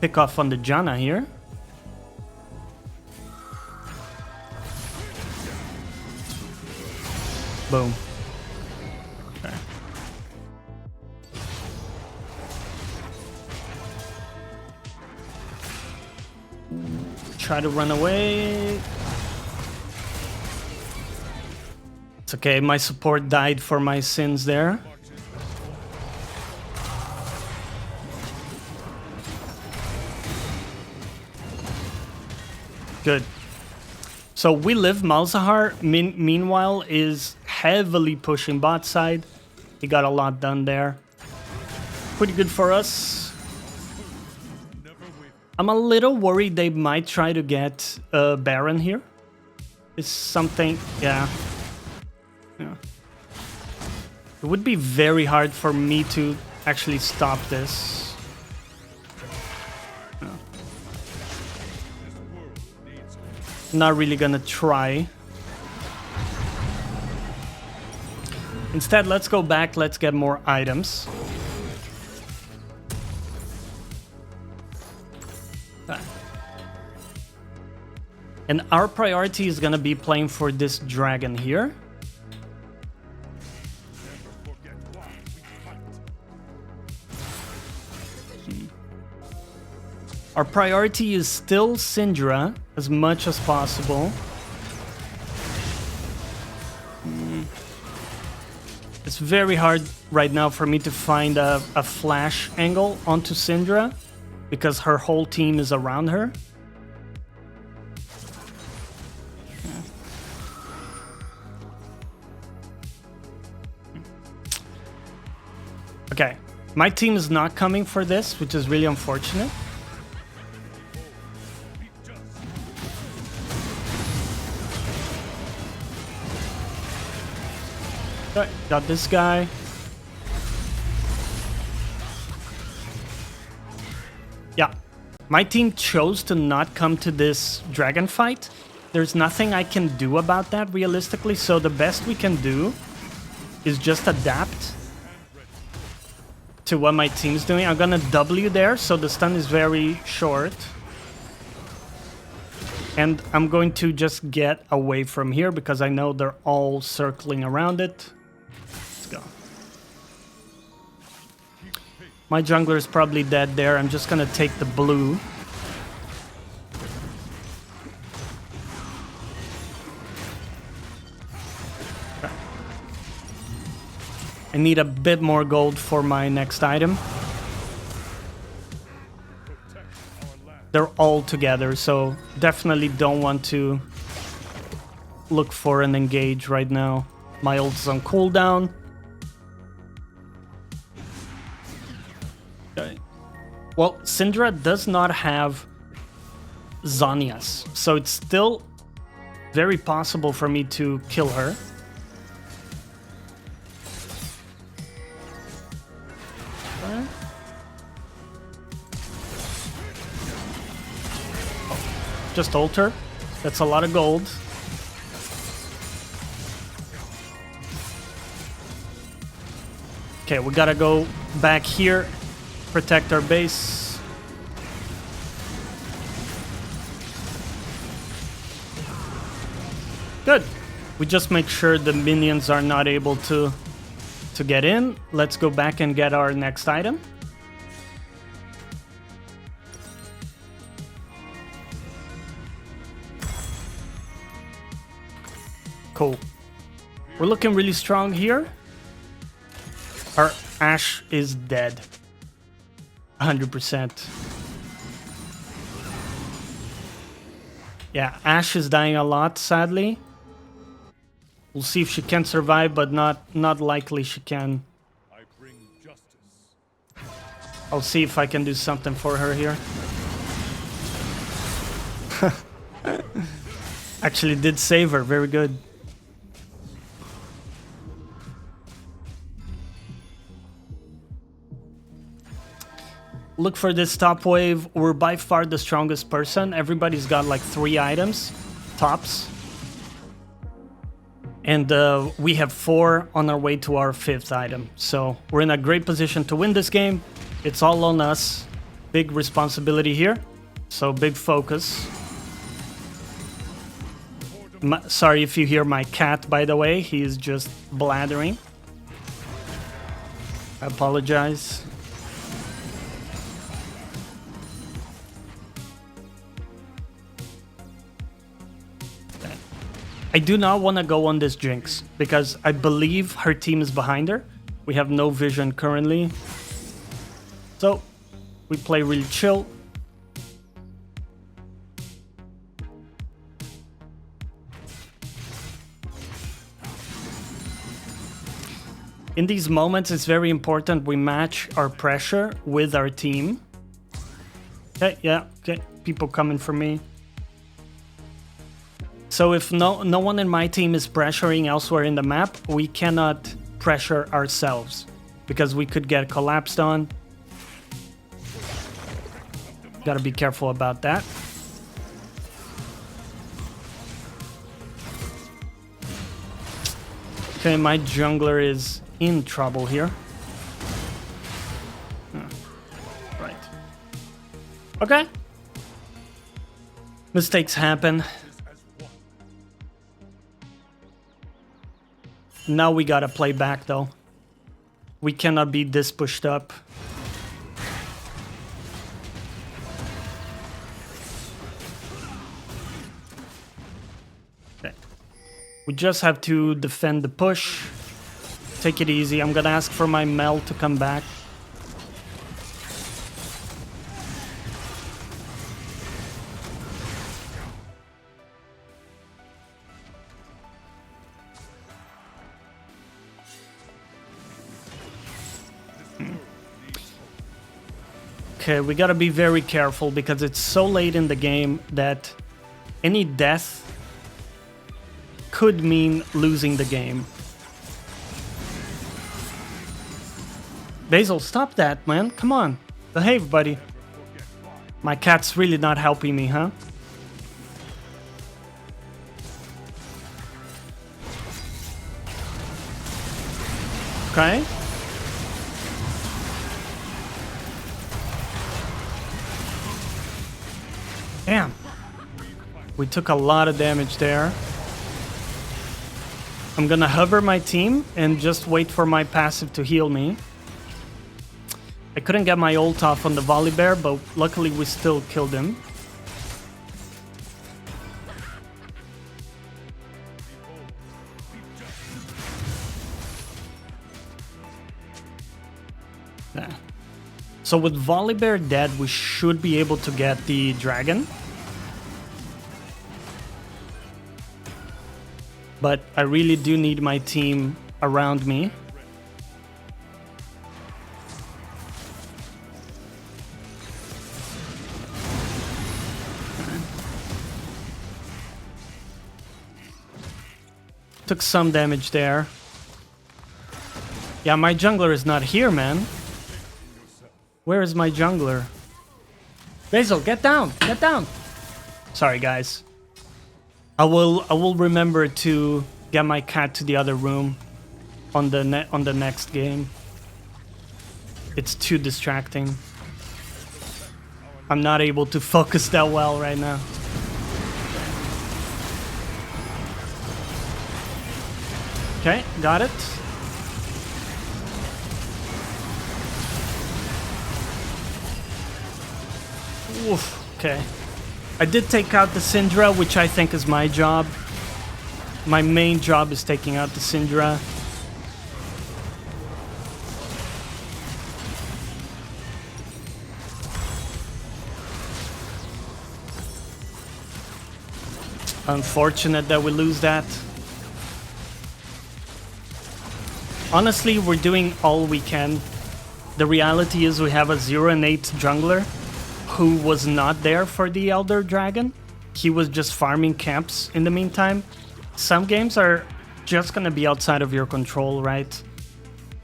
pick off on the Janna here. Boom. Okay. Try to run away. It's okay, my support died for my sins there. Good. So we live. Malzahar, meanwhile, is heavily pushing bot side. He got a lot done there. Pretty good for us. I'm a little worried they might try to get Baron here. It's something, yeah. It would be very hard for me to actually stop this. Yeah. Not really gonna try. Instead, let's go back, let's get more items. And our priority is gonna be playing for this dragon here. Our priority is still Syndra as much as possible. It's very hard right now for me to find a flash angle onto Syndra because her whole team is around her. Okay, my team is not coming for this, which is really unfortunate. Right, got this guy. Yeah, my team chose to not come to this dragon fight. There's nothing I can do about that realistically, so the best we can do is just adapt to what my team's doing. I'm gonna W there, so the stun is very short. And I'm going to just get away from here because I know they're all circling around it. Let's go. My jungler is probably dead there. I'm just gonna take the blue. I need a bit more gold for my next item. They're all together, so definitely don't want to look for an engage right now. My ult's on cooldown. Okay. Well, Syndra does not have Zhonya's, so it's still very possible for me to kill her. Just ult her. That's a lot of gold. Okay, we gotta go back here, protect our base. Good. We just make sure the minions are not able to get in. Let's go back and get our next item. Cool. We're looking really strong here. Our Ashe is dead. 100%. Yeah, Ashe is dying a lot, sadly. We'll see if she can survive, but not likely she can. I bring justice. I'll see if I can do something for her here. Actually did save her, very good. Look for this top wave. We're by far the strongest person. Everybody's got like 3 items, tops. And we have 4 on our way to our 5th item. So we're in a great position to win this game. It's all on us. Big responsibility here. So big focus. Sorry if you hear my cat, by the way. He is just blathering. I apologize. I do not want to go on this Jinx, because I believe her team is behind her. We have no vision currently. So, we play really chill. In these moments, it's very important we match our pressure with our team. Okay, yeah, okay, people coming for me. So if no one in my team is pressuring elsewhere in the map, we cannot pressure ourselves, because we could get collapsed on. Gotta be careful about that. Okay, my jungler is in trouble here. Right. Okay. Mistakes happen. Now we gotta play back though. We cannot be this pushed up. Okay. We just have to defend the push. Take it easy. I'm gonna ask for my Mel to come back. Okay, we gotta be very careful because it's so late in the game that any death could mean losing the game. Basil, stop that, man. Come on. Behave, buddy. My cat's really not helping me, huh? Okay. Damn. We took a lot of damage there. I'm gonna hover my team and just wait for my passive to heal me. I couldn't get my ult off on the Volibear, but luckily we still killed him. Yeah. So with Volibear dead, we should be able to get the dragon. But I really do need my team around me. Took some damage there. Yeah, my jungler is not here, man. Where is my jungler? Basil, get down! Get down! Sorry, guys. I will remember to get my cat to the other room on the next game. It's too distracting. I'm not able to focus that well right now. Okay, got it. Oof, okay. I did take out the Syndra, which I think is my job. My main job is taking out the Syndra. Unfortunate that we lose that. Honestly, we're doing all we can. The reality is we have a 0 and 8 jungler who was not there for the Elder Dragon. He was just farming camps in the meantime. Some games are just gonna be outside of your control, right?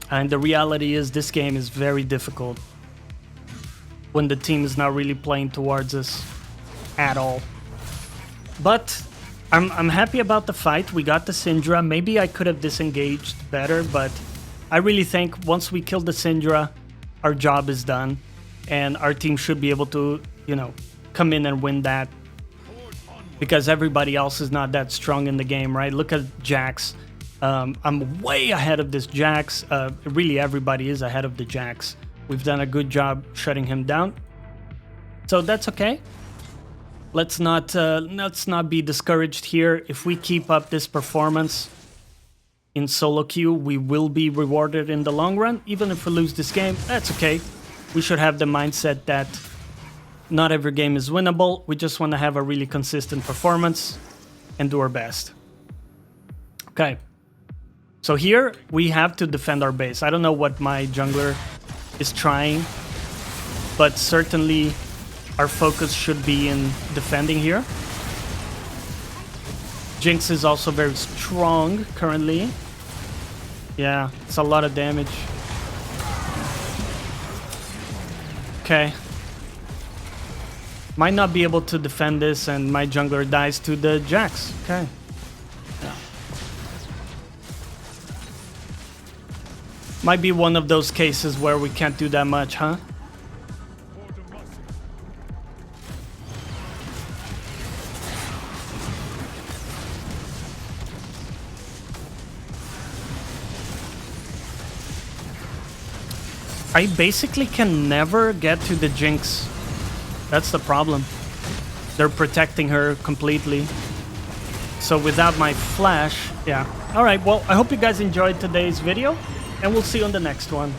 And the reality is this game is very difficult when the team is not really playing towards us at all. But I'm happy about the fight. We got the Syndra. Maybe I could have disengaged better, but I really think once we kill the Syndra, our job is done. And our team should be able to, you know, come in and win that. Because everybody else is not that strong in the game, right? Look at Jax. I'm way ahead of this Jax. Really, everybody is ahead of the Jax. We've done a good job shutting him down. So that's okay. Let's not be discouraged here. If we keep up this performance in solo queue, we will be rewarded in the long run. Even if we lose this game, that's okay. We should have the mindset that not every game is winnable. We just want to have a really consistent performance and do our best. Okay. So here we have to defend our base. I don't know what my jungler is trying, but certainly our focus should be in defending here. Jinx is also very strong currently. Yeah, it's a lot of damage. Okay. Might not be able to defend this and my jungler dies to the Jax. Okay. Yeah. Might be one of those cases where we can't do that much, huh? I basically can never get to the Jinx. That's the problem. They're protecting her completely. So without my flash, yeah. Alright, well, I hope you guys enjoyed today's video, and we'll see you on the next one.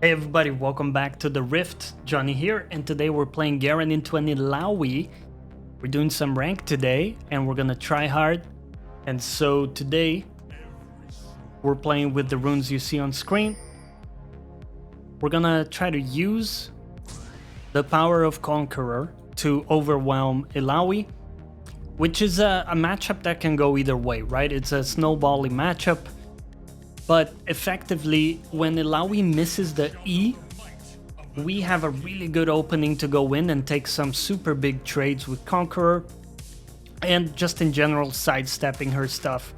Hey everybody, welcome back to the Rift. Johnny here, and today we're playing Garen into an Illaoi. We're doing some rank today, and we're gonna try hard. And so today, we're playing with the runes you see on screen. We're gonna try to use the power of Conqueror to overwhelm Illaoi, which is a matchup that can go either way, right? It's a snowballing matchup, but effectively, when Illaoi misses the E, we have a really good opening to go in and take some super big trades with Conqueror, and just in general, sidestepping her stuff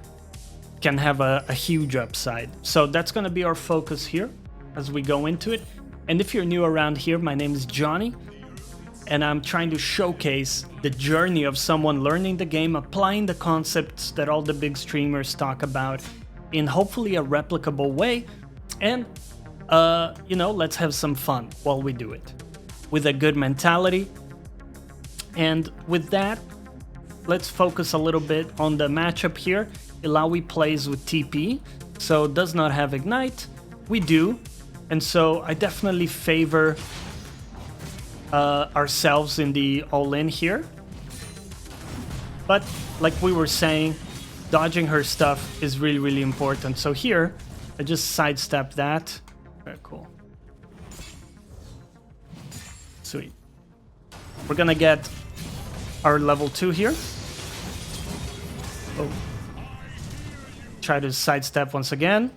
can have a huge upside. So that's gonna be our focus here as we go into it. And if you're new around here, my name is Johnny, and I'm trying to showcase the journey of someone learning the game, applying the concepts that all the big streamers talk about in hopefully a replicable way, and you know, let's have some fun while we do it with a good mentality. And with that, let's focus a little bit on the matchup here. Illaoi plays with TP, so does not have Ignite. We do. And so I definitely favor ourselves in the all-in here. But like we were saying, dodging her stuff is really, really important. So here, I just sidestep that. Very cool. Sweet. We're gonna get our level 2 here. Oh. Try to sidestep once again.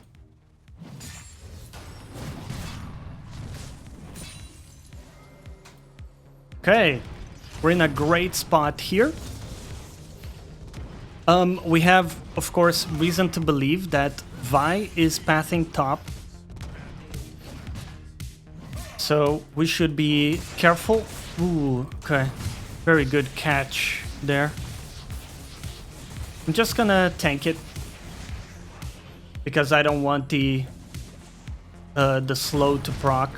Okay, we're in a great spot here. We have, of course, reason to believe that Vi is pathing top. So we should be careful. Ooh, okay. Very good catch there. I'm just gonna tank it. because I don't want the slow to proc.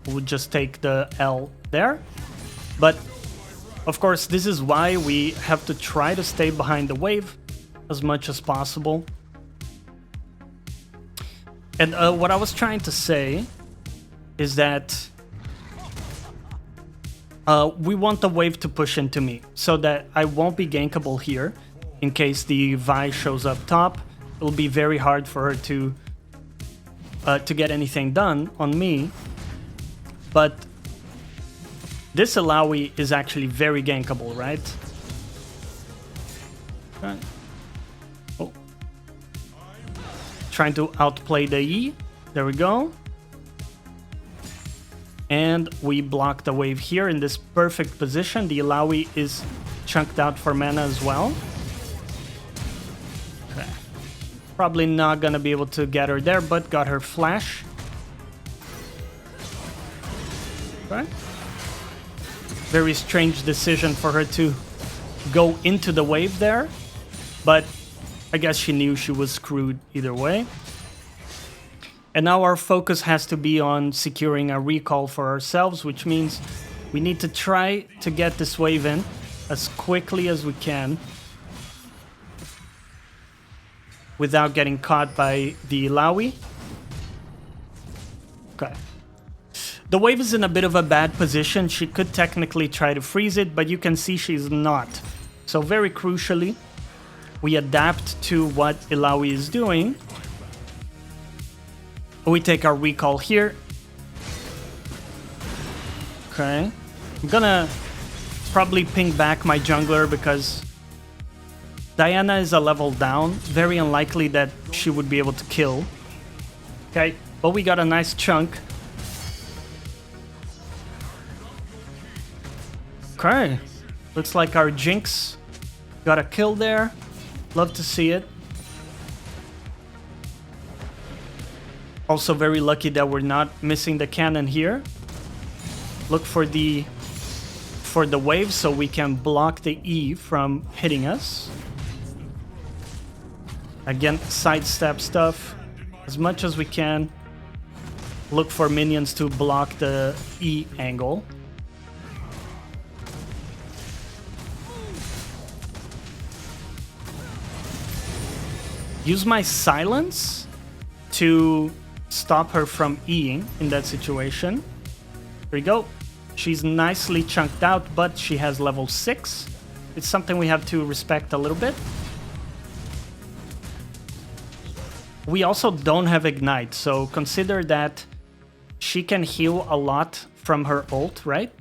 We'll just take the L there. But of course, this is why we have to try to stay behind the wave as much as possible. And what I was trying to say is that we want the wave to push into me so that I won't be gankable here in case the Vi shows up top. It'll be very hard for her to get anything done on me. But this Illaoi is actually very gankable, right? Okay. Oh. Trying to outplay the E. There we go. And we block the wave here in this perfect position. The Illaoi is chunked out for mana as well. Okay. Probably not gonna be able to get her there, but got her flash. Okay. Very strange decision for her to go into the wave there, but I guess she knew she was screwed either way. And now our focus has to be on securing a recall for ourselves, which means we need to try to get this wave in as quickly as we can without getting caught by the Illaoi. Okay. The wave is in a bit of a bad position. She could technically try to freeze it, but you can see she's not. So very crucially, we adapt to what Illaoi is doing. We take our recall here. Okay. I'm gonna probably ping back my jungler because Diana is a level down. Very unlikely that she would be able to kill. Okay, but we got a nice chunk. Okay, looks like our Jinx got a kill there. Love to see it. Also very lucky that we're not missing the cannon here. Look for the wave so we can block the E from hitting us. Again, sidestep stuff as much as we can. Look for minions to block the E angle. Use my silence to stop her from Eing in that situation. There we go. She's nicely chunked out, but she has level 6. It's something we have to respect a little bit. We also don't have Ignite, so consider that she can heal a lot from her ult, right?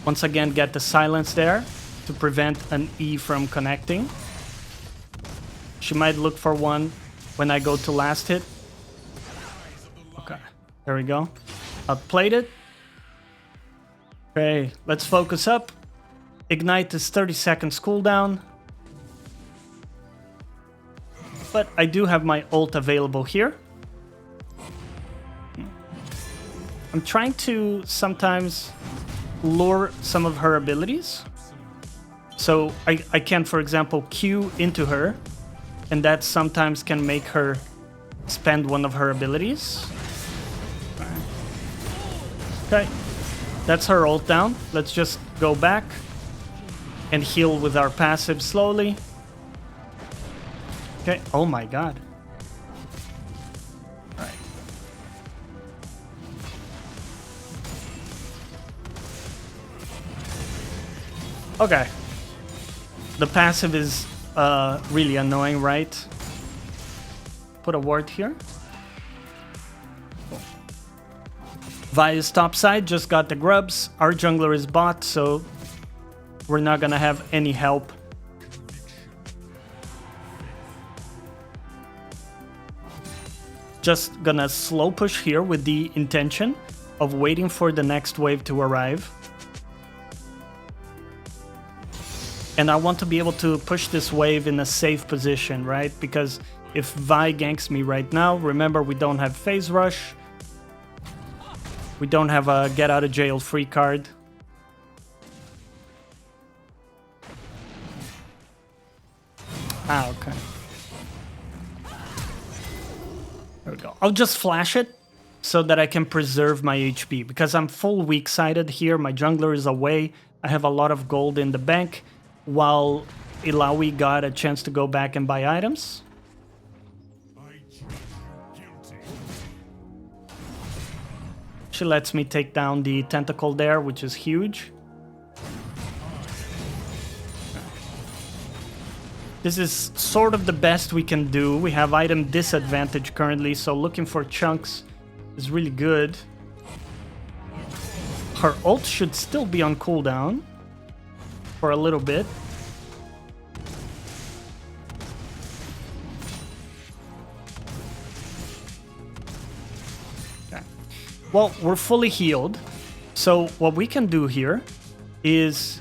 Once again, get the silence there to prevent an E from connecting. She might look for one when I go to last hit. Okay, there we go. Outplayed it. Okay, let's focus up. Ignite is 30 seconds cooldown. But I do have my ult available here. I'm trying to sometimes lure some of her abilities. So I can, for example, Q into her, and that sometimes can make her spend one of her abilities. Okay, that's her ult down. Let's just go back and heal with our passive slowly. Okay, oh my god. Alright. Okay. The passive is really annoying, right? Put a ward here. Vi is topside, just got the grubs. Our jungler is bot, so we're not gonna have any help. Just gonna slow push here with the intention of waiting for the next wave to arrive. And I want to be able to push this wave in a safe position, right? Because if Vi ganks me right now, remember we don't have phase rush. We don't have a get out of jail free card. Ah, okay. There we go. I'll just flash it so that I can preserve my HP, because I'm full weak-sided here. My jungler is away. I have a lot of gold in the bank, while Illaoi got a chance to go back and buy items. She lets me take down the tentacle there, which is huge. This is sort of the best we can do. We have item disadvantage currently, so looking for chunks is really good. Her ult should still be on cooldown for a little bit. Okay. Well, we're fully healed, so what we can do here is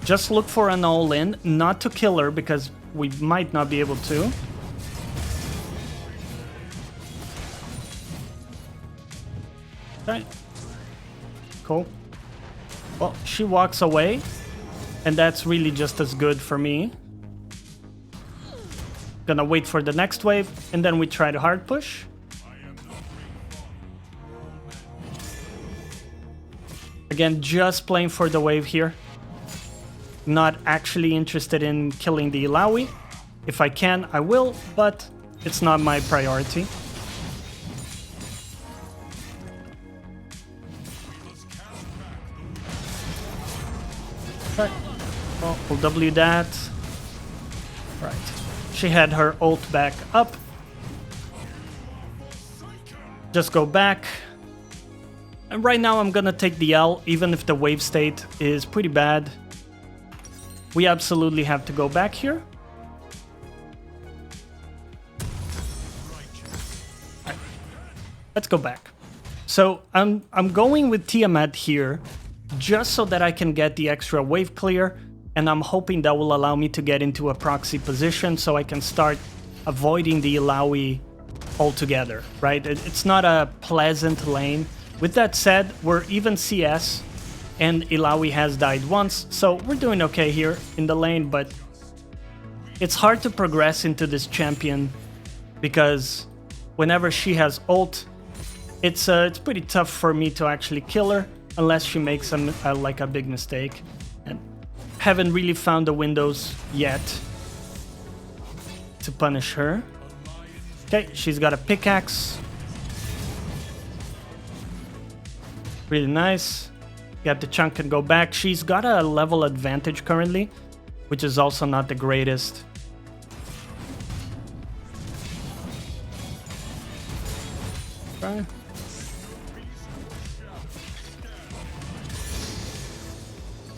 just look for an all-in, not to kill her, because we might not be able to. Okay. Cool. Well, she walks away, and that's really just as good for me. Gonna wait for the next wave, and then we try to hard push. Again, just playing for the wave here. Not actually interested in killing the Illaoi. If I can, I will, but it's not my priority. Right. Well, we'll W that. Right. She had her ult back up. Just go back. And right now I'm gonna take the L, even if the wave state is pretty bad. We absolutely have to go back here. Right. Let's go back. So I'm going with Tiamat here just so that I can get the extra wave clear, and I'm hoping that will allow me to get into a proxy position so I can start avoiding the Illaoi altogether, right? It's not a pleasant lane. With that said, we're even CS, and Illaoi has died once, so we're doing okay here in the lane, but it's hard to progress into this champion because whenever she has ult, it's pretty tough for me to actually kill her unless she makes like a big mistake, and haven't really found the windows yet to punish her. Okay, she's got a pickaxe. Really nice. Get the chunk and go back. She's got a level advantage currently, which is also not the greatest. Okay.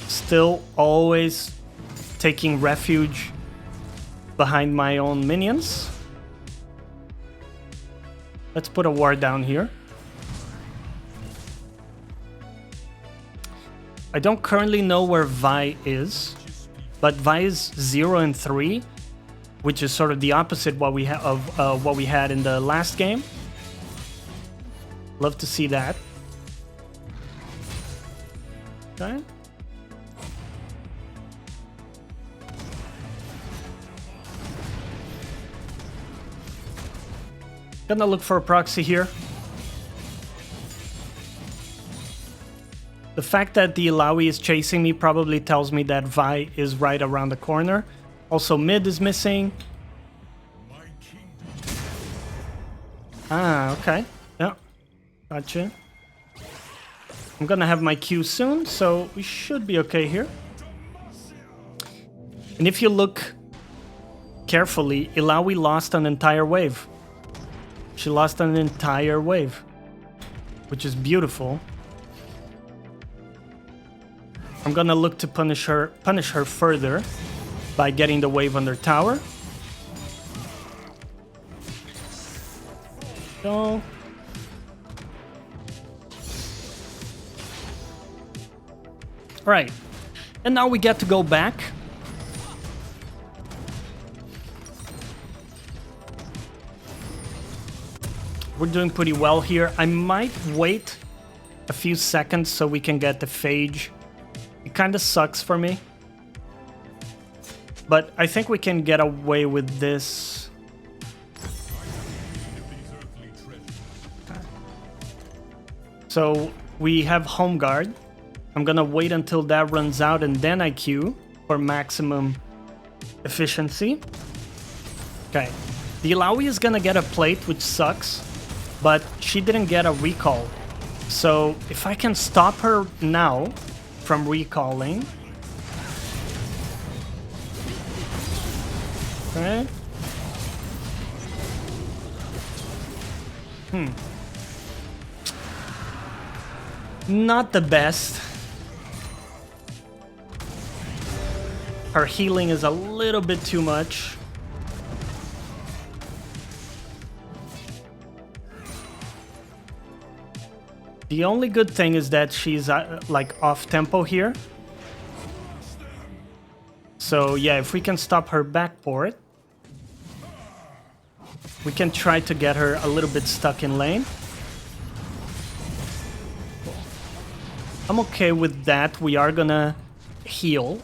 Still always taking refuge behind my own minions. Let's put a ward down here. I don't currently know where Vi is, but Vi is 0 and 3, which is sort of the opposite what we of what we had in the last game. Love to see that. Okay. Gonna look for a proxy here. The fact that the Illaoi is chasing me probably tells me that Vi is right around the corner. Also, mid is missing. Ah, okay. Yeah, gotcha. I'm gonna have my Q soon, so we should be okay here. And if you look carefully, Illaoi lost an entire wave. She lost an entire wave, which is beautiful. I'm gonna look to punish her further by getting the wave on their tower. Go. Right. And now we get to go back. We're doing pretty well here. I might wait a few seconds so we can get the phage. It kind of sucks for me. But I think we can get away with this. So we have Home Guard. I'm gonna wait until that runs out and then I Q for maximum efficiency. Okay. The Illaoi is gonna get a plate, which sucks, but she didn't get a recall. So if I can stop her now from recalling. Okay. Not the best. Her healing is a little bit too much. The only good thing is that she's like off tempo here. So yeah, if we can stop her backport, we can try to get her a little bit stuck in lane. I'm okay with that. We are gonna heal.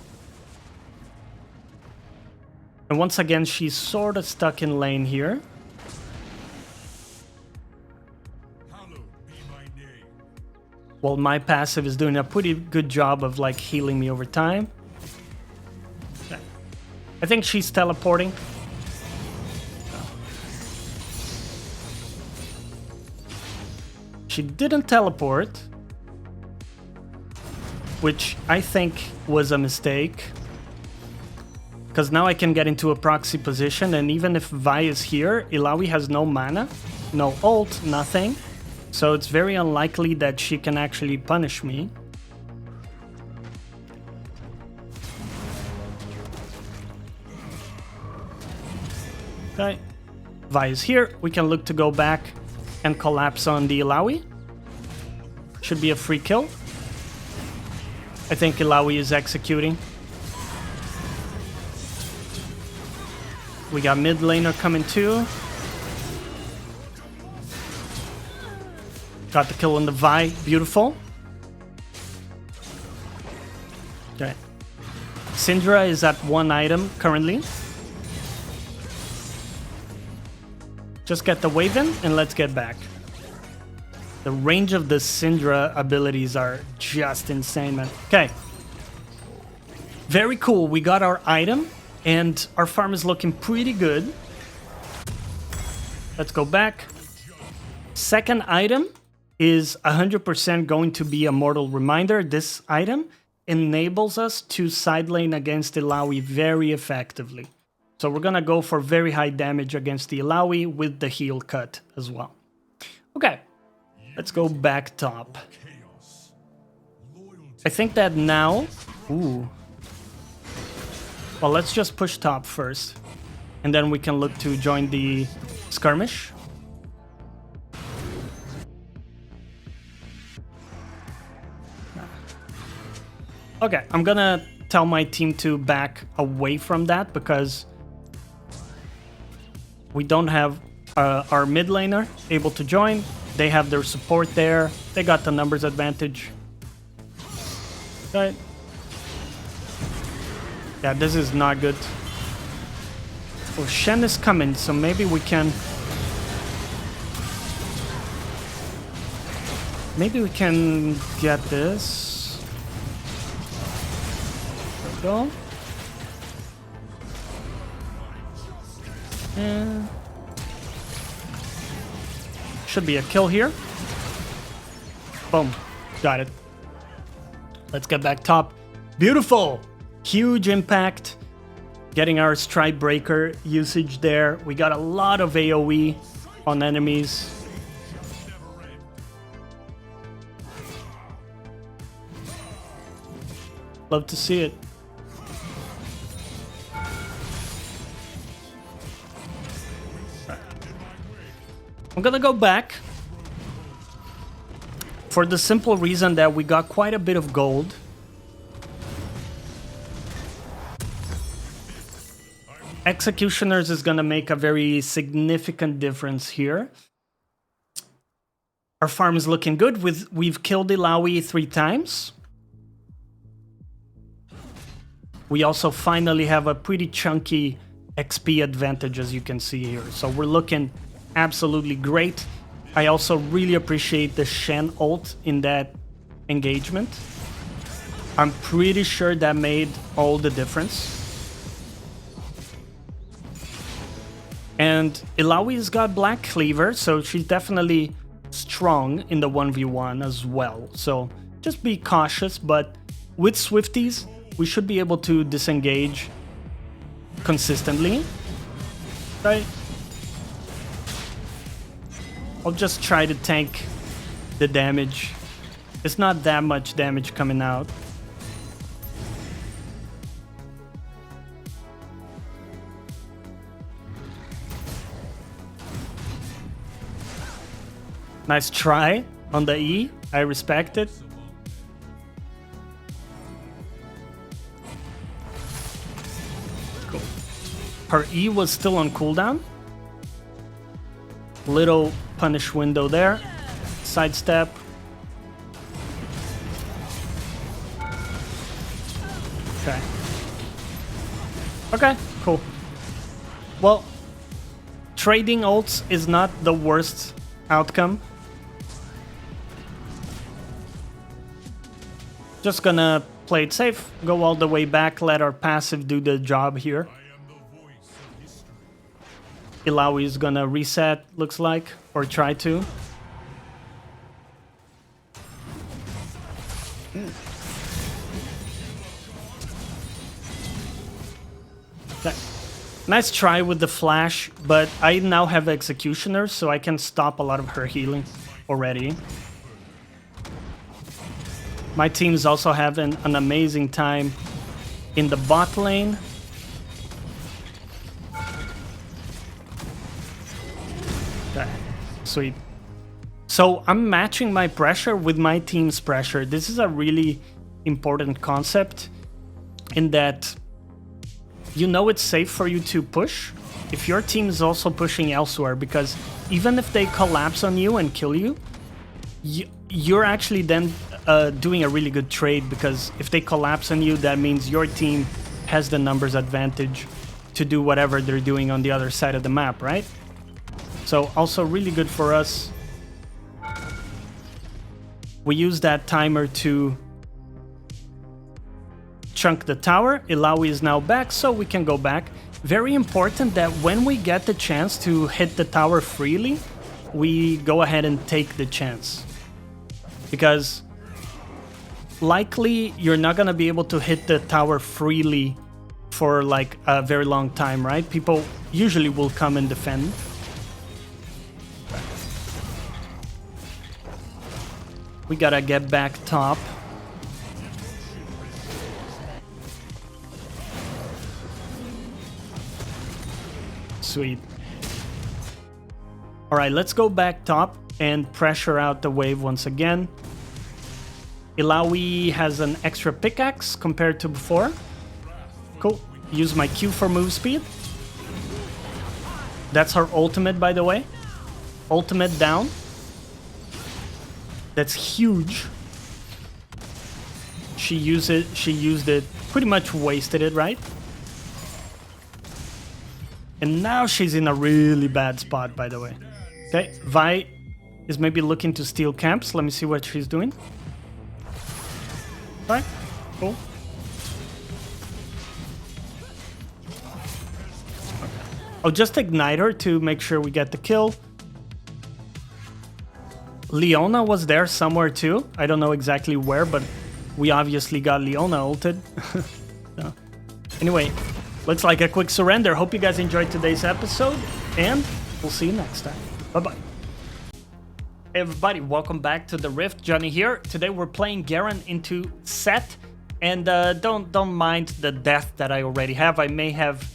And once again, she's sort of stuck in lane here. Well, my passive is doing a pretty good job of like healing me over time. I think she's teleporting. She didn't teleport, which I think was a mistake. Because now I can get into a proxy position, and even if Vi is here, Illaoi has no mana, no ult, nothing. So it's very unlikely that she can actually punish me. Okay, Vi is here. We can look to go back and collapse on the Illaoi. Should be a free kill. I think Illaoi is executing. We got mid laner coming too. Got the kill on the Vi. Beautiful. Okay. Syndra is at 1 item currently. Just get the wave in and let's get back. The range of the Syndra abilities are just insane, man. Okay. Very cool. We got our item and our farm is looking pretty good. Let's go back. Second item is 100% going to be a Mortal Reminder. This item enables us to side lane against Illaoi very effectively. So we're gonna go for very high damage against the Illaoi with the heal cut as well. Okay, let's go back top. I think that now... Ooh. Well, let's just push top first. And then we can look to join the skirmish. Okay, I'm gonna tell my team to back away from that because we don't have our mid laner able to join. They have their support there. They got the numbers advantage. Okay. Yeah, this is not good. Oh, Shen is coming, so maybe we can... Maybe we can get this. There we go. And should be a kill here. Boom. Got it. Let's get back top. Beautiful! Huge impact. Getting our Stride Breaker usage there. We got a lot of AoE on enemies. Love to see it. I'm gonna go back for the simple reason that we got quite a bit of gold. Executioners is gonna make a very significant difference here. Our farm is looking good. We've killed Illaoi 3 times. We also finally have a pretty chunky XP advantage, as you can see here. So we're looking absolutely great. I also really appreciate the Shen ult in that engagement. I'm pretty sure that made all the difference. And Illaoi's got Black Cleaver, so she's definitely strong in the 1v1 as well. So just be cautious, but with Swifties, we should be able to disengage consistently, right? I'll just try to tank the damage. It's not that much damage coming out. Nice try on the E. I respect it. Cool. Her E was still on cooldown. Little punish window there. Sidestep. Okay. Okay, cool. Well, trading ults is not the worst outcome. Just gonna play it safe, go all the way back, let our passive do the job here. Illaoi is gonna reset, looks like, or try to. Okay. Nice try with the flash, but I now have Executioner, so I can stop a lot of her healing already. My team's also having an amazing time in the bot lane. Okay, sweet. So I'm matching my pressure with my team's pressure. This is a really important concept in that you know it's safe for you to push if your team is also pushing elsewhere, because even if they collapse on you and kill you, you're actually then doing a really good trade, because if they collapse on you, that means your team has the numbers advantage to do whatever they're doing on the other side of the map, right? So also really good for us. We use that timer to chunk the tower. Illaoi is now back, so we can go back. Very important that when we get the chance to hit the tower freely, we go ahead and take the chance. Because likely you're not gonna be able to hit the tower freely for like a very long time, right? People usually will come and defend. We gotta get back top. Sweet. All right, let's go back top and pressure out the wave once again. Illaoi has an extra pickaxe compared to before. Cool. Use my Q for move speed. That's her ultimate, by the way. Ultimate down. That's huge. She used it, pretty much wasted it, right? And now she's in a really bad spot, by the way. Okay, Vi is maybe looking to steal camps. Let me see what she's doing. Alright, cool. I'll just ignite her to make sure we get the kill. Leona was there somewhere too. I don't know exactly where, but we obviously got Leona ulted. So, anyway, looks like a quick surrender. Hope you guys enjoyed today's episode, and we'll see you next time. Bye-bye. Hey everybody, welcome back to the Rift. Johnny here. Today we're playing Garen into Sett, and don't mind the death that I already have. I may have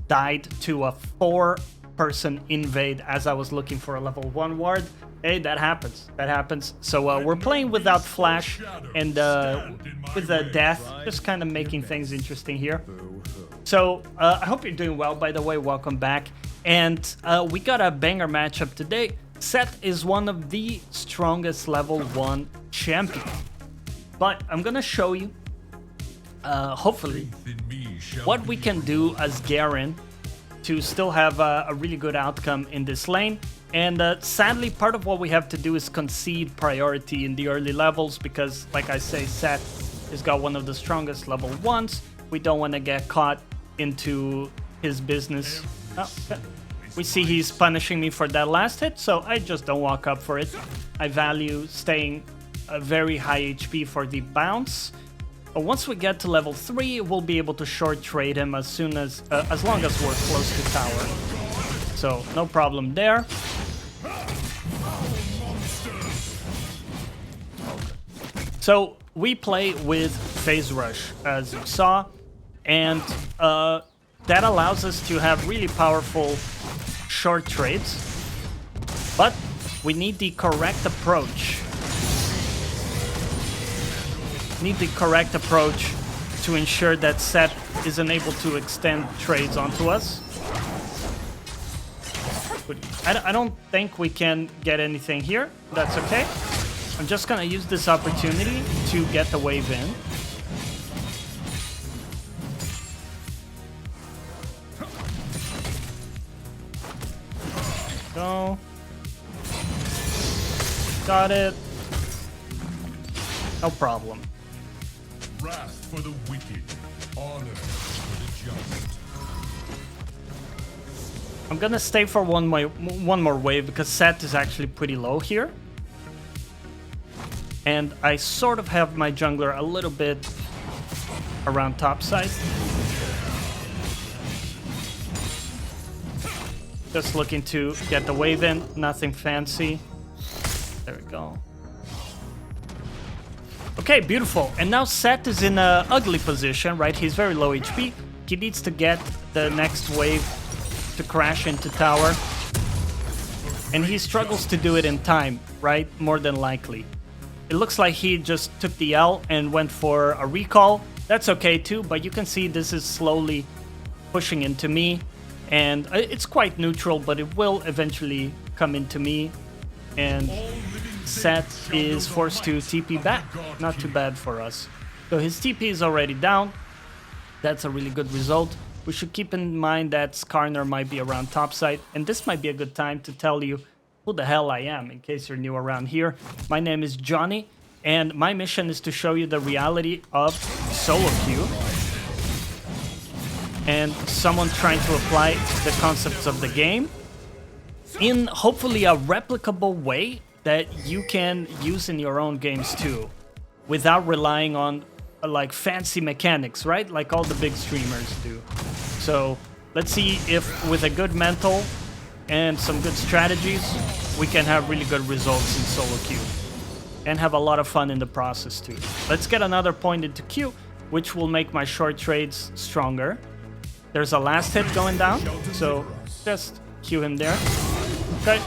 died to a 4-person invade as I was looking for a level 1 ward. Hey, that happens. That happens. So we're playing without flash and with the death, just kind of making things interesting here. So I hope you're doing well, by the way. Welcome back. And we got a banger matchup today. Sett is one of the strongest level 1 champions. But I'm gonna show you, hopefully, what we can do as Garen to still have a really good outcome in this lane. And sadly, part of what we have to do is concede priority in the early levels because, like I say, Sett has got one of the strongest level 1s. We don't want to get caught into his business. Oh, okay. We see he's punishing me for that last hit, so I just don't walk up for it. I value staying a very high HP for the bounce. But once we get to level 3, we'll be able to short trade him as long as we're close to tower. So no problem there. So we play with phase rush, as you saw, and that allows us to have really powerful short trades, but we need the correct approach. To ensure that Sett isn't able to extend trades onto us. I don't think we can get anything here. That's okay. I'm just gonna use this opportunity to get the wave in. Go. Got it. No problem. Wrath for the wicked, honor for the just. I'm gonna stay for one more wave because Sett is actually pretty low here. And I sort of have my jungler a little bit around top side. Just looking to get the wave in, nothing fancy. There we go. Okay, beautiful. And now Sett is in an ugly position, right? He's very low HP. He needs to get the next wave to crash into tower. And he struggles to do it in time, right? More than likely. It looks like he just took the L and went for a recall. That's okay too, but you can see this is slowly pushing into me. And it's quite neutral, but it will eventually come into me. And Sett is forced to TP back. Not too bad for us. So his TP is already down. That's a really good result. We should keep in mind that Skarner might be around topside. And this might be a good time to tell you who the hell I am, in case you're new around here. My name is Johnny, and my mission is to show you the reality of solo queue. And someone trying to apply the concepts of the game in hopefully a replicable way that you can use in your own games too, without relying on like fancy mechanics, right? Like all the big streamers do. So let's see if with a good mental and some good strategies, we can have really good results in solo queue and have a lot of fun in the process too. Let's get another point into queue, which will make my short trades stronger. There's a last hit going down, so just queue him there. Okay.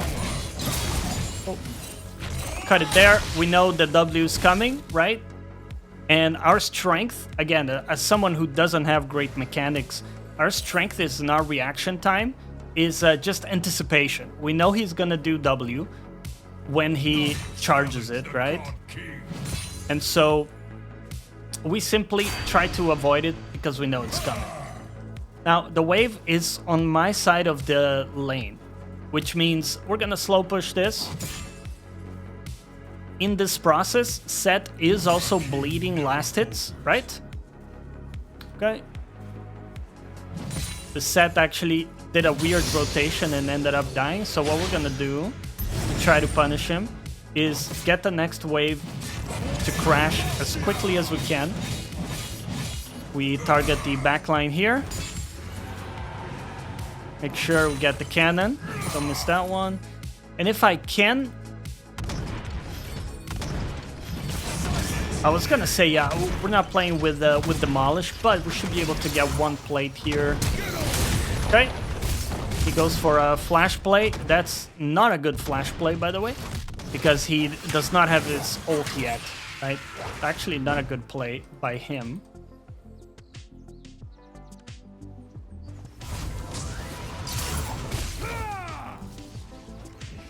Oh. Cut it there. We know the W is coming, right? And our strength, again, as someone who doesn't have great mechanics, our strength is in our reaction time, is just anticipation. We know he's gonna do W when he charges it, right? And so we simply try to avoid it because we know it's coming. Now, the wave is on my side of the lane, which means we're gonna slow push this. In this process, Sett is also bleeding last hits, right? Okay. The Sett actually did a weird rotation and ended up dying, so what we're gonna do to try to punish him is get the next wave to crash as quickly as we can. We target the backline here. Make sure we get the cannon. Don't miss that one. And if I can... I was gonna say, yeah, we're not playing with Demolish, but we should be able to get one plate here. Okay. He goes for a flash play. That's not a good flash play, by the way, because he does not have his ult yet, right? Actually, not a good play by him.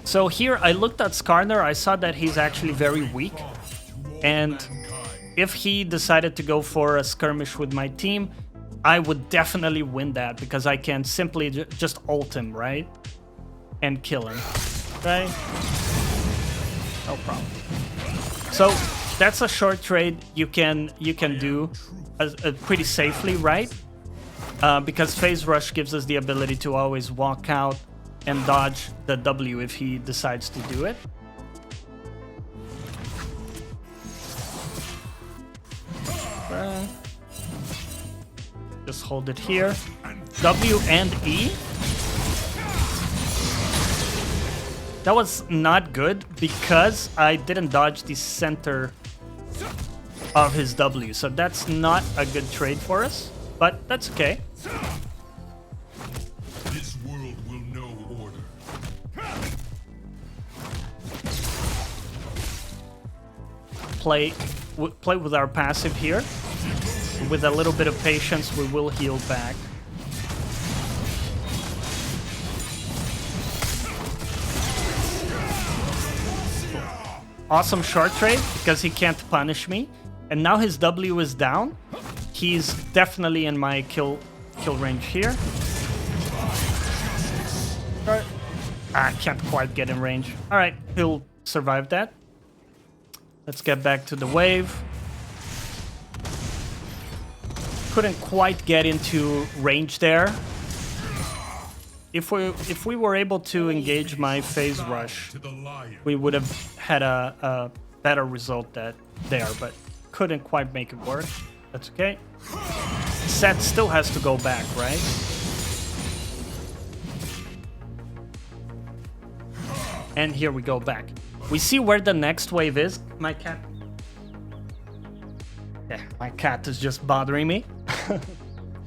So here, I looked at Skarner, I saw that he's actually very weak. And if he decided to go for a skirmish with my team, I would definitely win that because I can simply just ult him, right? And kill him, right? No problem. So that's a short trade you can do pretty safely, right? Because Phase Rush gives us the ability to always walk out and dodge the W if he decides to do it. Just hold it here. W and E. That was not good because I didn't dodge the center of his W. So that's not a good trade for us, but that's okay. This world will know order. Play with our passive here. With a little bit of patience, we will heal back. Awesome short trade because he can't punish me. And now his W is down. He's definitely in my kill range here. I can't quite get in range. All right, he'll survive that. Let's get back to the wave. Couldn't quite get into range there. If we were able to engage my phase rush, we would have had a better result there, but couldn't quite make it work. That's okay. Sett still has to go back, right? And here we go back. We see where the next wave is. My cat... Yeah, my cat is just bothering me.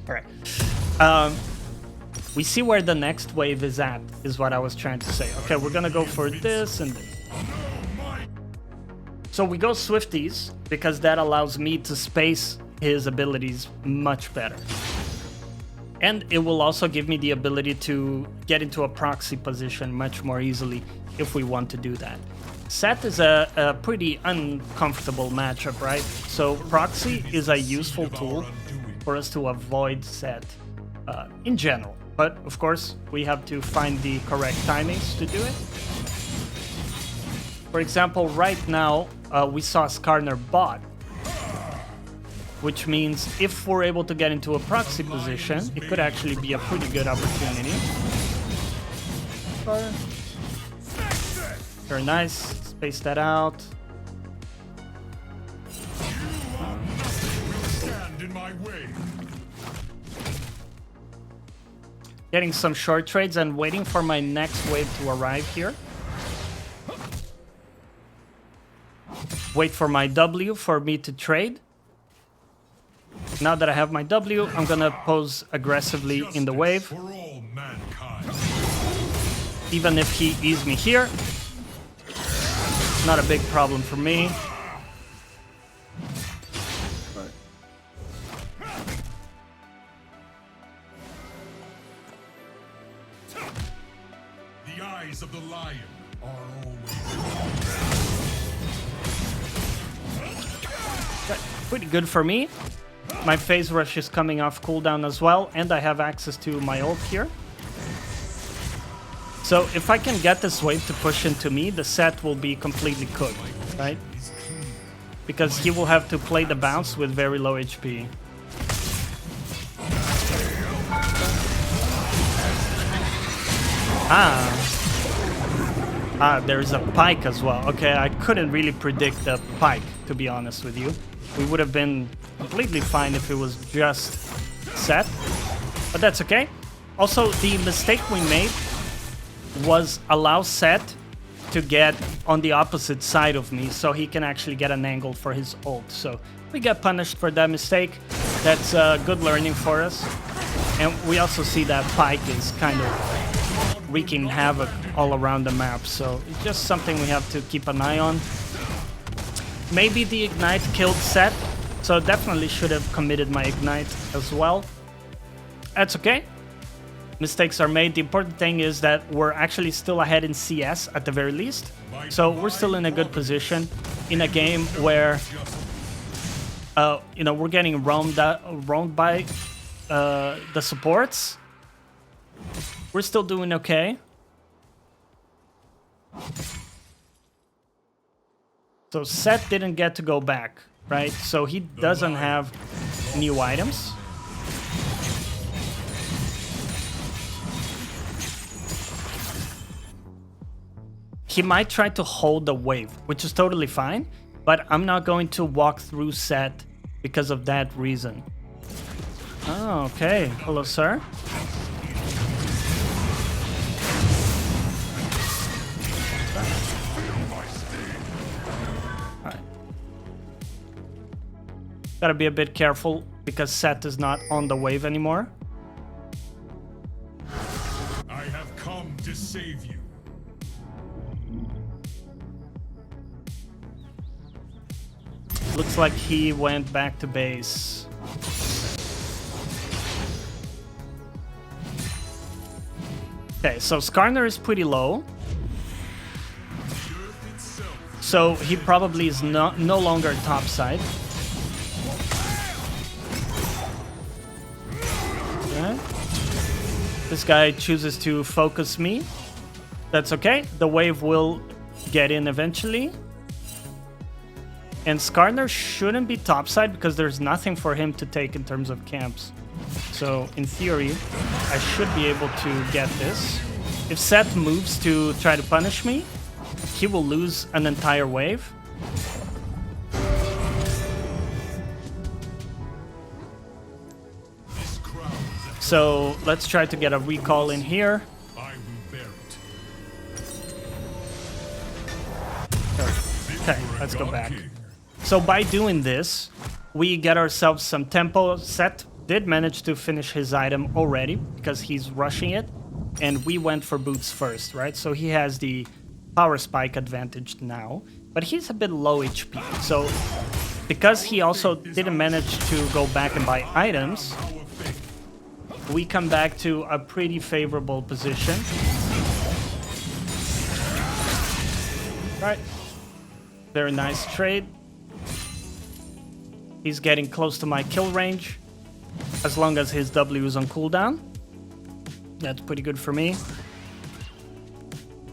Alright. We see where the next wave is at, is what I was trying to say. Okay, we're gonna go for this and this. So we go Swifties, because that allows me to space his abilities much better. And it will also give me the ability to get into a proxy position much more easily if we want to do that. Sett is a pretty uncomfortable matchup, right? So proxy is a useful tool for us to avoid Sett in general. But of course, we have to find the correct timings to do it. For example, right now, we saw Skarner bot, which means if we're able to get into a proxy position, it could actually be a pretty good opportunity. Very nice. Space that out. Stand in my way. Getting some short trades and waiting for my next wave to arrive here. Wait for my W for me to trade. Now that I have my W, I'm gonna pose aggressively in the wave. For all mankind. Even if he eats me here, not a big problem for me. The eyes of the lion are always Pretty good for me. My phase rush is coming off cooldown as well, and I have access to my ult here. So if I can get this wave to push into me, the Sett will be completely cooked, right? Because he will have to play the bounce with very low HP. There's a pike as well. Okay, I couldn't really predict the pike, to be honest with you. We would have been completely fine if it was just Sett, but that's okay. Also, the mistake we made was allow Sett to get on the opposite side of me so he can actually get an angle for his ult. So we got punished for that mistake. That's good learning for us. And we also see that pike is kind of wreaking havoc all around the map. So it's just something we have to keep an eye on. Maybe the Ignite killed Sett, so definitely should have committed my Ignite as well. That's okay. Mistakes are made. The important thing is that we're actually still ahead in CS at the very least. So we're still in a good position in a game where, you know, we're getting roamed by the supports, we're still doing okay. So Sett didn't get to go back, right? So he doesn't have new items. He might try to hold the wave, which is totally fine, but I'm not going to walk through Sett because of that reason. Oh, okay. Hello, sir. Alright. Gotta be a bit careful because Sett is not on the wave anymore. I have come to save you. Looks like he went back to base. Okay, so Skarner is pretty low. So he probably is no longer topside. Okay. This guy chooses to focus me. That's okay. The wave will get in eventually. And Skarner shouldn't be topside because there's nothing for him to take in terms of camps. So in theory, I should be able to get this. If Sett moves to try to punish me, he will lose an entire wave. So let's try to get a recall in here. I will bear it. Okay, let's go back. So by doing this, we get ourselves some tempo. Sett did manage to finish his item already because he's rushing it. And we went for boots first, right? So he has the power spike advantage now. But he's a bit low HP. So because he also didn't manage to go back and buy items, we come back to a pretty favorable position. Right. Very nice trade. He's getting close to my kill range, as long as his W is on cooldown. That's pretty good for me.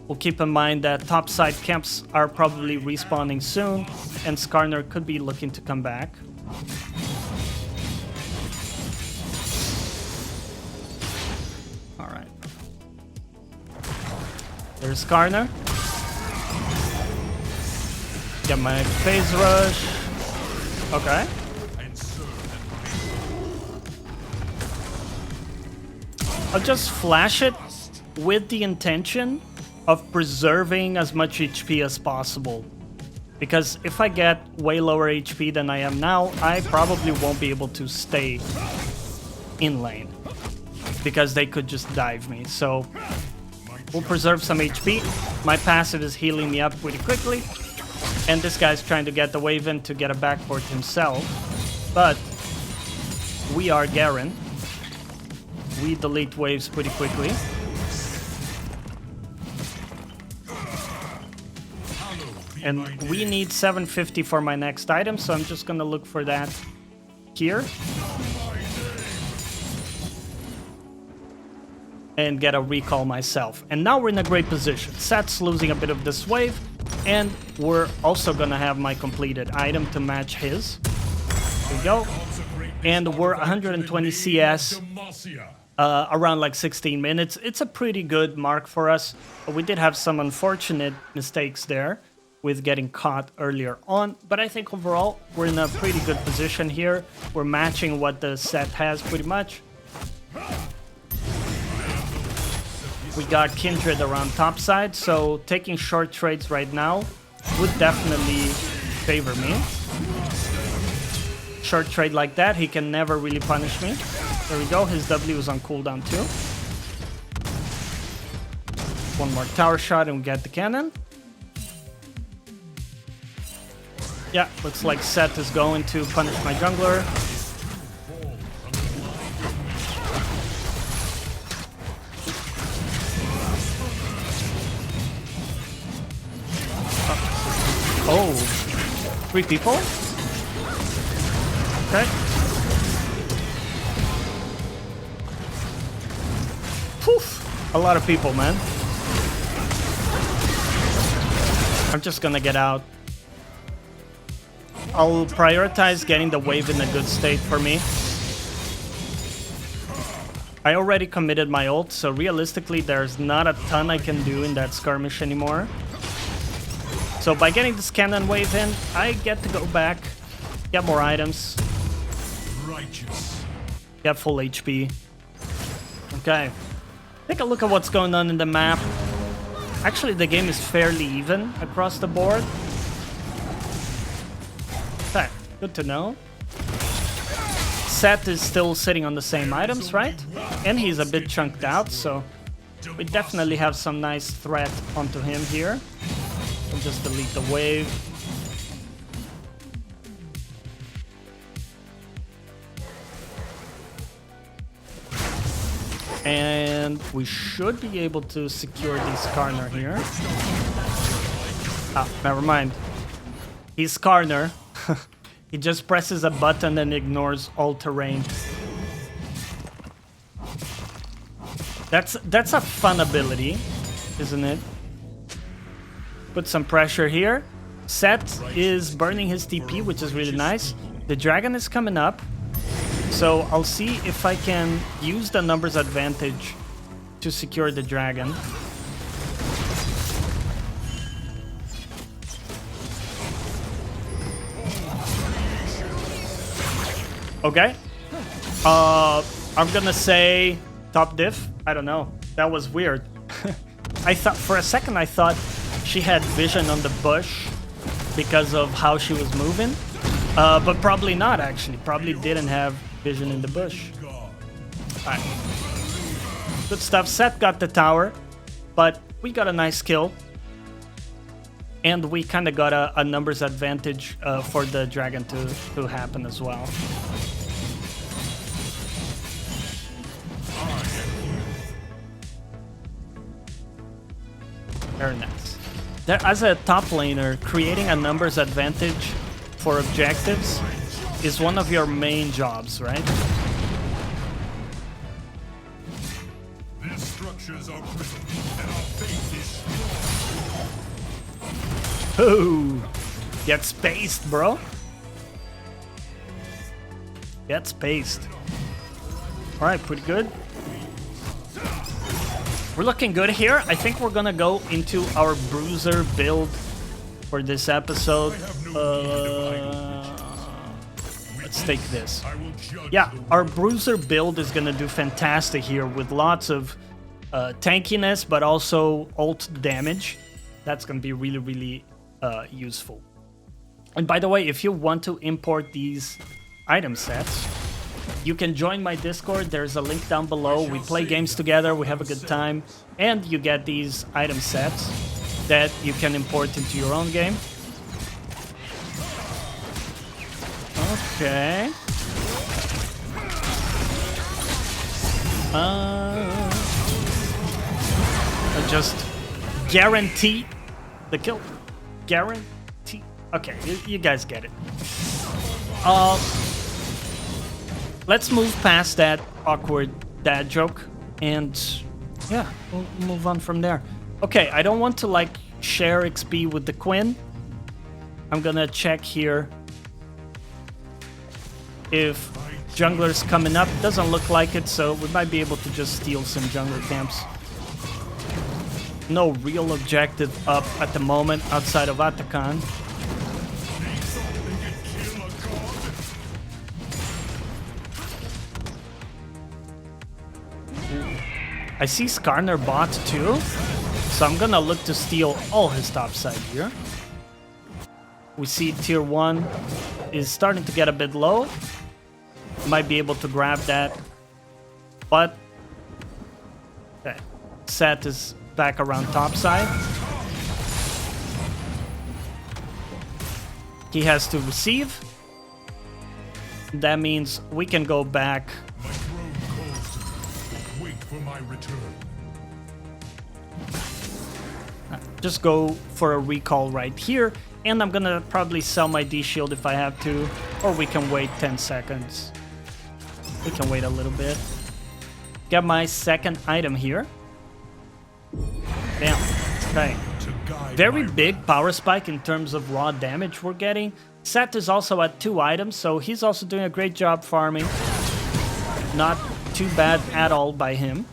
We'll keep in mind that topside camps are probably respawning soon, and Skarner could be looking to come back. Alright. There's Skarner. Get my phase rush. Okay. I'll just flash it with the intention of preserving as much HP as possible. Because if I get way lower HP than I am now, I probably won't be able to stay in lane. Because they could just dive me. So we'll preserve some HP. My passive is healing me up pretty quickly. And this guy's trying to get the wave in to get a backport himself. But we are Garen. We delete waves pretty quickly. And we need 750 for my next item, so I'm just gonna look for that here. And get a recall myself. And now we're in a great position. Sett's losing a bit of this wave. And we're also gonna have my completed item to match his. There we go. And we're 120 CS. Around like 16 minutes. It's a pretty good mark for us. But we did have some unfortunate mistakes there with getting caught earlier on. But I think overall, we're in a pretty good position here. We're matching what the Sett has pretty much. We got Kindred around topside, so taking short trades right now would definitely favor me. Short trade like that, he can never really punish me. There we go, his W is on cooldown too. One more tower shot and we get the cannon. Yeah, looks like Sett is going to punish my jungler. Oh, 3 people? Okay. A lot of people, man. I'm just gonna get out. I'll prioritize getting the wave in a good state for me. I already committed my ult, so realistically there's not a ton I can do in that skirmish anymore. So by getting this cannon wave in, I get to go back, get more items, get full HP. Okay, take a look at what's going on in the map. Actually, the game is fairly even across the board. Okay, good to know. Sett is still sitting on the same items, right? And he's a bit chunked out, so we definitely have some nice threat onto him here. We'll just delete the wave. And we should be able to secure this Karner here. Ah, never mind. He's Karner. He just presses a button and ignores all terrain. That's a fun ability, isn't it? Put some pressure here. Sett is burning his TP, which is really nice. The dragon is coming up. So I'll see if I can use the numbers advantage to secure the dragon. Okay. I'm gonna say top diff. I don't know. That was weird. I thought for a second I thought she had vision on the bush because of how she was moving. But probably not, actually. Probably didn't have vision in the bush. Alright. Good stuff. Sett got the tower, but we got a nice kill. And we kind of got a numbers advantage for the dragon to happen as well. Very nice. As a top laner, creating a numbers advantage for objectives is one of your main jobs, right? Their structures are brittle, and our faith is strong. Oh, get spaced, bro. Get spaced. All right, pretty good. We're looking good here. I think we're gonna go into our bruiser build for this episode. Let's take this. Yeah, our bruiser build is gonna do fantastic here with lots of tankiness, but also ult damage. That's gonna be really, really useful. And by the way, if you want to import these item sets, you can join my Discord. There's a link down below. We play games together, we have a good time, and you get these item sets that you can import into your own game. Okay. I just guarantee the kill. Guarantee. Okay, you guys get it. Let's move past that awkward dad joke, and yeah, we'll move on from there. Okay, I don't want to like share XP with the Quinn. I'm gonna check here if jungler's coming up. Doesn't look like it, so we might be able to just steal some jungler camps. No real objective up at the moment outside of Atakan. I see Skarner bot too, so I'm gonna look to steal all his top side here. We see tier 1 is starting to get a bit low. Might be able to grab that, but okay. Sett is back around top side. He has to receive. That means we can go back. My throne calls to me. Wait for my return. Just go for a recall right here, and I'm gonna probably sell my D shield if I have to, or we can wait 10 seconds. We can wait a little bit. Get my second item here. Damn. Okay. Very big power spike in terms of raw damage we're getting. Sett is also at 2 items, so he's also doing a great job farming. Not too bad at all by him.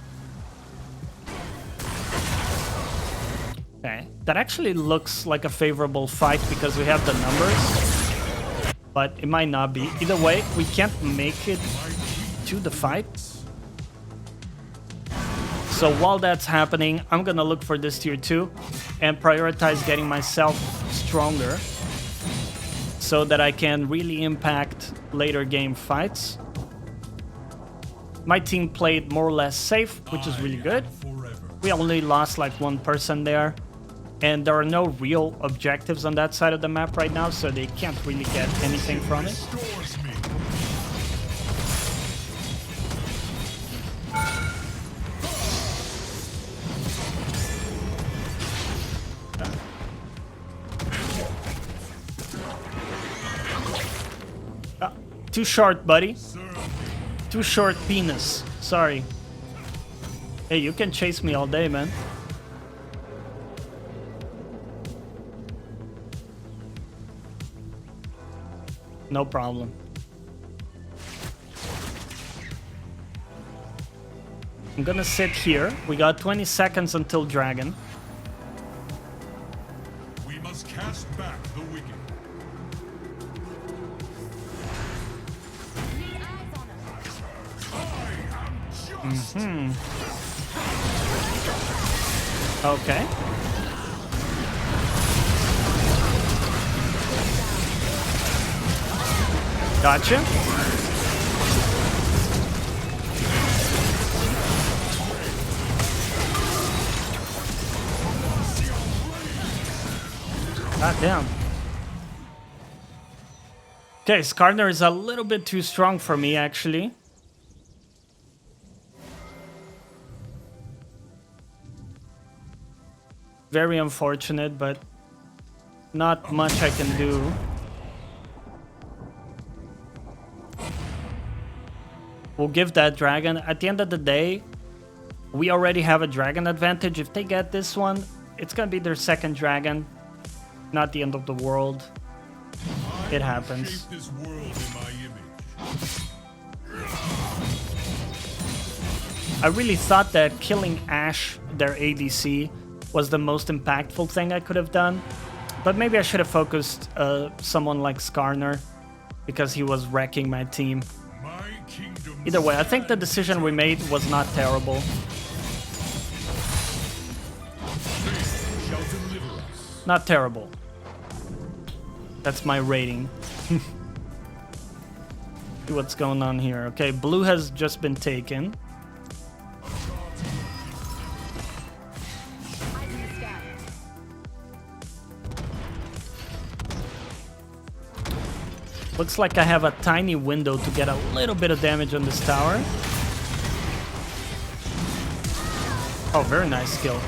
Okay. That actually looks like a favorable fight because we have the numbers. But it might not be. Either way, we can't make it to the fight. So while that's happening, I'm gonna look for this tier 2 and prioritize getting myself stronger so that I can really impact later game fights. My team played more or less safe, which is really good. We only lost like 1 person there, and there are no real objectives on that side of the map right now, so they can't really get anything from it. Too short, buddy. Too short penis. Sorry. Hey, you can chase me all day, man. No problem. I'm gonna sit here. We got 20 seconds until dragon. We must cast back the wicked. Okay. Gotcha. God damn. Okay, Skarner is a little bit too strong for me, actually. Very unfortunate, but not much I can do. We'll give that dragon. At the end of the day, we already have a dragon advantage. If they get this one, it's gonna be their second dragon. Not the end of the world. It happens. This world in my image. I really thought that killing Ashe, their ADC, was the most impactful thing I could have done. But maybe I should have focused someone like Skarner, because he was wrecking my team. Either way, I think the decision we made was not terrible. Not terrible. That's my rating. See what's going on here. Okay, blue has just been taken. Looks like I have a tiny window to get a little bit of damage on this tower. Oh, very nice skill.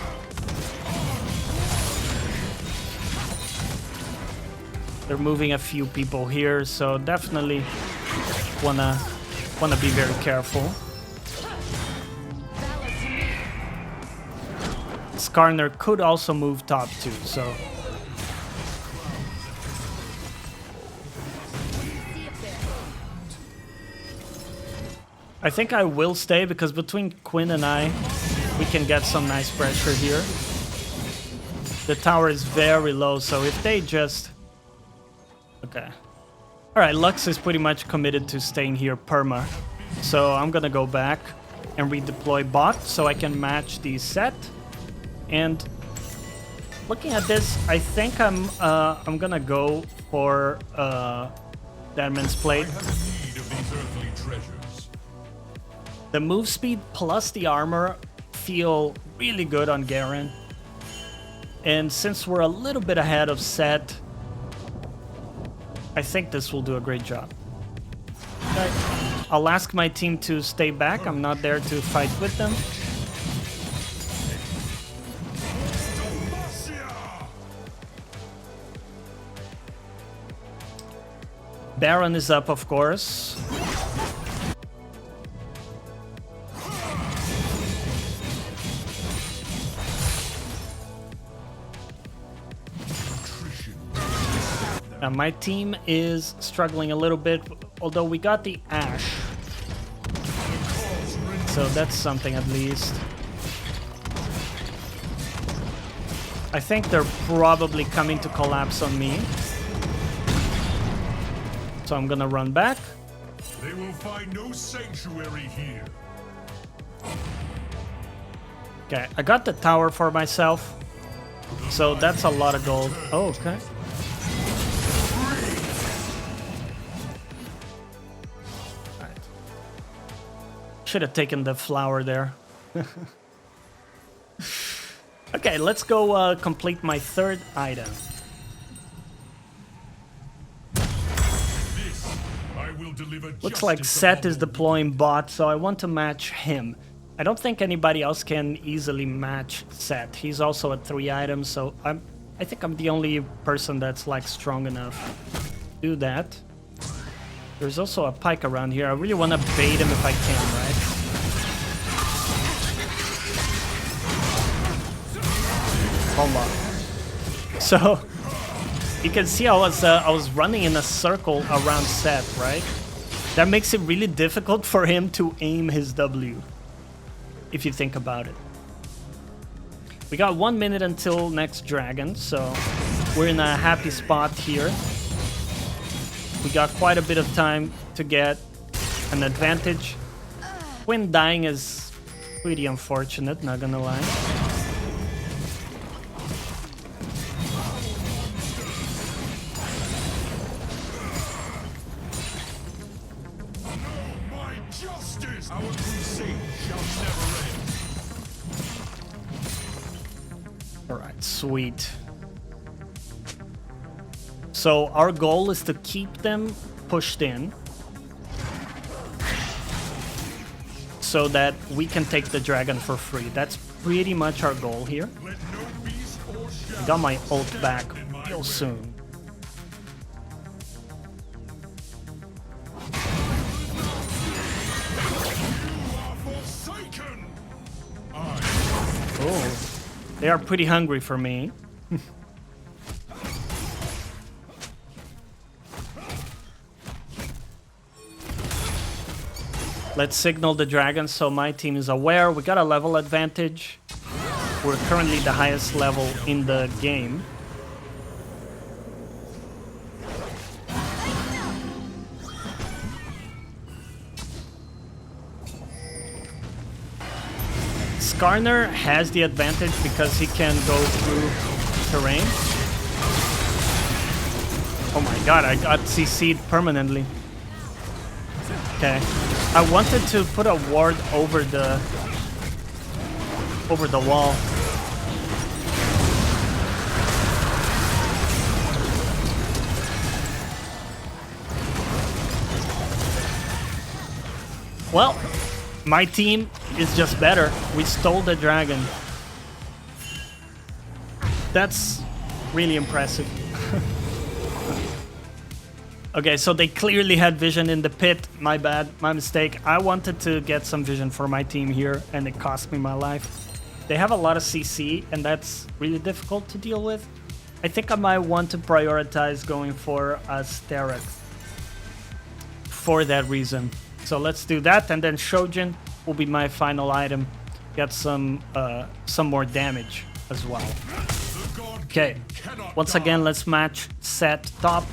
They're moving a few people here, so definitely wanna be very careful. Skarner could also move top too, so. I think I will stay because between Quinn and I, we can get some nice pressure here. The tower is very low, so if they just... Okay. Alright, Lux is pretty much committed to staying here perma. So I'm gonna go back and redeploy bot so I can match the Sett. And looking at this, I think I'm gonna go for Deadman's Plate. The move speed plus the armor feel really good on Garen. And since we're a little bit ahead of Sett, I think this will do a great job. Okay. I'll ask my team to stay back. I'm not there to fight with them. Baron is up, of course. My team is struggling a little bit, although we got the Ash. So that's something at least. I think they're probably coming to collapse on me. So I'm gonna run back. They will find no sanctuary here. Okay, I got the tower for myself. So that's a lot of gold. Oh, okay. Right. Should have taken the flower there. Okay, let's go complete my third item. Looks like Sett is deploying bot, so I want to match him. I don't think anybody else can easily match Sett. He's also at 3 items, so I think I'm the only person that's like strong enough to do that. There's also a pike around here. I really want to bait him if I can, right? Hold on. So you can see I was running in a circle around Sett, right? That makes it really difficult for him to aim his W, if you think about it. We got 1 minute until next dragon, so we're in a happy spot here. We got quite a bit of time to get an advantage. Quinn dying is pretty unfortunate, not gonna lie. Our crusade shall never end. Alright, sweet. So our goal is to keep them pushed in so that we can take the dragon for free. That's pretty much our goal here. I got my ult back real soon. Oh, they are pretty hungry for me. Let's signal the dragon so my team is aware. We got a level advantage. We're currently the highest level in the game. Skarner has the advantage because he can go through terrain. Oh my god, I got CC'd permanently. Okay. I wanted to put a ward over the wall. Well, my team is just better. We stole the dragon. That's really impressive. Okay, so they clearly had vision in the pit. My bad, my mistake. I wanted to get some vision for my team here, and it cost me my life. They have a lot of CC, and that's really difficult to deal with. I think I might want to prioritize going for a Sterak for that reason. So let's do that, and then Shojin will be my final item. Get some more damage as well. Okay, once again, let's match Sett top.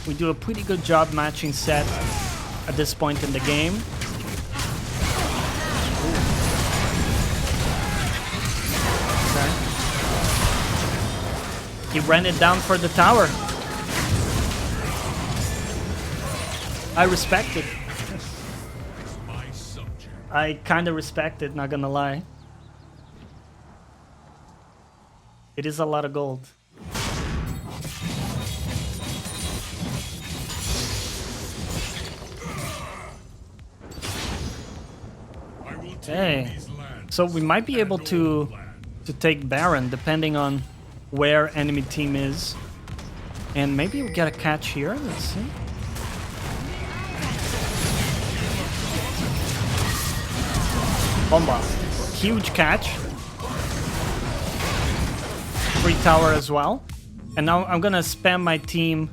We do a pretty good job matching Sett at this point in the game. Okay. He ran it down for the tower. I respect it. I kind of respect it, not gonna lie. It is a lot of gold. Okay, so we might be able to take Baron depending on where enemy team is. And maybe we get a catch here, let's see. Bomba. Huge catch. Free tower as well. And now I'm gonna spam my team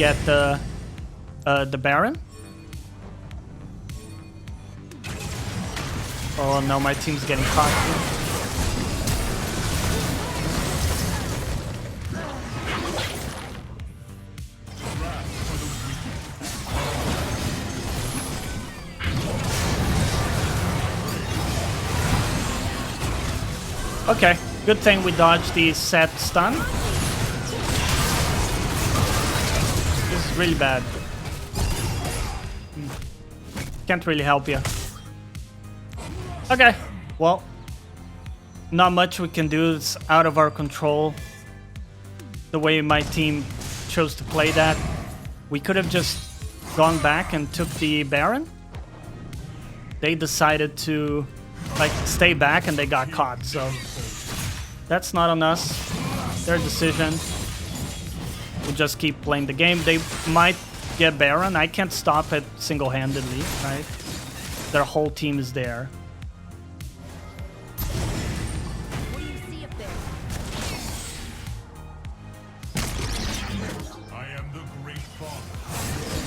get the Baron. Oh no, my team's getting caught here. Okay, good thing we dodged the Sett stun. This is really bad. Can't really help you. Okay, well, not much we can do. It's out of our control. The way my team chose to play that. We could have just gone back and took the Baron. They decided to like stay back and they got caught, so that's not on us. Their decision. We'll just keep playing the game. They might get Baron. I can't stop it single-handedly, right? Their whole team is there. What do you see up there? I am the great father.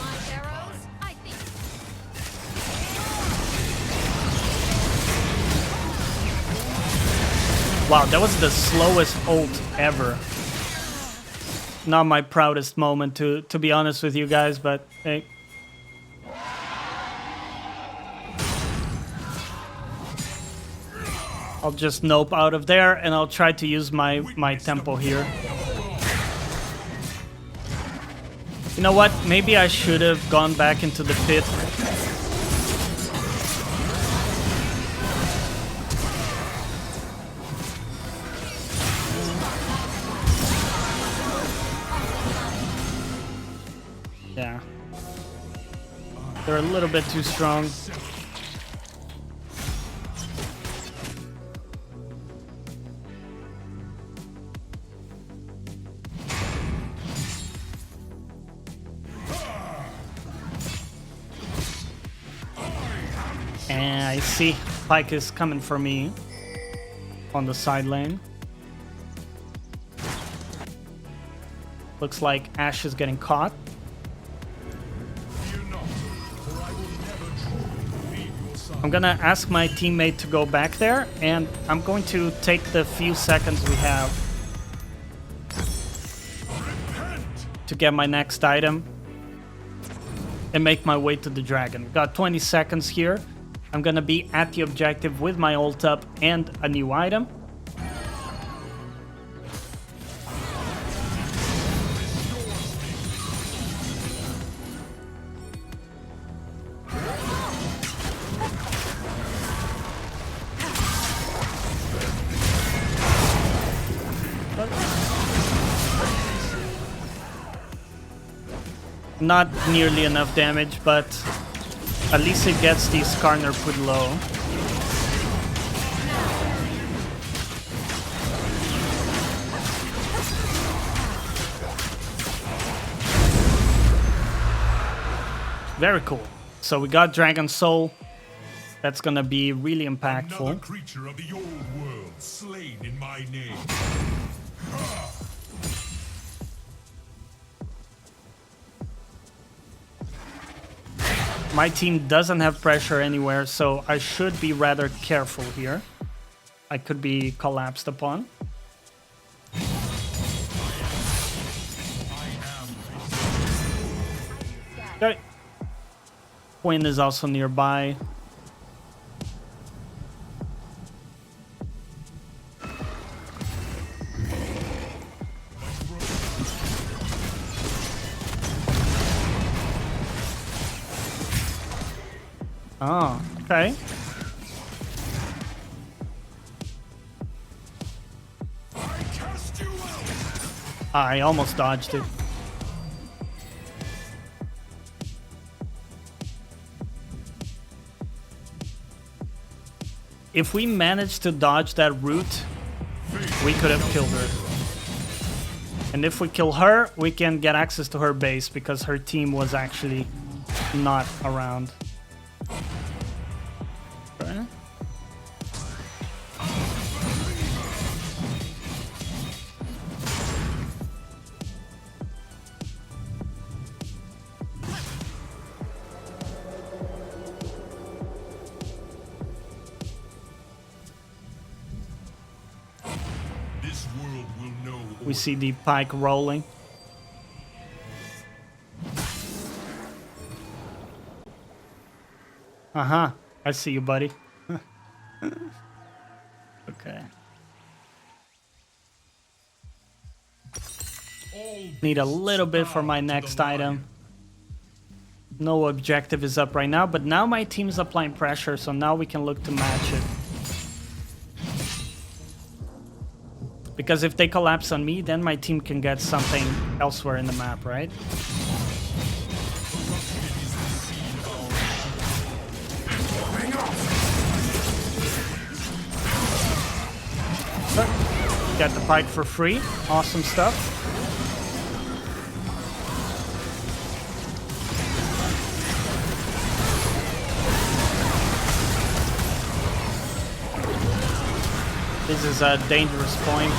My arrows? I think. Wow, that was the slowest ult ever. Not my proudest moment, to be honest with you guys, but hey. I'll just nope out of there, and I'll try to use my tempo here. You know what? Maybe I should have gone back into the pit. Yeah. They're a little bit too strong. And I see Pike is coming for me on the side lane. Looks like Ashe is getting caught. I'm gonna ask my teammate to go back there, and I'm going to take the few seconds we have to get my next item and make my way to the dragon. Got 20 seconds here. I'm gonna be at the objective with my ult up and a new item. Not nearly enough damage, but at least it gets the Skarner put low. Very cool. So we got Dragon Soul. That's gonna be really impactful. Another creature of the old world slain in my name. My team doesn't have pressure anywhere, so I should be rather careful here. I could be collapsed upon. Okay. Quinn is also nearby. Oh, okay. I almost dodged it. If we managed to dodge that route, we could have killed her. And if we kill her, we can get access to her base because her team was actually not around. Okay. world will know We see the pike rolling. Uh-huh. I see you, buddy. Okay. Need a little bit for my next item. No objective is up right now, but now my team is applying pressure, so now we can look to match it. Because if they collapse on me, then my team can get something elsewhere in the map, right? So, got the pike for free. Awesome stuff. This is a dangerous point.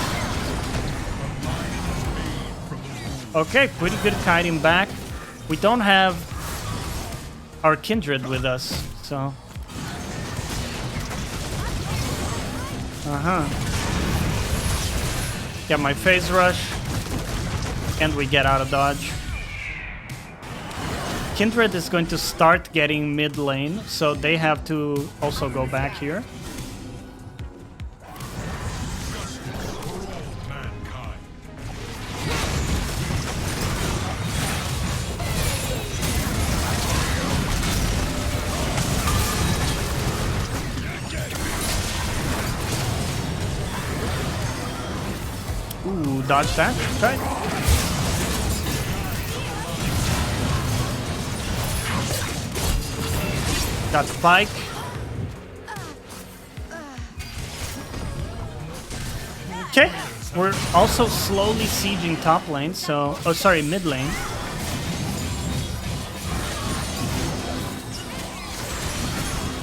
Okay, pretty good kiting back. We don't have our kindred with us, so... Get my phase rush. And we get out of dodge. Kindred is going to start getting mid lane, so they have to also go back here. Ooh, dodge that. Okay. Got the pike. Okay. We're also slowly sieging top lane, so... Oh, sorry, mid lane.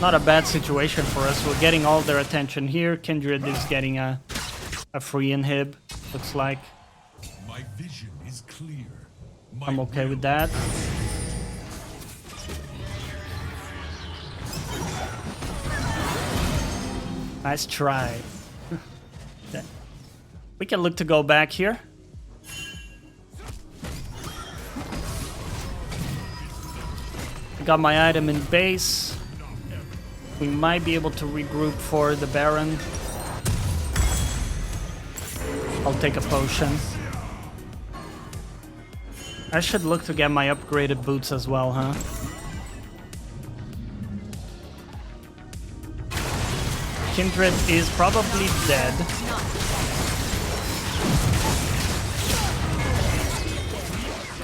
Not a bad situation for us. We're getting all their attention here. Kindred is getting a free inhib. Looks like. My vision is clear. I'm okay with that. Nice try. Okay. We can look to go back here. I got my item in base. We might be able to regroup for the Baron. I'll take a potion. I should look to get my upgraded boots as well, huh? Kindred is probably dead.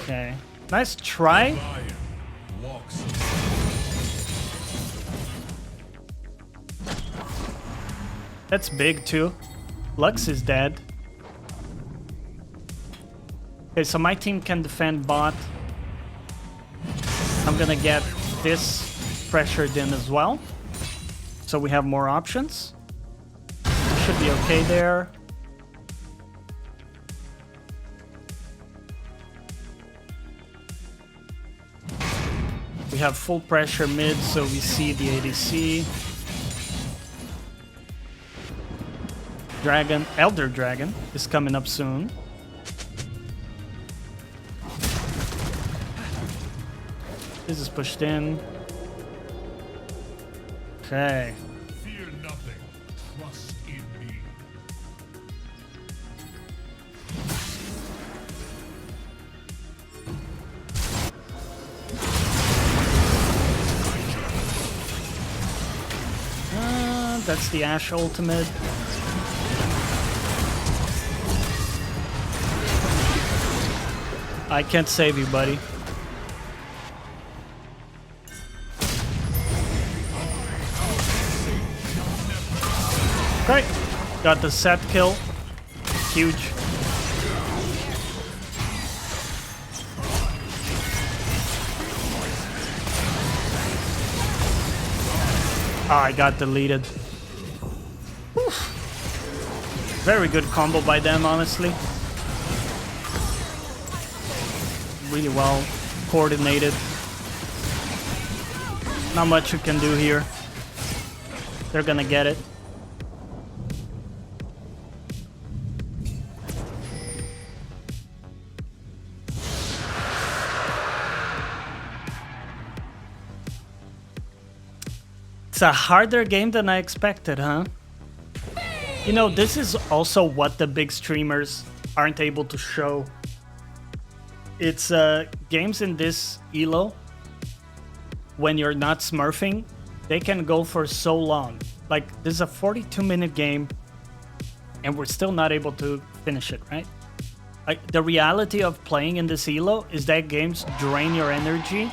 Okay. Nice try. That's big too. Lux is dead. Okay, so my team can defend bot. I'm gonna get this pressured in as well. So we have more options. Should be okay there. We have full pressure mid, so we see the ADC. Dragon, Elder Dragon is coming up soon. This is pushed in. Okay. Fear nothing. Trust in me. That's the Ashe ultimate. I can't save you, buddy. Okay, got the Sett kill. Huge. Ah, I got deleted. Whew. Very good combo by them, honestly. Really well coordinated. Not much you can do here. They're gonna get it. It's a harder game than I expected, huh? You know, this is also what the big streamers aren't able to show. It's games in this elo, when you're not smurfing, they can go for so long. Like, this is a 42-minute game, and we're still not able to finish it, right? Like, the reality of playing in this elo is that games drain your energy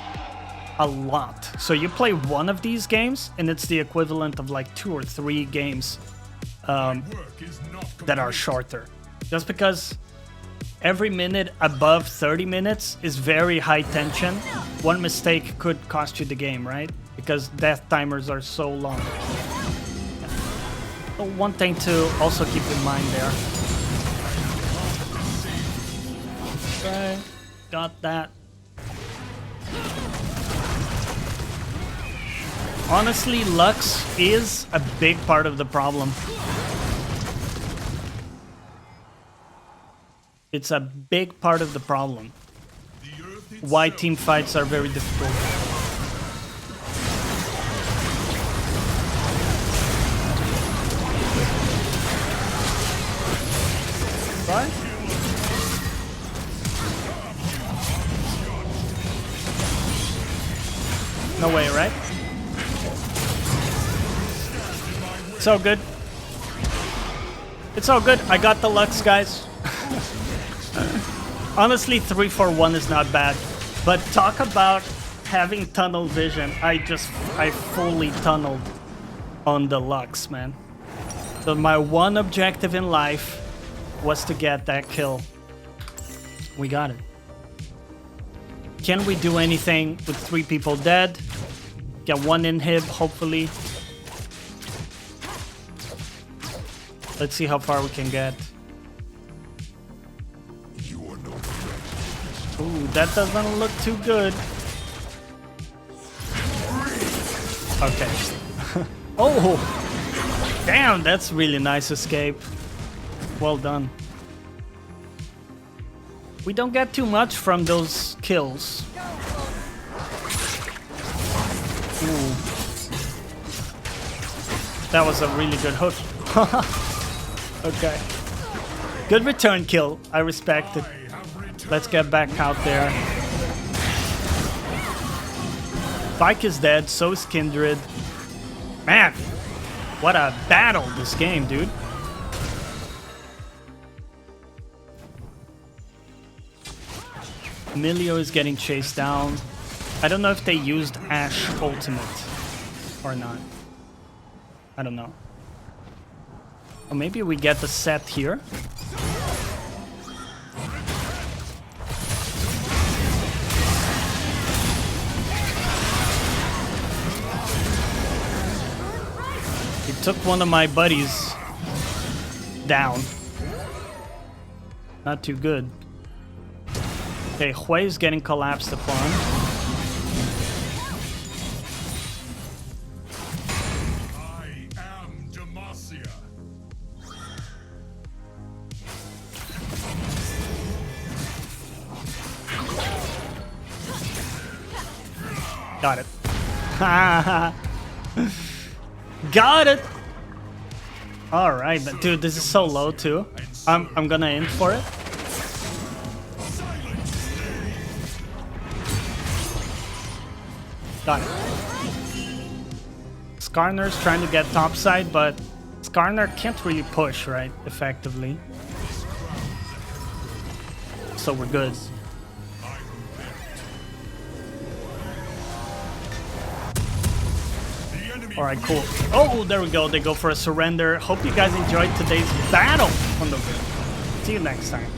a lot. So you play one of these games, and it's the equivalent of like 2 or 3 games that are shorter. Just because every minute above 30 minutes is very high tension. One mistake could cost you the game, right? Because death timers are so long. So one thing to also keep in mind there. Okay, got that. Honestly, Lux is a big part of the problem. It's a big part of the problem. Why team fights are very difficult. Right? No way, right? It's all good. It's all good. I got the Lux, guys. Honestly, 3-4-1 is not bad. But talk about having tunnel vision. I fully tunneled on the Lux, man. So my one objective in life was to get that kill. We got it. Can we do anything with 3 people dead? Get 1 inhib, hopefully. Let's see how far we can get. Ooh, that doesn't look too good. Okay. Oh! Damn, that's really nice escape. Well done. We don't get too much from those kills. Ooh. That was a really good hook. Okay. Good return kill. I respect it. Let's get back out there. Bike is dead, so is Kindred. Man, what a battle this game, dude. Emilio is getting chased down. I don't know if they used Ashe ultimate or not. I don't know. Or maybe we get the Sett here. He took one of my buddies down. Not too good. Okay, Hui is getting collapsed upon. Got it. Got it. All right, but dude, this is so low too. I'm gonna aim for it. Got it. Skarner's trying to get topside, but Skarner can't really push, right, effectively. So we're good. Alright, cool. Oh, there we go. They go for a surrender. Hope you guys enjoyed today's battle on the... See you next time.